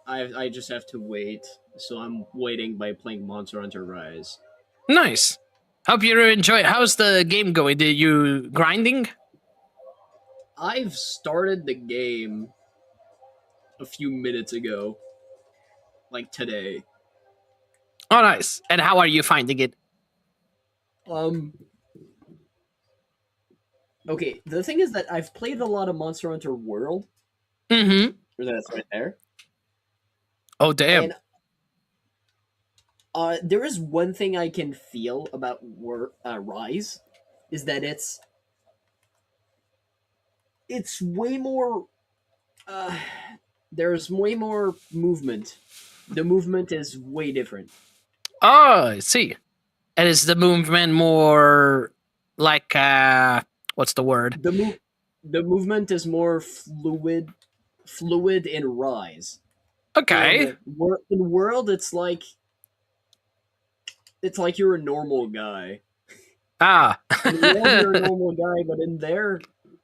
I just have to wait, so I'm waiting by playing Monster Hunter Rise. Nice. Hope you enjoy it. How's the game going? Did you grinding? I've started the game a few minutes ago, like today. Oh, nice. And how are you finding it? Okay, the thing is that I've played a lot of Monster Hunter World. Mm-hmm. That's right there. Oh, damn. And, there is one thing I can feel about Rise, is that it's way more. There's way more movement. The movement is way different. Oh, I see. And is the movement more like what's the word? The movement is more fluid in Rise. Okay. In World, it's like you're a normal guy. Ah. In World, you're a normal guy, but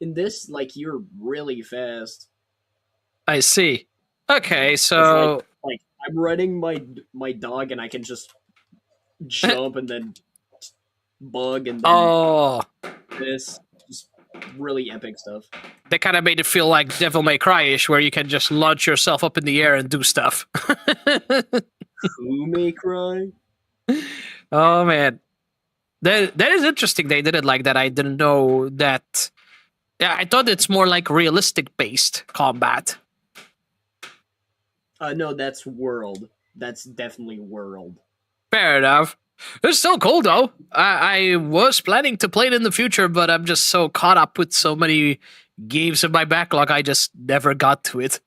in this, like, you're really fast. I see. Okay, so like I'm running my dog, and I can just jump and then bug and then this just really epic stuff. They kind of made it feel like Devil May Cry-ish, where you can just launch yourself up in the air and do stuff. Who may cry? Oh man, that is interesting. They did it like that. I didn't know that. Yeah, I thought it's more like realistic based combat. No, that's World. That's definitely World. Fair enough. It's still cool though. I was planning to play it in the future, but I'm just so caught up with so many games in my backlog, I just never got to it.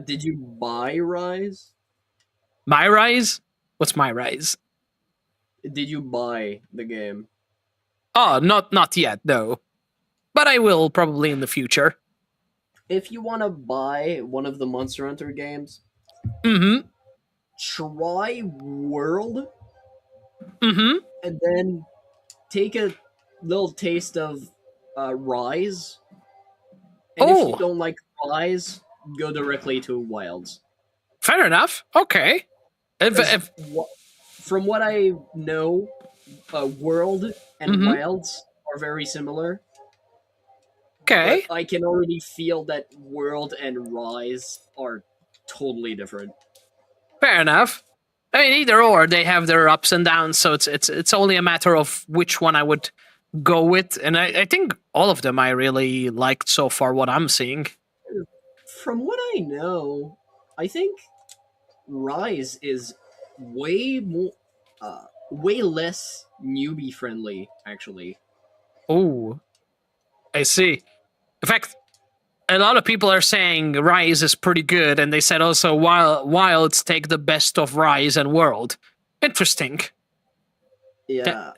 Did you buy Rise? My Rise? What's My Rise? Did you buy the game? Oh, not yet, no. But I will probably in the future. If you want to buy one of the Monster Hunter games, try World. And then take a little taste of Rise. And if you don't like Rise, go directly to Wilds. Fair enough. Okay. From what I know, World and Wilds are very similar. Okay. But I can already feel that World and Rise are totally different. Fair enough. I mean, either or, they have their ups and downs, so it's only a matter of which one I would go with. And I think all of them I really liked so far, what I'm seeing. From what I know, I think Rise is way more, way less newbie friendly, actually. Oh, I see. In fact, a lot of people are saying Rise is pretty good, and they said also Wilds take the best of Rise and World. Interesting. Yeah.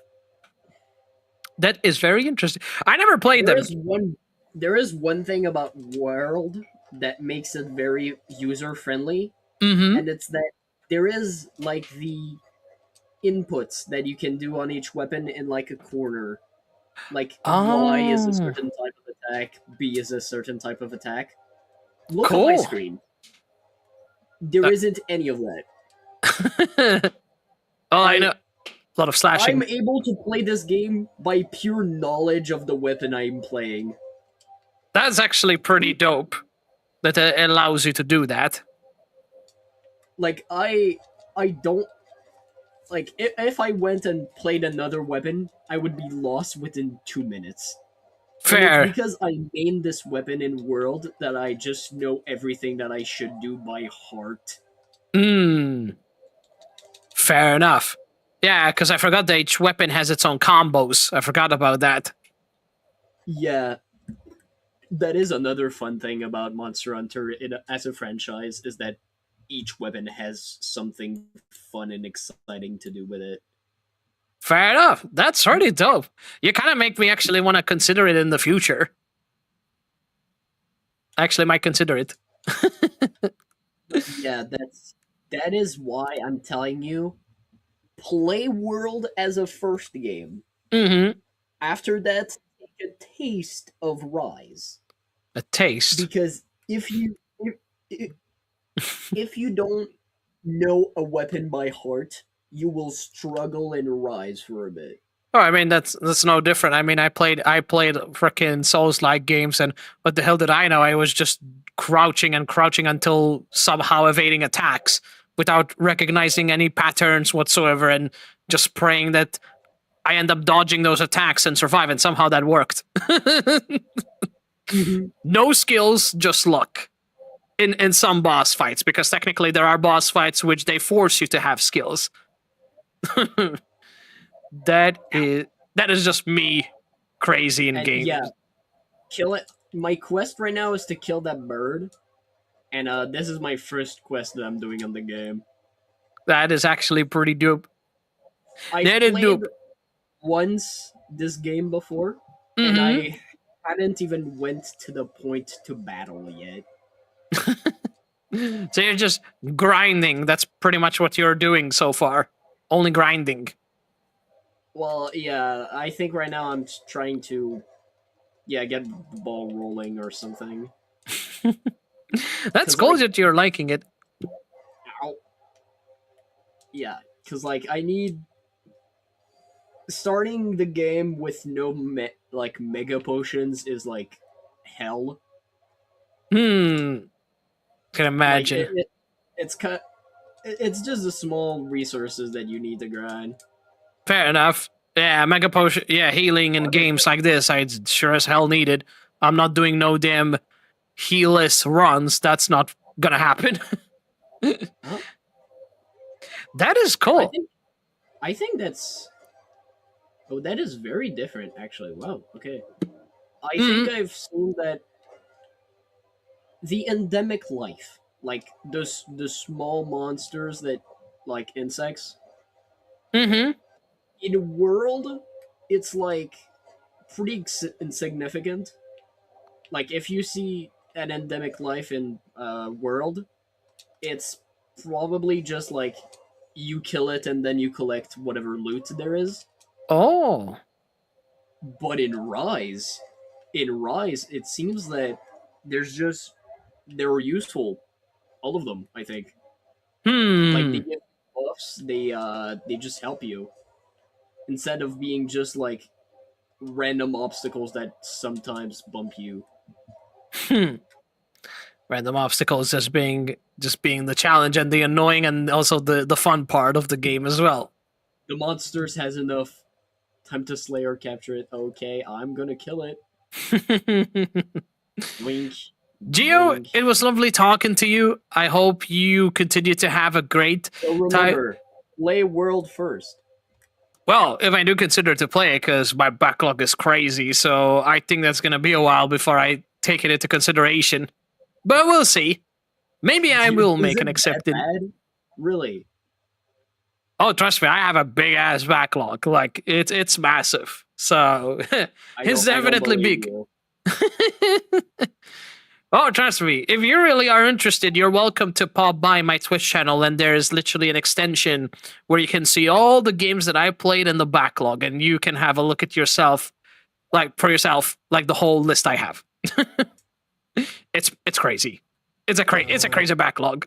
That is very interesting. I never played them. There is one thing about World that makes it very user-friendly, and it's that there is, like, the inputs that you can do on each weapon in, like, a corner. Like, Y is a certain type of attack, B is a certain type of attack. Look at my screen. There isn't any of that. I know. A lot of slashing. I'm able to play this game by pure knowledge of the weapon I'm playing. That's actually pretty dope. That allows you to do that. Like, I don't... like if I went and played another weapon, I would be lost within 2 minutes. Fair. And it's because I main this weapon in World that I just know everything that I should do by heart. Fair enough. Yeah, because I forgot that each weapon has its own combos. I forgot about that. Yeah. That is another fun thing about Monster Hunter as a franchise, is that each weapon has something fun and exciting to do with it. Fair enough. That's really dope. You kind of make me actually want to consider it in the future. I actually might consider it. Yeah, that is why I'm telling you, play World as a first game. Mm-hmm. After that, take a taste of Rise. A taste? Because if you don't know a weapon by heart, you will struggle in Rise for a bit. Oh, I mean that's no different. I mean, I played freaking Souls-like games, and what the hell did I know? I was just crouching until somehow evading attacks without recognizing any patterns whatsoever, and just praying that I end up dodging those attacks and survive, and somehow that worked. No skills, just luck. In some boss fights, because technically there are boss fights which they force you to have skills. That is just me crazy in games. Yeah, kill it. My quest right now is to kill that bird, and this is my first quest that I'm doing on the game. That is actually pretty dope. I played once this game before, and I hadn't even went to the point to battle yet. So you're just grinding. That's pretty much what you're doing so far. Only grinding. Well, yeah, I think right now I'm trying to, get the ball rolling or something. That's cool that you're liking it. Ow. Yeah, because, I need... Starting the game with no, mega potions is, hell. Can imagine. It's just the small resources that you need to grind. Fair enough. Yeah, mega potion. Yeah, healing in games like this, I sure as hell need it. I'm not doing no damn healless runs. That's not gonna happen. That is cool. I think that's... Oh, that is very different, actually. Wow, okay. I think I've seen that the endemic life, the small monsters that, insects. In World, it's, pretty insignificant. If you see an endemic life in World, it's probably just, you kill it and then you collect whatever loot there is. Oh. But in Rise, it seems that they're useful. All of them, I think. They give buffs, they just help you. Instead of being just, random obstacles that sometimes bump you. Random obstacles just being the challenge and the annoying and also the fun part of the game as well. The monsters has enough time to slay or capture it. Okay, I'm gonna kill it. Wink. Gio, it was lovely talking to you. I hope you continue to have a great time. Play World first. Well, if I do consider to play it, because my backlog is crazy, so I think that's going to be a while before I take it into consideration. But we'll see. Maybe I will make an exception. Really? Oh, trust me, I have a big-ass backlog. It's massive. So, it's definitely big. Oh, trust me, if you really are interested, you're welcome to pop by my Twitch channel, and there is literally an extension where you can see all the games that I played in the backlog, and you can have a look at yourself, for yourself, the whole list I have. It's crazy. It's a crazy backlog.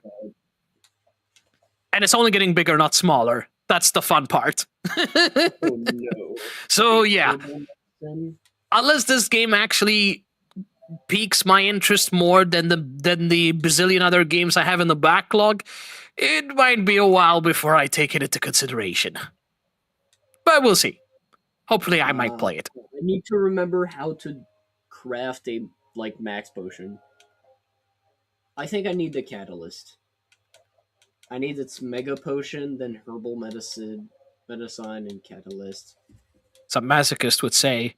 And it's only getting bigger, not smaller. That's the fun part. Oh, no. So, yeah. Unless this game actually piques my interest more than the bazillion other games I have in the backlog, it might be a while before I take it into consideration. But we'll see. Hopefully I might play it. I need to remember how to craft a max potion. I think I need the catalyst. I need its mega potion, then herbal medicine, and catalyst. Some masochist would say,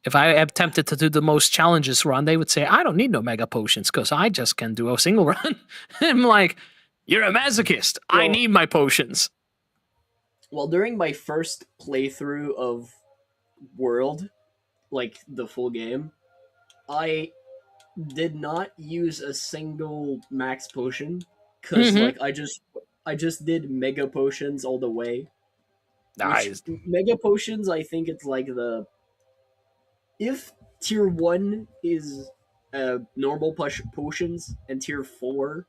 if I attempted to do the most challenges run, they would say, I don't need no mega potions because I just can do a single run. I'm like, you're a masochist. I need my potions. Well, during my first playthrough of World, the full game, I did not use a single max potion because I just did mega potions all the way. Nice. Mega potions, I think it's if tier 1 is normal potions and tier 4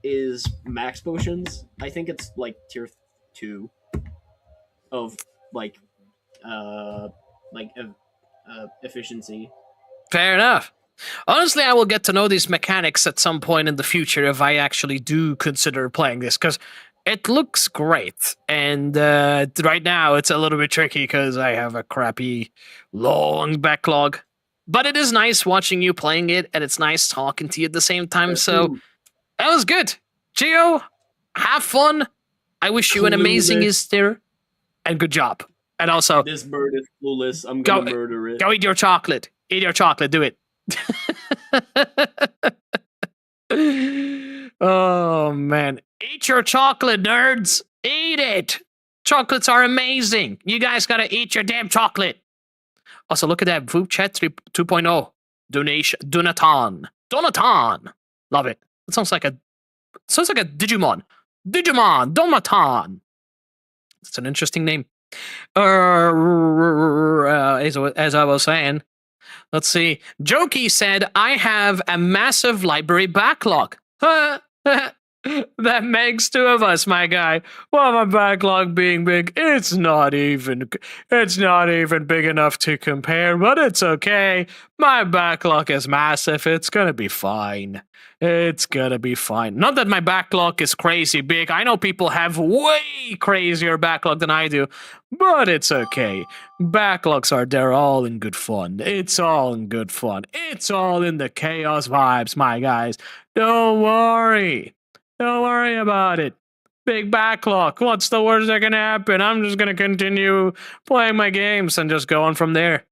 is max potions, I think it's tier 2 of efficiency. Fair enough. Honestly, I will get to know these mechanics at some point in the future if I actually do consider playing this, because it looks great. And right now, it's a little bit tricky because I have a crappy, long backlog. But it is nice watching you playing it, and it's nice talking to you at the same time. So that was good. Gio, have fun. I wish you an amazing Easter, and good job. And also, this bird is clueless. I'm gonna murder it. Go eat your chocolate. Eat your chocolate. Do it. Oh, man. Eat your chocolate, nerds. Eat it. Chocolates are amazing. You guys gotta eat your damn chocolate. Also, look at that. VupeChat 2.0. Donation. Donaton. Love it. It sounds like a Digimon. Donaton. It's an interesting name. As I was saying, let's see. Jokey said, I have a massive library backlog. That makes two of us, my guy. Well, my backlog being big, it's not even big enough to compare, but it's okay. My backlog is massive. It's gonna be fine. It's gonna be fine. Not that my backlog is crazy big. I know people have way crazier backlog than I do, but it's okay. Backlogs are there all in good fun. It's all in good fun. It's all in the chaos vibes, my guys. Don't worry. Don't worry about it. Big backlog. What's the worst that can happen? I'm just gonna continue playing my games and just go on from there.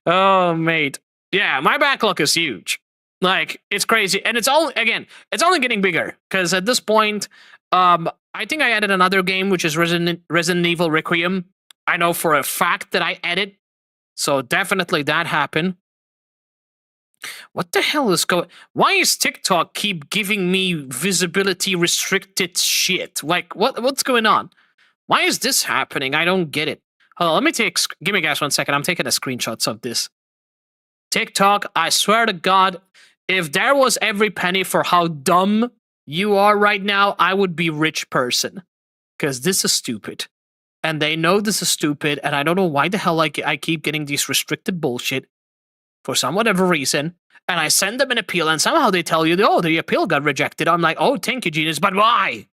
Oh, mate. Yeah, my backlog is huge. It's crazy. And it's only getting bigger. Because at this point, I think I added another game, which is Resident Evil Requiem. I know for a fact that I added. So definitely that happened. What the hell is going? Why is TikTok keep giving me visibility restricted shit? What's going on? Why is this happening? I don't get it. Hold on, give me guys 1 second. I'm taking a screenshots of this. TikTok, I swear to God, if there was every penny for how dumb you are right now, I would be rich person. Because this is stupid. And they know this is stupid, and I don't know why the hell I keep getting these restricted bullshit. For some whatever reason, and I send them an appeal, and somehow they tell you, the appeal got rejected. I'm like, oh, thank you, genius, but why?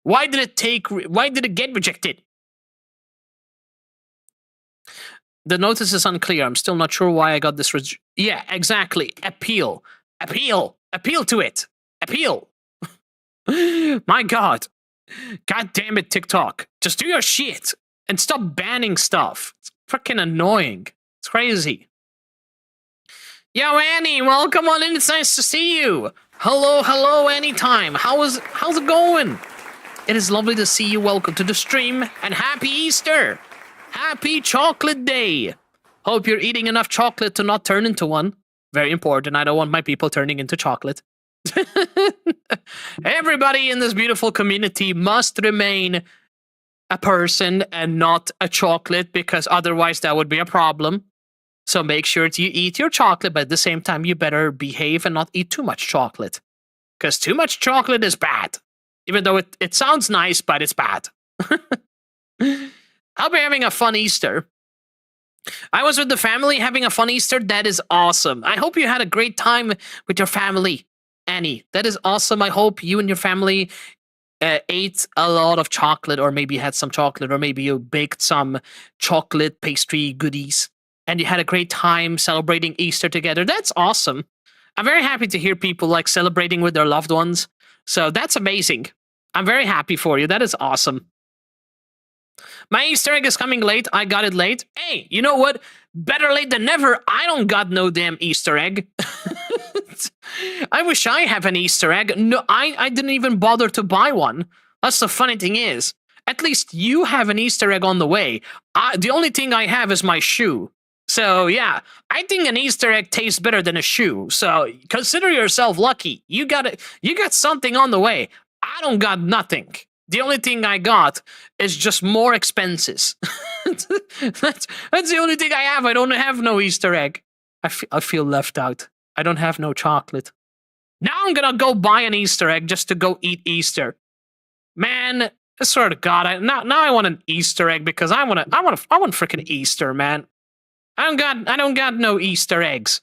Why did it get rejected? The notice is unclear. I'm still not sure why I got this. Yeah, exactly. Appeal to it. Appeal. My God. God damn it, TikTok. Just do your shit and stop banning stuff. It's freaking annoying. It's crazy. Yo, Annie, welcome on in. It's nice to see you. Hello, anytime. How's it going? It is lovely to see you. Welcome to the stream, and happy Easter. Happy Chocolate Day. Hope you're eating enough chocolate to not turn into one. Very important. I don't want my people turning into chocolate. Everybody in this beautiful community must remain a person and not a chocolate, because otherwise that would be a problem. So make sure you eat your chocolate, but at the same time, you better behave and not eat too much chocolate. Because too much chocolate is bad. Even though it sounds nice, but it's bad. I'll be having a fun Easter. I was with the family having a fun Easter. That is awesome. I hope you had a great time with your family. Annie. That is awesome. I hope you and your family ate a lot of chocolate, or maybe had some chocolate, or maybe you baked some chocolate pastry goodies, and you had a great time celebrating Easter together. That's awesome. I'm very happy to hear people like celebrating with their loved ones. So that's amazing. I'm very happy for you. That is awesome. My Easter egg is coming late. I got it late. Hey, you know what? Better late than never. I don't got no damn Easter egg. I wish I have an Easter egg. No, I didn't even bother to buy one. That's the funny thing is. At least you have an Easter egg on the way. The only thing I have is my shoe. So yeah, I think an Easter egg tastes better than a shoe. So consider yourself lucky. You got something on the way. I don't got nothing. The only thing I got is just more expenses. that's the only thing I have. I don't have no Easter egg. I feel left out. I don't have no chocolate. Now I'm gonna go buy an Easter egg just to go eat Easter. Man, I swear to God, now I want an Easter egg because I want freaking Easter, man. I don't got no Easter eggs.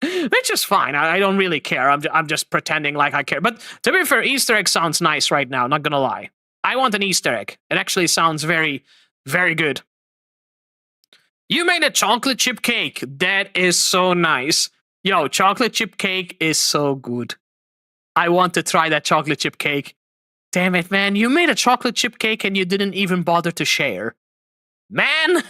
Which is fine. I don't really care. I'm just pretending like I care. But to be fair, Easter egg sounds nice right now, not gonna lie. I want an Easter egg. It actually sounds very, very good. You made a chocolate chip cake. That is so nice. Yo, chocolate chip cake is so good. I want to try that chocolate chip cake. Damn it, man. You made a chocolate chip cake and you didn't even bother to share. Man!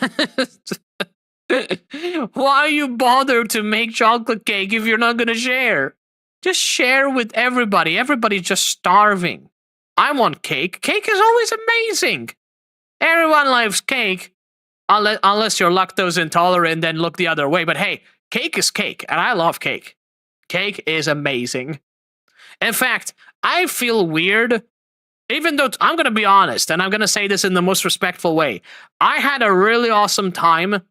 Why you bother to make chocolate cake if you're not gonna share? Just share with everybody. Everybody's just starving. I want cake. Cake is always amazing. Everyone loves cake. Unless you're lactose intolerant, then look the other way. But hey, cake is cake, and I love cake. Cake is amazing. In fact, I feel weird, even though I'm going to be honest, and I'm going to say this in the most respectful way. I had a really awesome time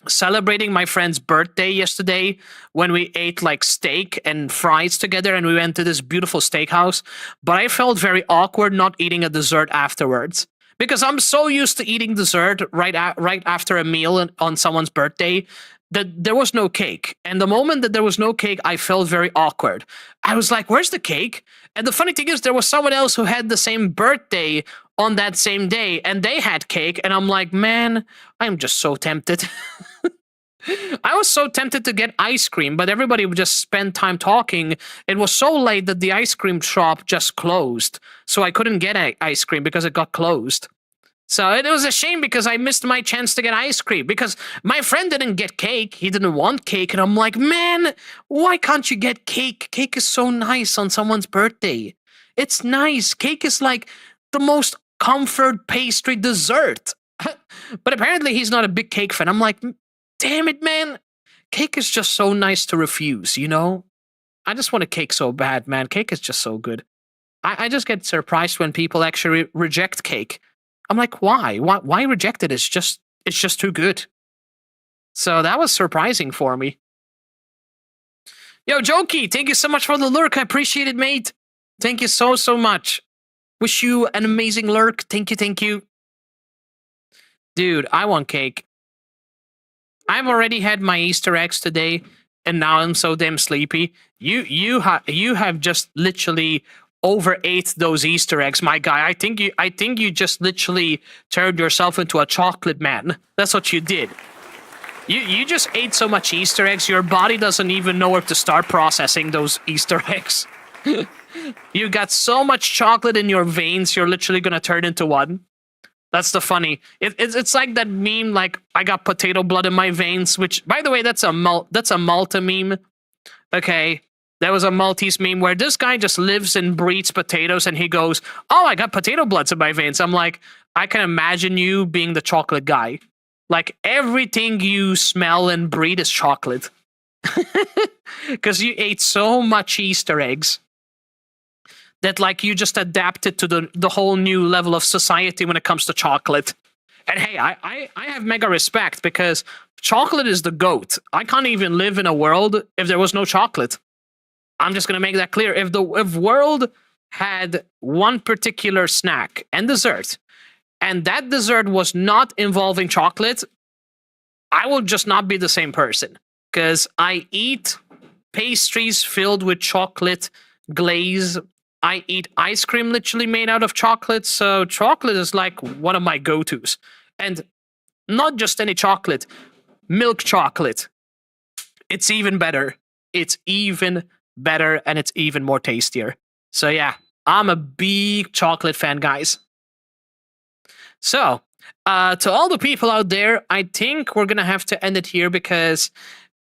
celebrating my friend's birthday yesterday when we ate like steak and fries together, and we went to this beautiful steakhouse. But I felt very awkward not eating a dessert afterwards. Because I'm so used to eating dessert right after a meal on someone's birthday that there was no cake. And the moment that there was no cake, I felt very awkward. I was like, where's the cake? And the funny thing is, there was someone else who had the same birthday on that same day, and they had cake. And I'm like, man, I'm just so tempted. I was so tempted to get ice cream, but everybody would just spend time talking. It was so late that the ice cream shop just closed. So I couldn't get ice cream because it got closed. So it was a shame because I missed my chance to get ice cream because my friend didn't get cake. He didn't want cake. And I'm like, man, why can't you get cake? Cake is so nice on someone's birthday. It's nice. Cake is like the most comfort pastry dessert. But apparently he's not a big cake fan. I'm like, damn it, man. Cake is just so nice to refuse, you know? I just want a cake so bad, man. Cake is just so good. I just get surprised when people actually reject cake. I'm like, why? Why reject it? It's just too good. So that was surprising for me. Yo, Jokey, thank you so much for the lurk. I appreciate it, mate. Thank you so much. Wish you an amazing lurk. Thank you. Dude, I want cake. I've already had my Easter eggs today, and now I'm so damn sleepy. You have just literally overate those Easter eggs, my guy. I think you just literally turned yourself into a chocolate man. That's what you did. You just ate so much Easter eggs, your body doesn't even know where to start processing those Easter eggs. You got so much chocolate in your veins, you're literally gonna turn into one. That's the funny. It's like that meme, like I got potato blood in my veins, which, by the way, that's a Malta meme. Okay, there was a Maltese meme where this guy just lives and breeds potatoes, and he goes, "Oh, I got potato bloods in my veins." I'm like, I can imagine you being the chocolate guy. Like everything you smell and breathe is chocolate, because you ate so much Easter eggs that like you just adapted to the whole new level of society when it comes to chocolate. And hey, I have mega respect because chocolate is the GOAT. I can't even live in a world if there was no chocolate. I'm just gonna make that clear. If world had one particular snack and dessert, and that dessert was not involving chocolate, I will just not be the same person. Because I eat pastries filled with chocolate glaze. I eat ice cream literally made out of chocolate, so chocolate is like one of my go-tos. And not just any chocolate, milk chocolate. It's even better. It's even better, and it's even more tastier. So yeah, I'm a big chocolate fan, guys. So, to all the people out there, I think we're gonna have to end it here because,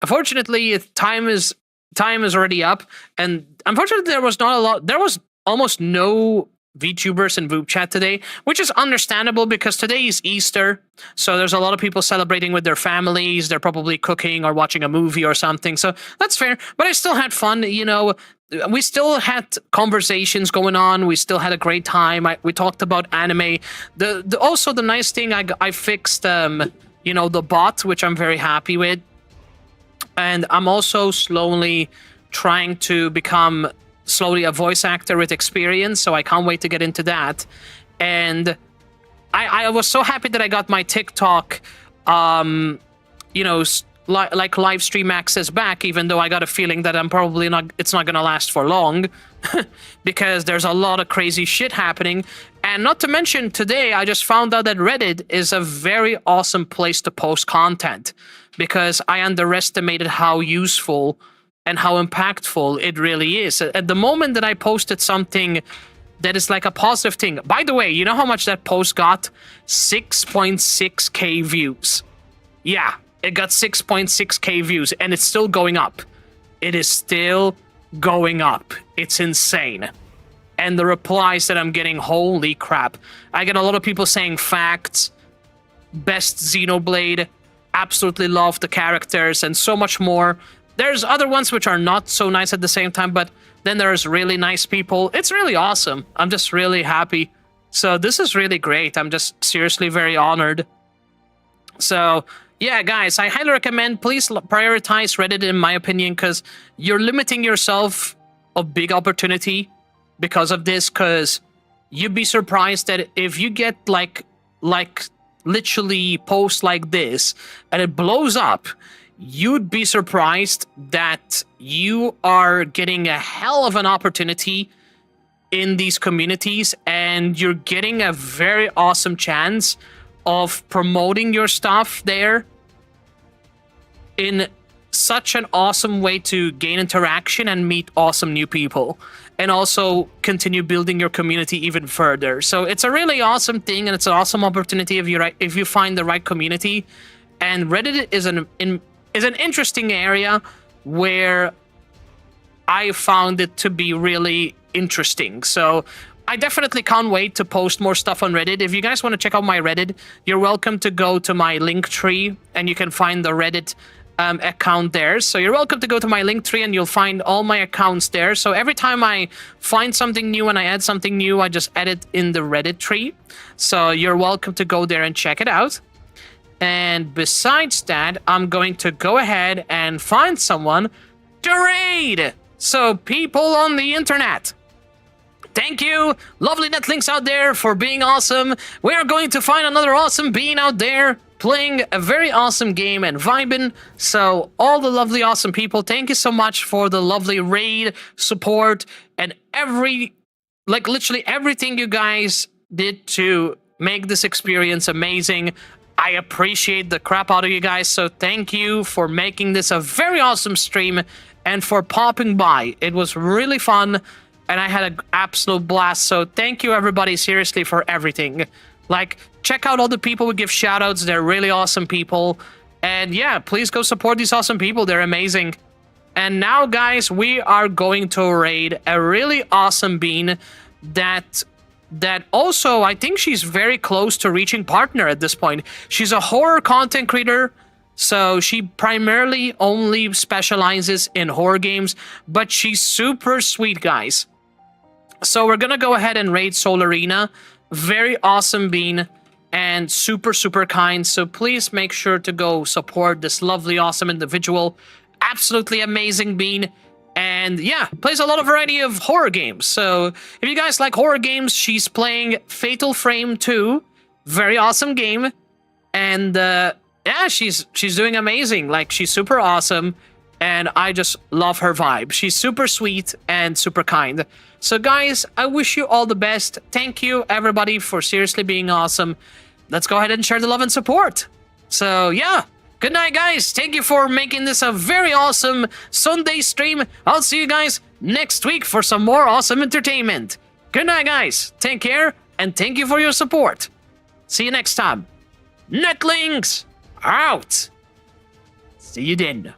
unfortunately, time is already up, and unfortunately, there was not a lot. There was almost no VTubers in VupeChat today, which is understandable because today is Easter, so there's a lot of people celebrating with their families. They're probably cooking or watching a movie or something, so that's fair. But I still had fun, you know. We still had conversations going on. We still had a great time. We talked about anime. Also the nice thing, I fixed you know, the bot, which I'm very happy with, and I'm also slowly trying to become a voice actor with experience, so I can't wait to get into that. And I was so happy that I got my TikTok, you know, like live stream access back, even though I got a feeling that it's not gonna last for long because there's a lot of crazy shit happening. And not to mention, today I just found out that Reddit is a very awesome place to post content because I underestimated how useful and how impactful it really is. At the moment that I posted something that is like a positive thing. By the way, you know how much that post got? 6.6k views. Yeah, it got 6.6k views, and it's still going up. It is still going up. It's insane. And the replies that I'm getting, holy crap. I get a lot of people saying facts, best Xenoblade, absolutely love the characters, and so much more. There's other ones which are not so nice at the same time, but then there's really nice people. It's really awesome. I'm just really happy. So this is really great. I'm just seriously very honored. So yeah, guys, I highly recommend, please prioritize Reddit in my opinion, because you're limiting yourself of big opportunity because of this, because you'd be surprised that if you get like literally posts like this and it blows up, you'd be surprised that you are getting a hell of an opportunity in these communities, and you're getting a very awesome chance of promoting your stuff there in such an awesome way to gain interaction and meet awesome new people, and also continue building your community even further. So it's a really awesome thing, and it's an awesome opportunity if you find the right community. And Reddit is an interesting area where I found it to be really interesting. So I definitely can't wait to post more stuff on Reddit. If you guys want to check out my Reddit, you're welcome to go to my link tree, and you can find the Reddit account there. So you're welcome to go to my link tree, and you'll find all my accounts there. So every time I find something new and I add something new, I just add it in the Reddit tree. So you're welcome to go there and check it out. And besides that, I'm going to go ahead and find someone to raid. So people on the internet, thank you, lovely netlinks out there, for being awesome. We are going to find another awesome being out there playing a very awesome game and vibing. So all the lovely awesome people, thank you so much for the lovely raid support and literally everything you guys did to make this experience amazing. I appreciate the crap out of you guys, so thank you for making this a very awesome stream and for popping by. It was really fun, and I had an absolute blast, so thank you everybody, seriously, for everything. Like, check out all the people we give shoutouts, they're really awesome people. And yeah, please go support these awesome people, they're amazing. And now, guys, we are going to raid a really awesome bean that also, I think she's very close to reaching partner at this point. She's a horror content creator, so she primarily only specializes in horror games, but she's super sweet, guys. So we're gonna go ahead and raid Solarina. Very awesome bean and super, super kind. So please make sure to go support this lovely, awesome individual. Absolutely amazing bean. And yeah, plays a lot of variety of horror games. So if you guys like horror games, she's playing Fatal Frame 2. Very awesome game. And yeah, she's doing amazing. Like, she's super awesome. and I just love her vibe. She's super sweet and super kind. So guys, I wish you all the best. Thank you everybody for seriously being awesome. Let's go ahead and share the love and support. So yeah, good night guys. Thank you for making this a very awesome Sunday stream. I'll see you guys next week for some more awesome entertainment. Good night guys. Take care and thank you for your support. See you next time. Netlings out. See you then.